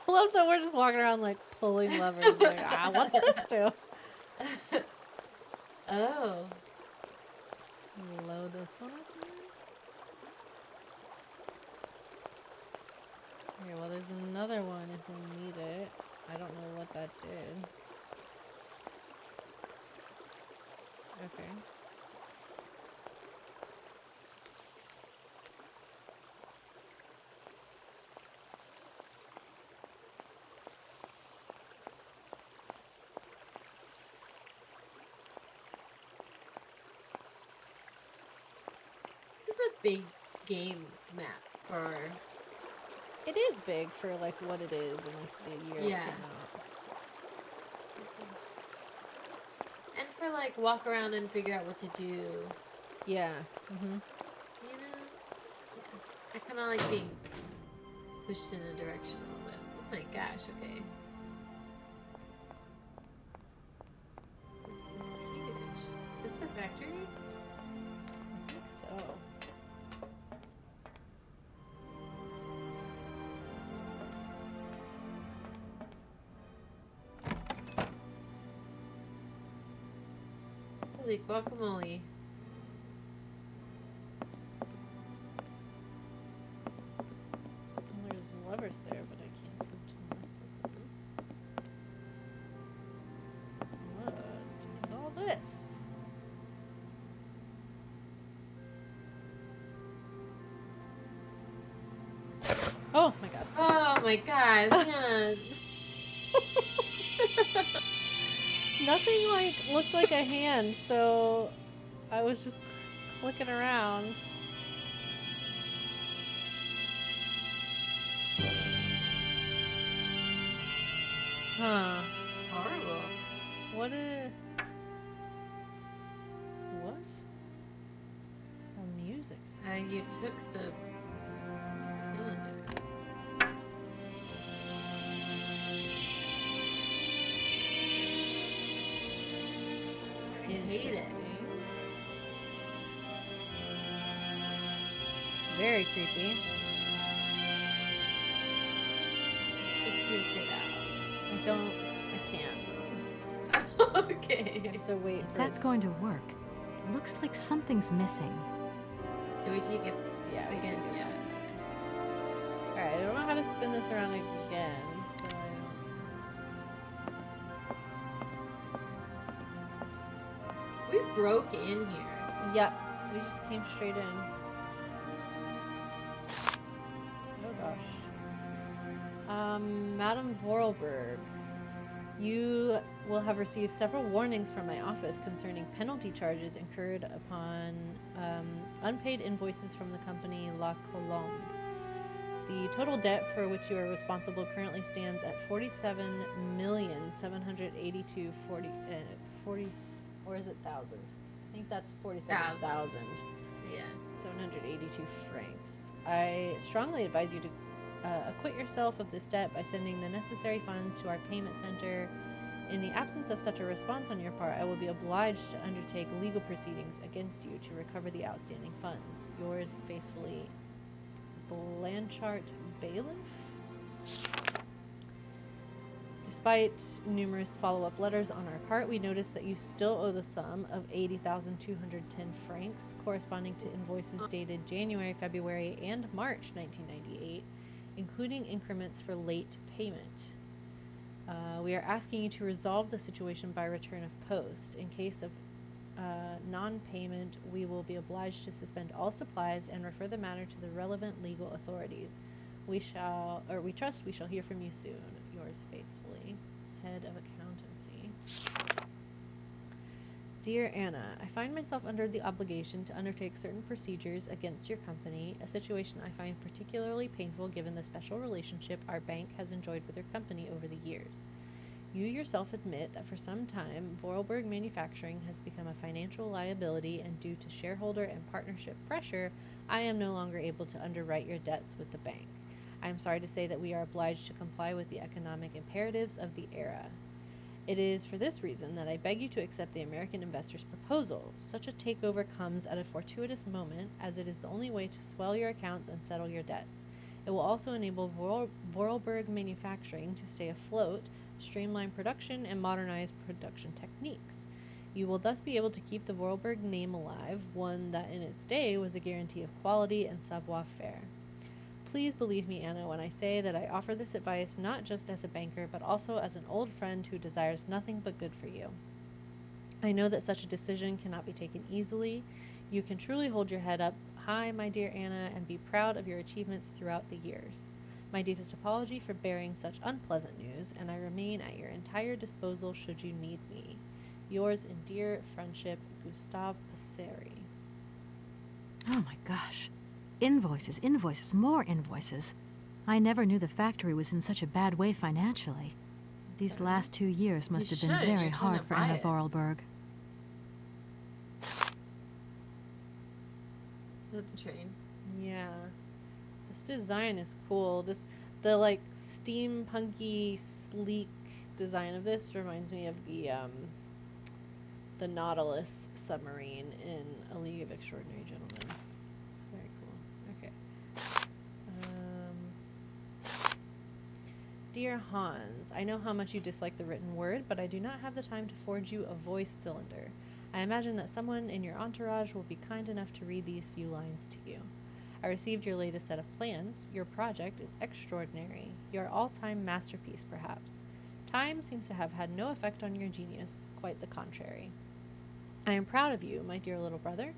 Speaker 2: I love that we're just walking around like pulling levers. Like, what's this do?
Speaker 1: Oh.
Speaker 2: Load this one up here. Okay, well, there's another one if we need it. I don't know what that did. Okay.
Speaker 1: This is a big game map for...
Speaker 2: It is big for like what it is and like the year it
Speaker 1: Yeah.
Speaker 2: came out.
Speaker 1: And for like walk around and figure out what to do.
Speaker 2: Yeah. Mm-hmm.
Speaker 1: You know? Yeah. I kind of like being pushed in a direction a little bit. Oh my gosh, okay. This is huge. Is this the factory?
Speaker 2: I think so.
Speaker 1: Holy guacamole.
Speaker 2: There's levers there, but I can't seem to mess with them. What is all this? Oh my god.
Speaker 1: Oh my god, man.
Speaker 2: Nothing like looked like a hand, so I was just clicking around. Huh.
Speaker 1: Horrible.
Speaker 2: What a... What? Oh, music.
Speaker 1: You took the cylinder. I hate it.
Speaker 2: It's very creepy.
Speaker 1: You should take it out.
Speaker 2: I can't.
Speaker 1: Okay.
Speaker 2: I have to wait
Speaker 3: If
Speaker 2: for
Speaker 3: that's
Speaker 2: it.
Speaker 3: going to work, it looks like something's missing.
Speaker 1: Do we take it
Speaker 2: Yeah, we
Speaker 1: again?
Speaker 2: take it.
Speaker 1: Yeah.
Speaker 2: Alright, I don't know how to spin this around again, so I don't...
Speaker 1: We broke in here.
Speaker 2: Yep, we just came straight in. Oh gosh. Madam Vorarlberg, you will have received several warnings from my office concerning penalty charges incurred upon unpaid invoices from the company La Colombe. The total debt for which you are responsible currently stands at 47,782,40 or is it thousand? I think that's 47,000.
Speaker 1: Yeah.
Speaker 2: 782 francs. I strongly advise you to acquit yourself of this debt by sending the necessary funds to our payment center. In the absence of such a response on your part, I will be obliged to undertake legal proceedings against you to recover the outstanding funds. Yours faithfully, Blanchard Bailiff? Despite numerous follow-up letters on our part, we noticed that you still owe the sum of 80,210 francs, corresponding to invoices dated January, February, and March 1998, including increments for late payment. We are asking you to resolve the situation by return of post. In case of non-payment, we will be obliged to suspend all supplies and refer the matter to the relevant legal authorities. We trust we shall hear from you soon. Yours faithfully, Head of Accountancy. Dear Anna, I find myself under the obligation to undertake certain procedures against your company, a situation I find particularly painful given the special relationship our bank has enjoyed with your company over the years. You yourself admit that for some time, Vorarlberg Manufacturing has become a financial liability, and due to shareholder and partnership pressure, I am no longer able to underwrite your debts with the bank. I am sorry to say that we are obliged to comply with the economic imperatives of the era. It is for this reason that I beg you to accept the American investors' proposal. Such a takeover comes at a fortuitous moment, as it is the only way to swell your accounts and settle your debts. It will also enable Vorarlberg manufacturing to stay afloat, streamline production, and modernize production techniques. You will thus be able to keep the Vorarlberg name alive, one that in its day was a guarantee of quality and savoir-faire. Please believe me, Anna, when I say that I offer this advice not just as a banker, but also as an old friend who desires nothing but good for you. I know that such a decision cannot be taken easily. You can truly hold your head up high, my dear Anna, and be proud of your achievements throughout the years. My deepest apology for bearing such unpleasant news, and I remain at your entire disposal should you need me. Yours in dear friendship, Gustav Passeri.
Speaker 3: Oh my gosh. Invoices, invoices, more invoices. I never knew the factory was in such a bad way financially. These last 2 years must have been very hard for Anna Vorarlberg.
Speaker 1: The train.
Speaker 2: Yeah. This design is cool. The like steampunky, sleek design of this reminds me of the Nautilus submarine in A League of Extraordinary Gentlemen. It's very cool. Okay. Dear Hans, I know how much you dislike the written word, but I do not have the time to forge you a voice cylinder. I imagine that someone in your entourage will be kind enough to read these few lines to you. I received your latest set of plans. Your project is extraordinary. Your all-time masterpiece, perhaps. Time seems to have had no effect on your genius, quite the contrary. I am proud of you, my dear little brother.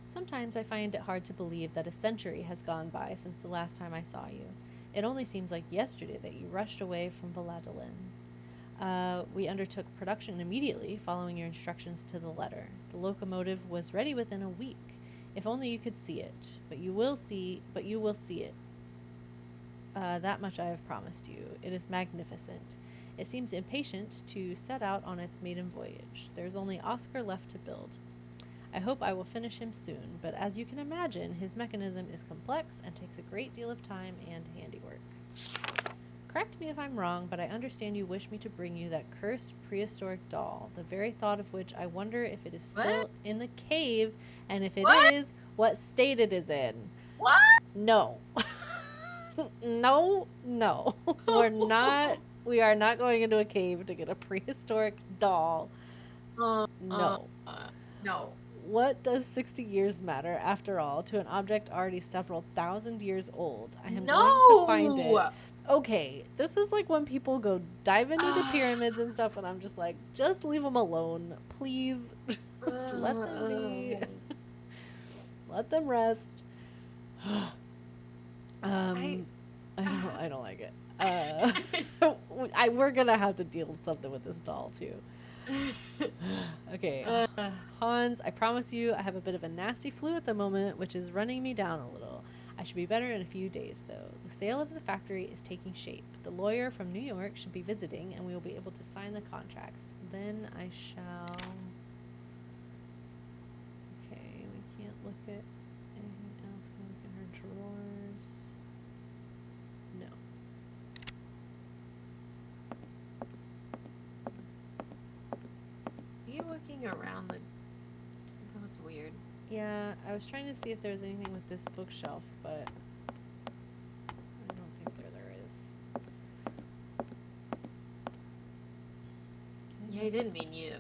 Speaker 2: Sometimes I find it hard to believe that a century has gone by since the last time I saw you. It only seems like yesterday that you rushed away from Valladolid. We undertook production immediately, following your instructions to the letter. The locomotive was ready within a week. If only you could see it. But you will see it. That much I have promised you. It is magnificent. It seems impatient to set out on its maiden voyage. There is only Oscar left to build. I hope I will finish him soon, but as you can imagine, his mechanism is complex and takes a great deal of time and handiwork. Correct me if I'm wrong, but I understand you wish me to bring you that cursed prehistoric doll, the very thought of which I wonder if it is still in the cave, and if it is, what state it is in.
Speaker 1: What?
Speaker 2: No. No. We are not going into a cave to get a prehistoric doll. No.
Speaker 1: No.
Speaker 2: What does 60 years matter, after all, to an object already several thousand years old? I am going to find it. Okay, this is like when people go dive into the pyramids and stuff, and I'm just like, just leave them alone, please. Just let them be. Let them rest. I don't like it. We're gonna have to deal with something with this doll too. Okay, Hans, I promise you I have a bit of a nasty flu at the moment, which is running me down a little. I should be better in a few days, though. The sale of the factory is taking shape. The lawyer from New York should be visiting, and we will be able to sign the contracts. Then I shall... Okay, we can't look at anything else. Can we look at her drawers? No.
Speaker 1: Are you looking around the... That was weird.
Speaker 2: Yeah, I was trying to see if there was anything with this bookshelf, but I don't think there is.
Speaker 1: Yeah, I didn't mean you.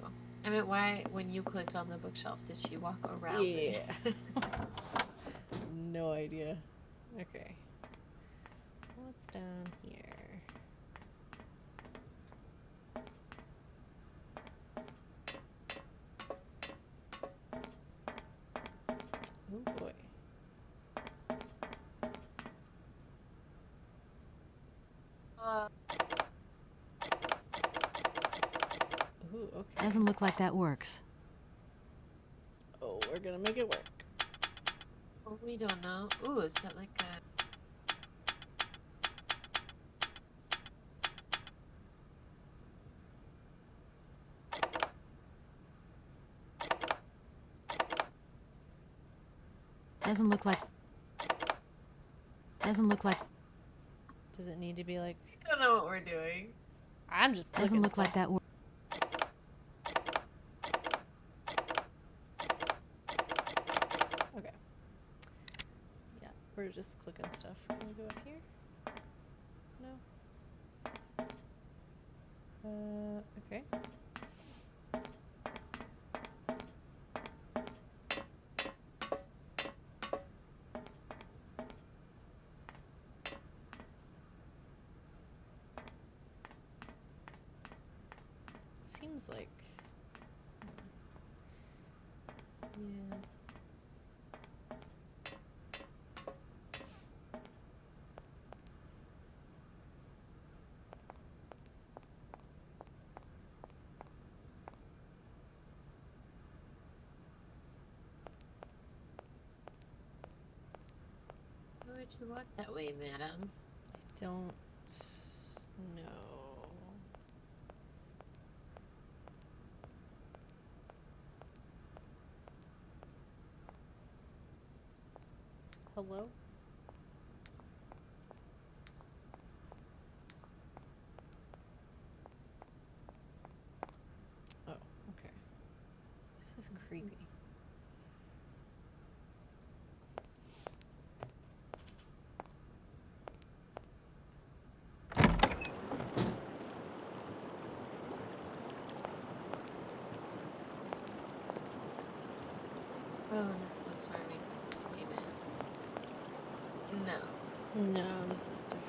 Speaker 1: I meant why, when you clicked on the bookshelf, did she walk around it?
Speaker 2: No idea. Okay. What's down here? Oh boy. Ooh, okay.
Speaker 3: Doesn't look like that works.
Speaker 2: Oh, we're gonna make it work.
Speaker 1: Well, we don't know. Ooh, is that like a...
Speaker 3: Doesn't look like...
Speaker 2: Does it need to be like...
Speaker 1: I don't know what we're doing.
Speaker 2: I'm just clicking
Speaker 3: Doesn't look
Speaker 2: stuff.
Speaker 3: like that works.
Speaker 2: We're just clicking stuff. Can we go up here? No. Okay. Seems like... Yeah.
Speaker 1: Why would you walk that way, madam?
Speaker 2: I don't know. Hello? Oh, okay. This is creepy.
Speaker 1: Oh, this was where we came in. No.
Speaker 2: No, this is different.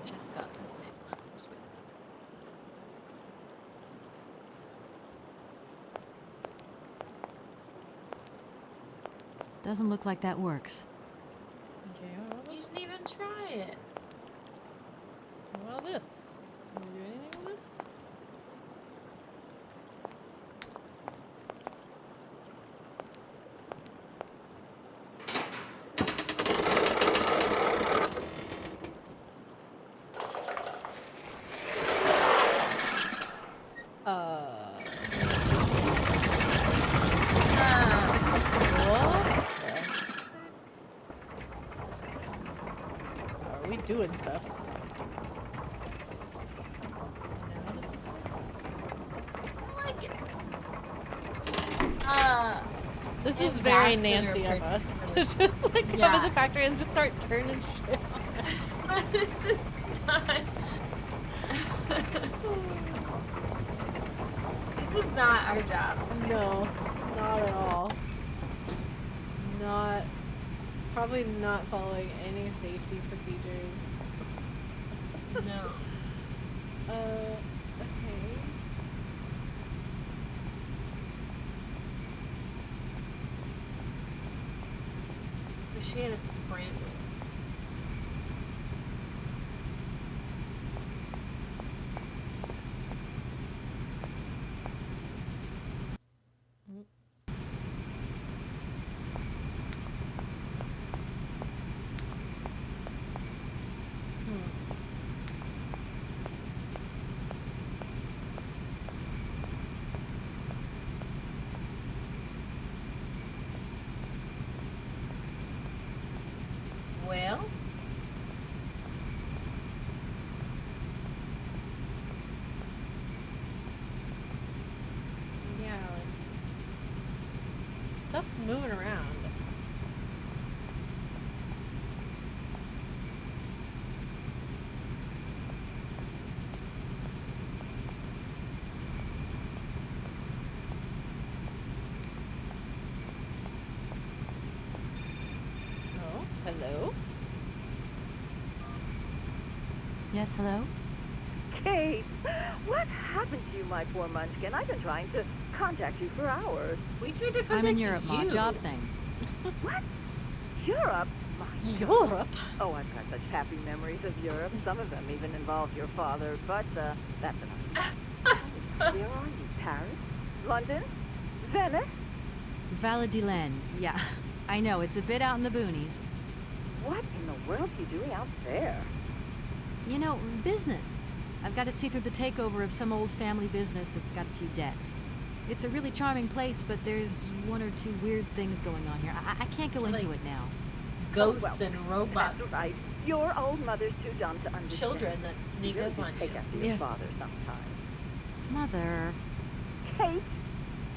Speaker 1: Just got the same one. Sweet.
Speaker 3: Doesn't look like that works.
Speaker 2: Okay, well,
Speaker 1: You didn't even try it.
Speaker 2: what about this? Can we do anything with this? What? Are we doing stuff? Now does this work?
Speaker 1: I like it.
Speaker 2: This is very
Speaker 1: Ambassador
Speaker 2: Nancy of us to
Speaker 1: person.
Speaker 2: just like come
Speaker 1: Yeah.
Speaker 2: in the factory and just start turning shit on.
Speaker 1: This is not. This is not our job.
Speaker 2: No, not at all. Not, probably not following any safety procedures.
Speaker 1: No.
Speaker 2: Okay.
Speaker 1: Wish she had a sprint wheel. Well,
Speaker 2: Yeah, like, stuff's moving around. Oh, hello?
Speaker 3: Yes, hello?
Speaker 5: Kate, what happened to you, my poor munchkin? I've been trying to contact you for hours.
Speaker 1: we tried to contact
Speaker 3: I'm in Europe, Ma.
Speaker 1: you.
Speaker 3: Job thing.
Speaker 5: What? Europe? My
Speaker 2: Europe?
Speaker 5: Oh, I've got such happy memories of Europe. Some of them even involved your father, but that's enough. Where are you? Paris? London? Venice?
Speaker 3: Valladolid. Yeah, I know. It's a bit out in the boonies.
Speaker 5: What in the world are you doing out there?
Speaker 3: You know, business. I've got to see through the takeover of some old family business that's got a few debts. It's a really charming place, but there's one or two weird things going on here. I can't go into
Speaker 1: Like
Speaker 3: it now.
Speaker 1: Ghosts
Speaker 5: well,
Speaker 1: and robots.
Speaker 5: That's right. Your old mother's too dumb to understand.
Speaker 1: Children that sneak
Speaker 5: You really
Speaker 1: up
Speaker 5: do
Speaker 1: on
Speaker 5: take
Speaker 1: you.
Speaker 5: after your father sometimes.
Speaker 3: Mother.
Speaker 5: Kate,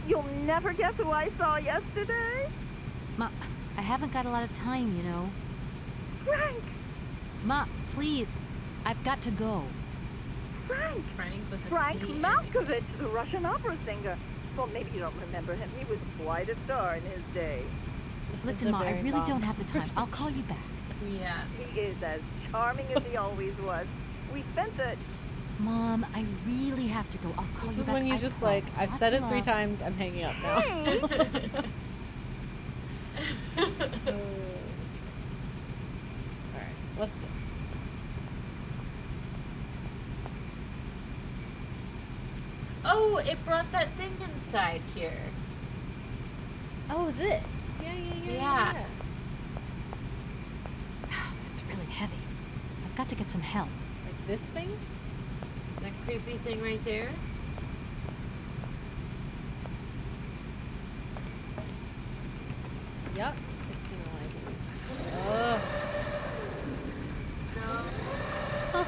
Speaker 5: you'll never guess who I saw yesterday.
Speaker 3: Ma, I haven't got a lot of time, you know.
Speaker 5: Frank!
Speaker 3: Ma, please. I've got to go.
Speaker 5: Frank!
Speaker 1: With a
Speaker 5: Frank
Speaker 1: C.
Speaker 5: Malkovich, the Russian opera singer. Well, maybe you don't remember him. He was quite a star in his day.
Speaker 3: Listen, Ma, I really don't have the time. I'll call you back.
Speaker 1: Yeah.
Speaker 5: He is as charming as he always was. We spent the...
Speaker 3: Mom, I really have to go. I'll call you back.
Speaker 2: This is when you just like, I've said it 3 times, I'm hanging up now.
Speaker 5: Hey!
Speaker 2: Alright, what's this?
Speaker 1: Oh, it brought that thing inside here.
Speaker 2: Oh, this. Yeah.
Speaker 1: Yeah.
Speaker 3: It's really heavy. I've got to get some help.
Speaker 2: Like this thing?
Speaker 1: That creepy thing right there.
Speaker 2: Yep. It's gonna like... Ugh.
Speaker 1: No.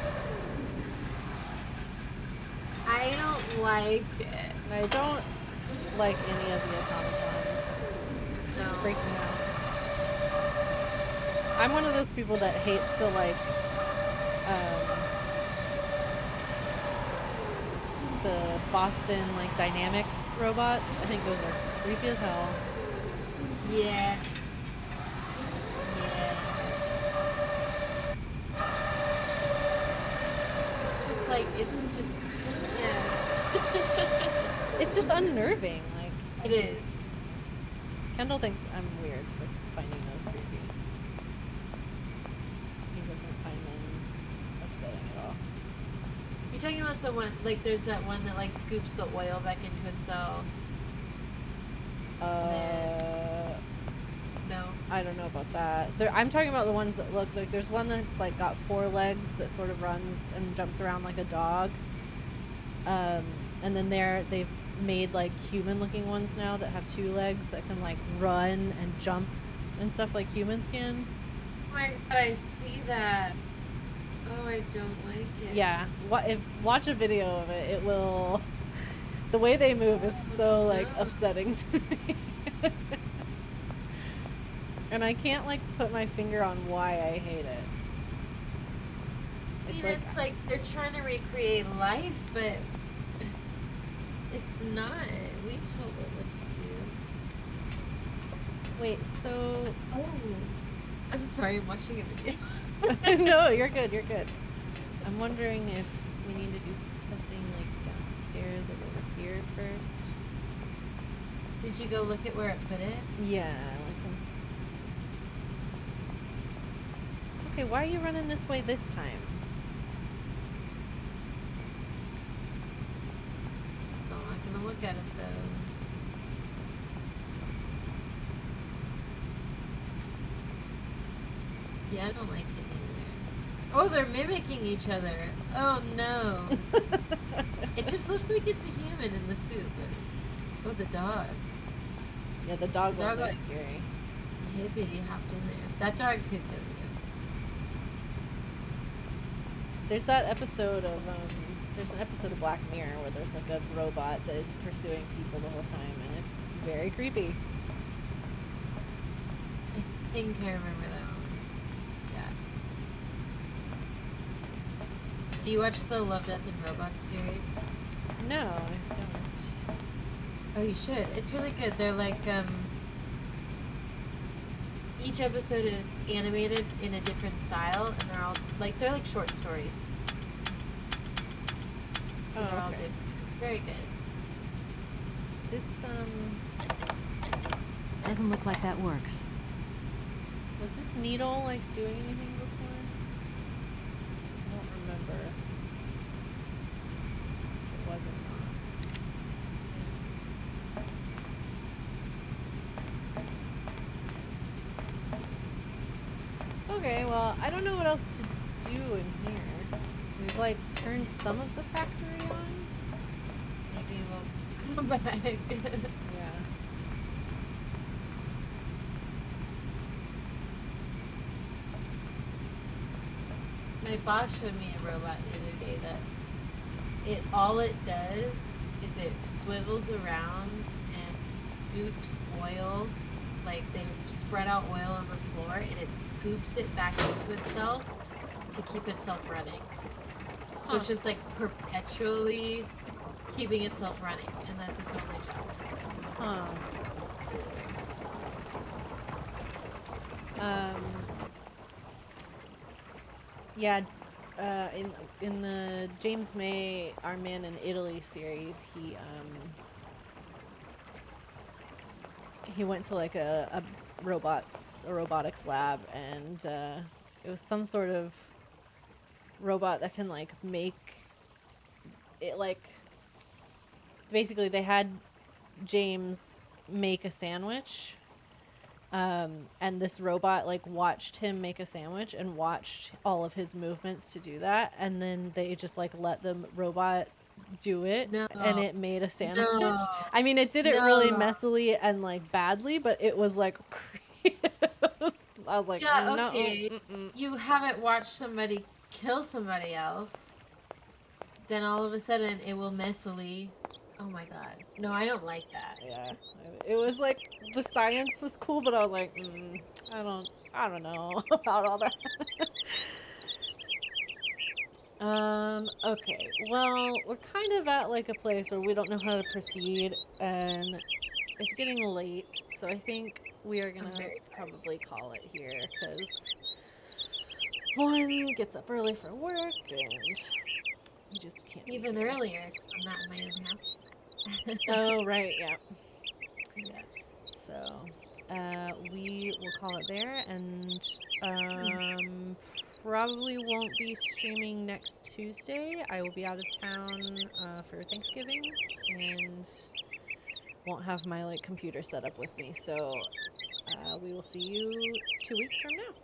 Speaker 1: I don't like it.
Speaker 2: I don't like any of the automatons.
Speaker 1: No.
Speaker 2: Freak me out. I'm one of those people that hates the like the Boston like Dynamics robots. I think those are creepy as hell.
Speaker 1: Yeah. It's just like, it's just, yeah.
Speaker 2: It's just unnerving. Like
Speaker 1: It is.
Speaker 2: Kendall thinks I'm weird for finding those creepy. He doesn't find them upsetting at all.
Speaker 1: You're talking about the one, like, there's that one that, like, scoops the oil back into itself. No.
Speaker 2: I don't know about that. I'm talking about the ones that look like, there's one that's like got 4 legs that sort of runs and jumps around like a dog. And then they've made like human looking ones now that have 2 legs that can like run and jump and stuff like humans can.
Speaker 1: Oh my god, I see that. Oh, I don't like it.
Speaker 2: Yeah. Watch a video of it. It will... The way they move is so like upsetting to me. And I can't like put my finger on why I hate it.
Speaker 1: It's like they're trying to recreate life, but it's not. We told it what to do.
Speaker 2: Wait, so...
Speaker 1: Oh. I'm sorry, I'm watching a video.
Speaker 2: No, you're good, you're good. I'm wondering if we need to do something like downstairs or over here first.
Speaker 1: Did you go look at where it put it?
Speaker 2: Yeah, like... Okay, why are you running this way this time?
Speaker 1: So I'm not gonna look at it though. Yeah, I don't like it either. Oh, they're mimicking each other. Oh no. It just looks like it's a human in the suit. Oh, the dog.
Speaker 2: Yeah, the dog ones are
Speaker 1: like,
Speaker 2: scary.
Speaker 1: Hippity hopped in there. That dog could kill you.
Speaker 2: There's that episode of, there's an episode of Black Mirror where there's like a robot that is pursuing people the whole time, and it's very creepy.
Speaker 1: I think I remember that one. Yeah. Do you watch the Love, Death, and Robots series?
Speaker 2: No, I don't.
Speaker 1: Oh, you should. It's really good. They're like, each episode is animated in a different style, and they're all like, they're like short stories. So they're all different. Very good.
Speaker 2: This,
Speaker 3: Doesn't look like that works.
Speaker 2: was this needle like doing anything before? I don't remember. If it was or not. Okay, well, I don't know what else to do in here. We've like turned some of the factory on.
Speaker 1: Maybe we'll come back.
Speaker 2: Yeah.
Speaker 1: My boss showed me a robot the other day that all it does is it swivels around and goops oil like they spread out oil on the floor and it scoops it back into itself to keep itself running. So it's just like perpetually keeping itself running, and that's its only job.
Speaker 2: Yeah, in the James May Our Man in Italy series, he went to like a robotics lab, and it was some sort of robot that can like make it, like basically they had James make a sandwich, and this robot like watched him make a sandwich and watched all of his movements to do that, and then they just like let the robot do it, and it made a sandwich. I mean, it did it really messily and like badly, but it was like I was like,
Speaker 1: yeah,
Speaker 2: no,
Speaker 1: okay. You haven't watched somebody kill somebody else, then all of a sudden it will messily. Oh my god. No, I don't like that.
Speaker 2: Yeah, it was like the science was cool, but I was like, I don't know about all that. Okay. Well, we're kind of at like a place where we don't know how to proceed, and it's getting late, so I think we are gonna probably call it here, because Lauren gets up early for work, and we just can't
Speaker 1: even earlier because I'm not in my own house.
Speaker 2: Oh, right, yeah.
Speaker 1: Yeah.
Speaker 2: So, we will call it there, and probably won't be streaming next Tuesday. I will be out of town for Thanksgiving, and won't have my like computer set up with me. So, we will see you 2 weeks from now.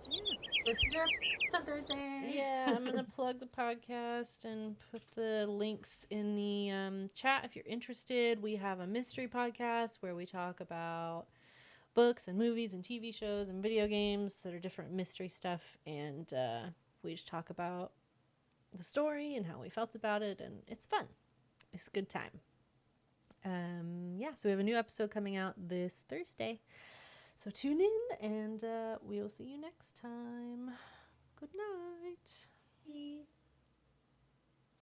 Speaker 2: Yeah.
Speaker 1: Listen to our on Thursday.
Speaker 2: Yeah, I'm gonna plug the podcast and put the links in the chat if you're interested. We have a mystery podcast where we talk about books and movies and TV shows and video games that are different mystery stuff, and we just talk about the story and how we felt about it, and it's fun. It's a good time. Yeah, so we have a new episode coming out this Thursday. So tune in, and we will see you next time. Good night.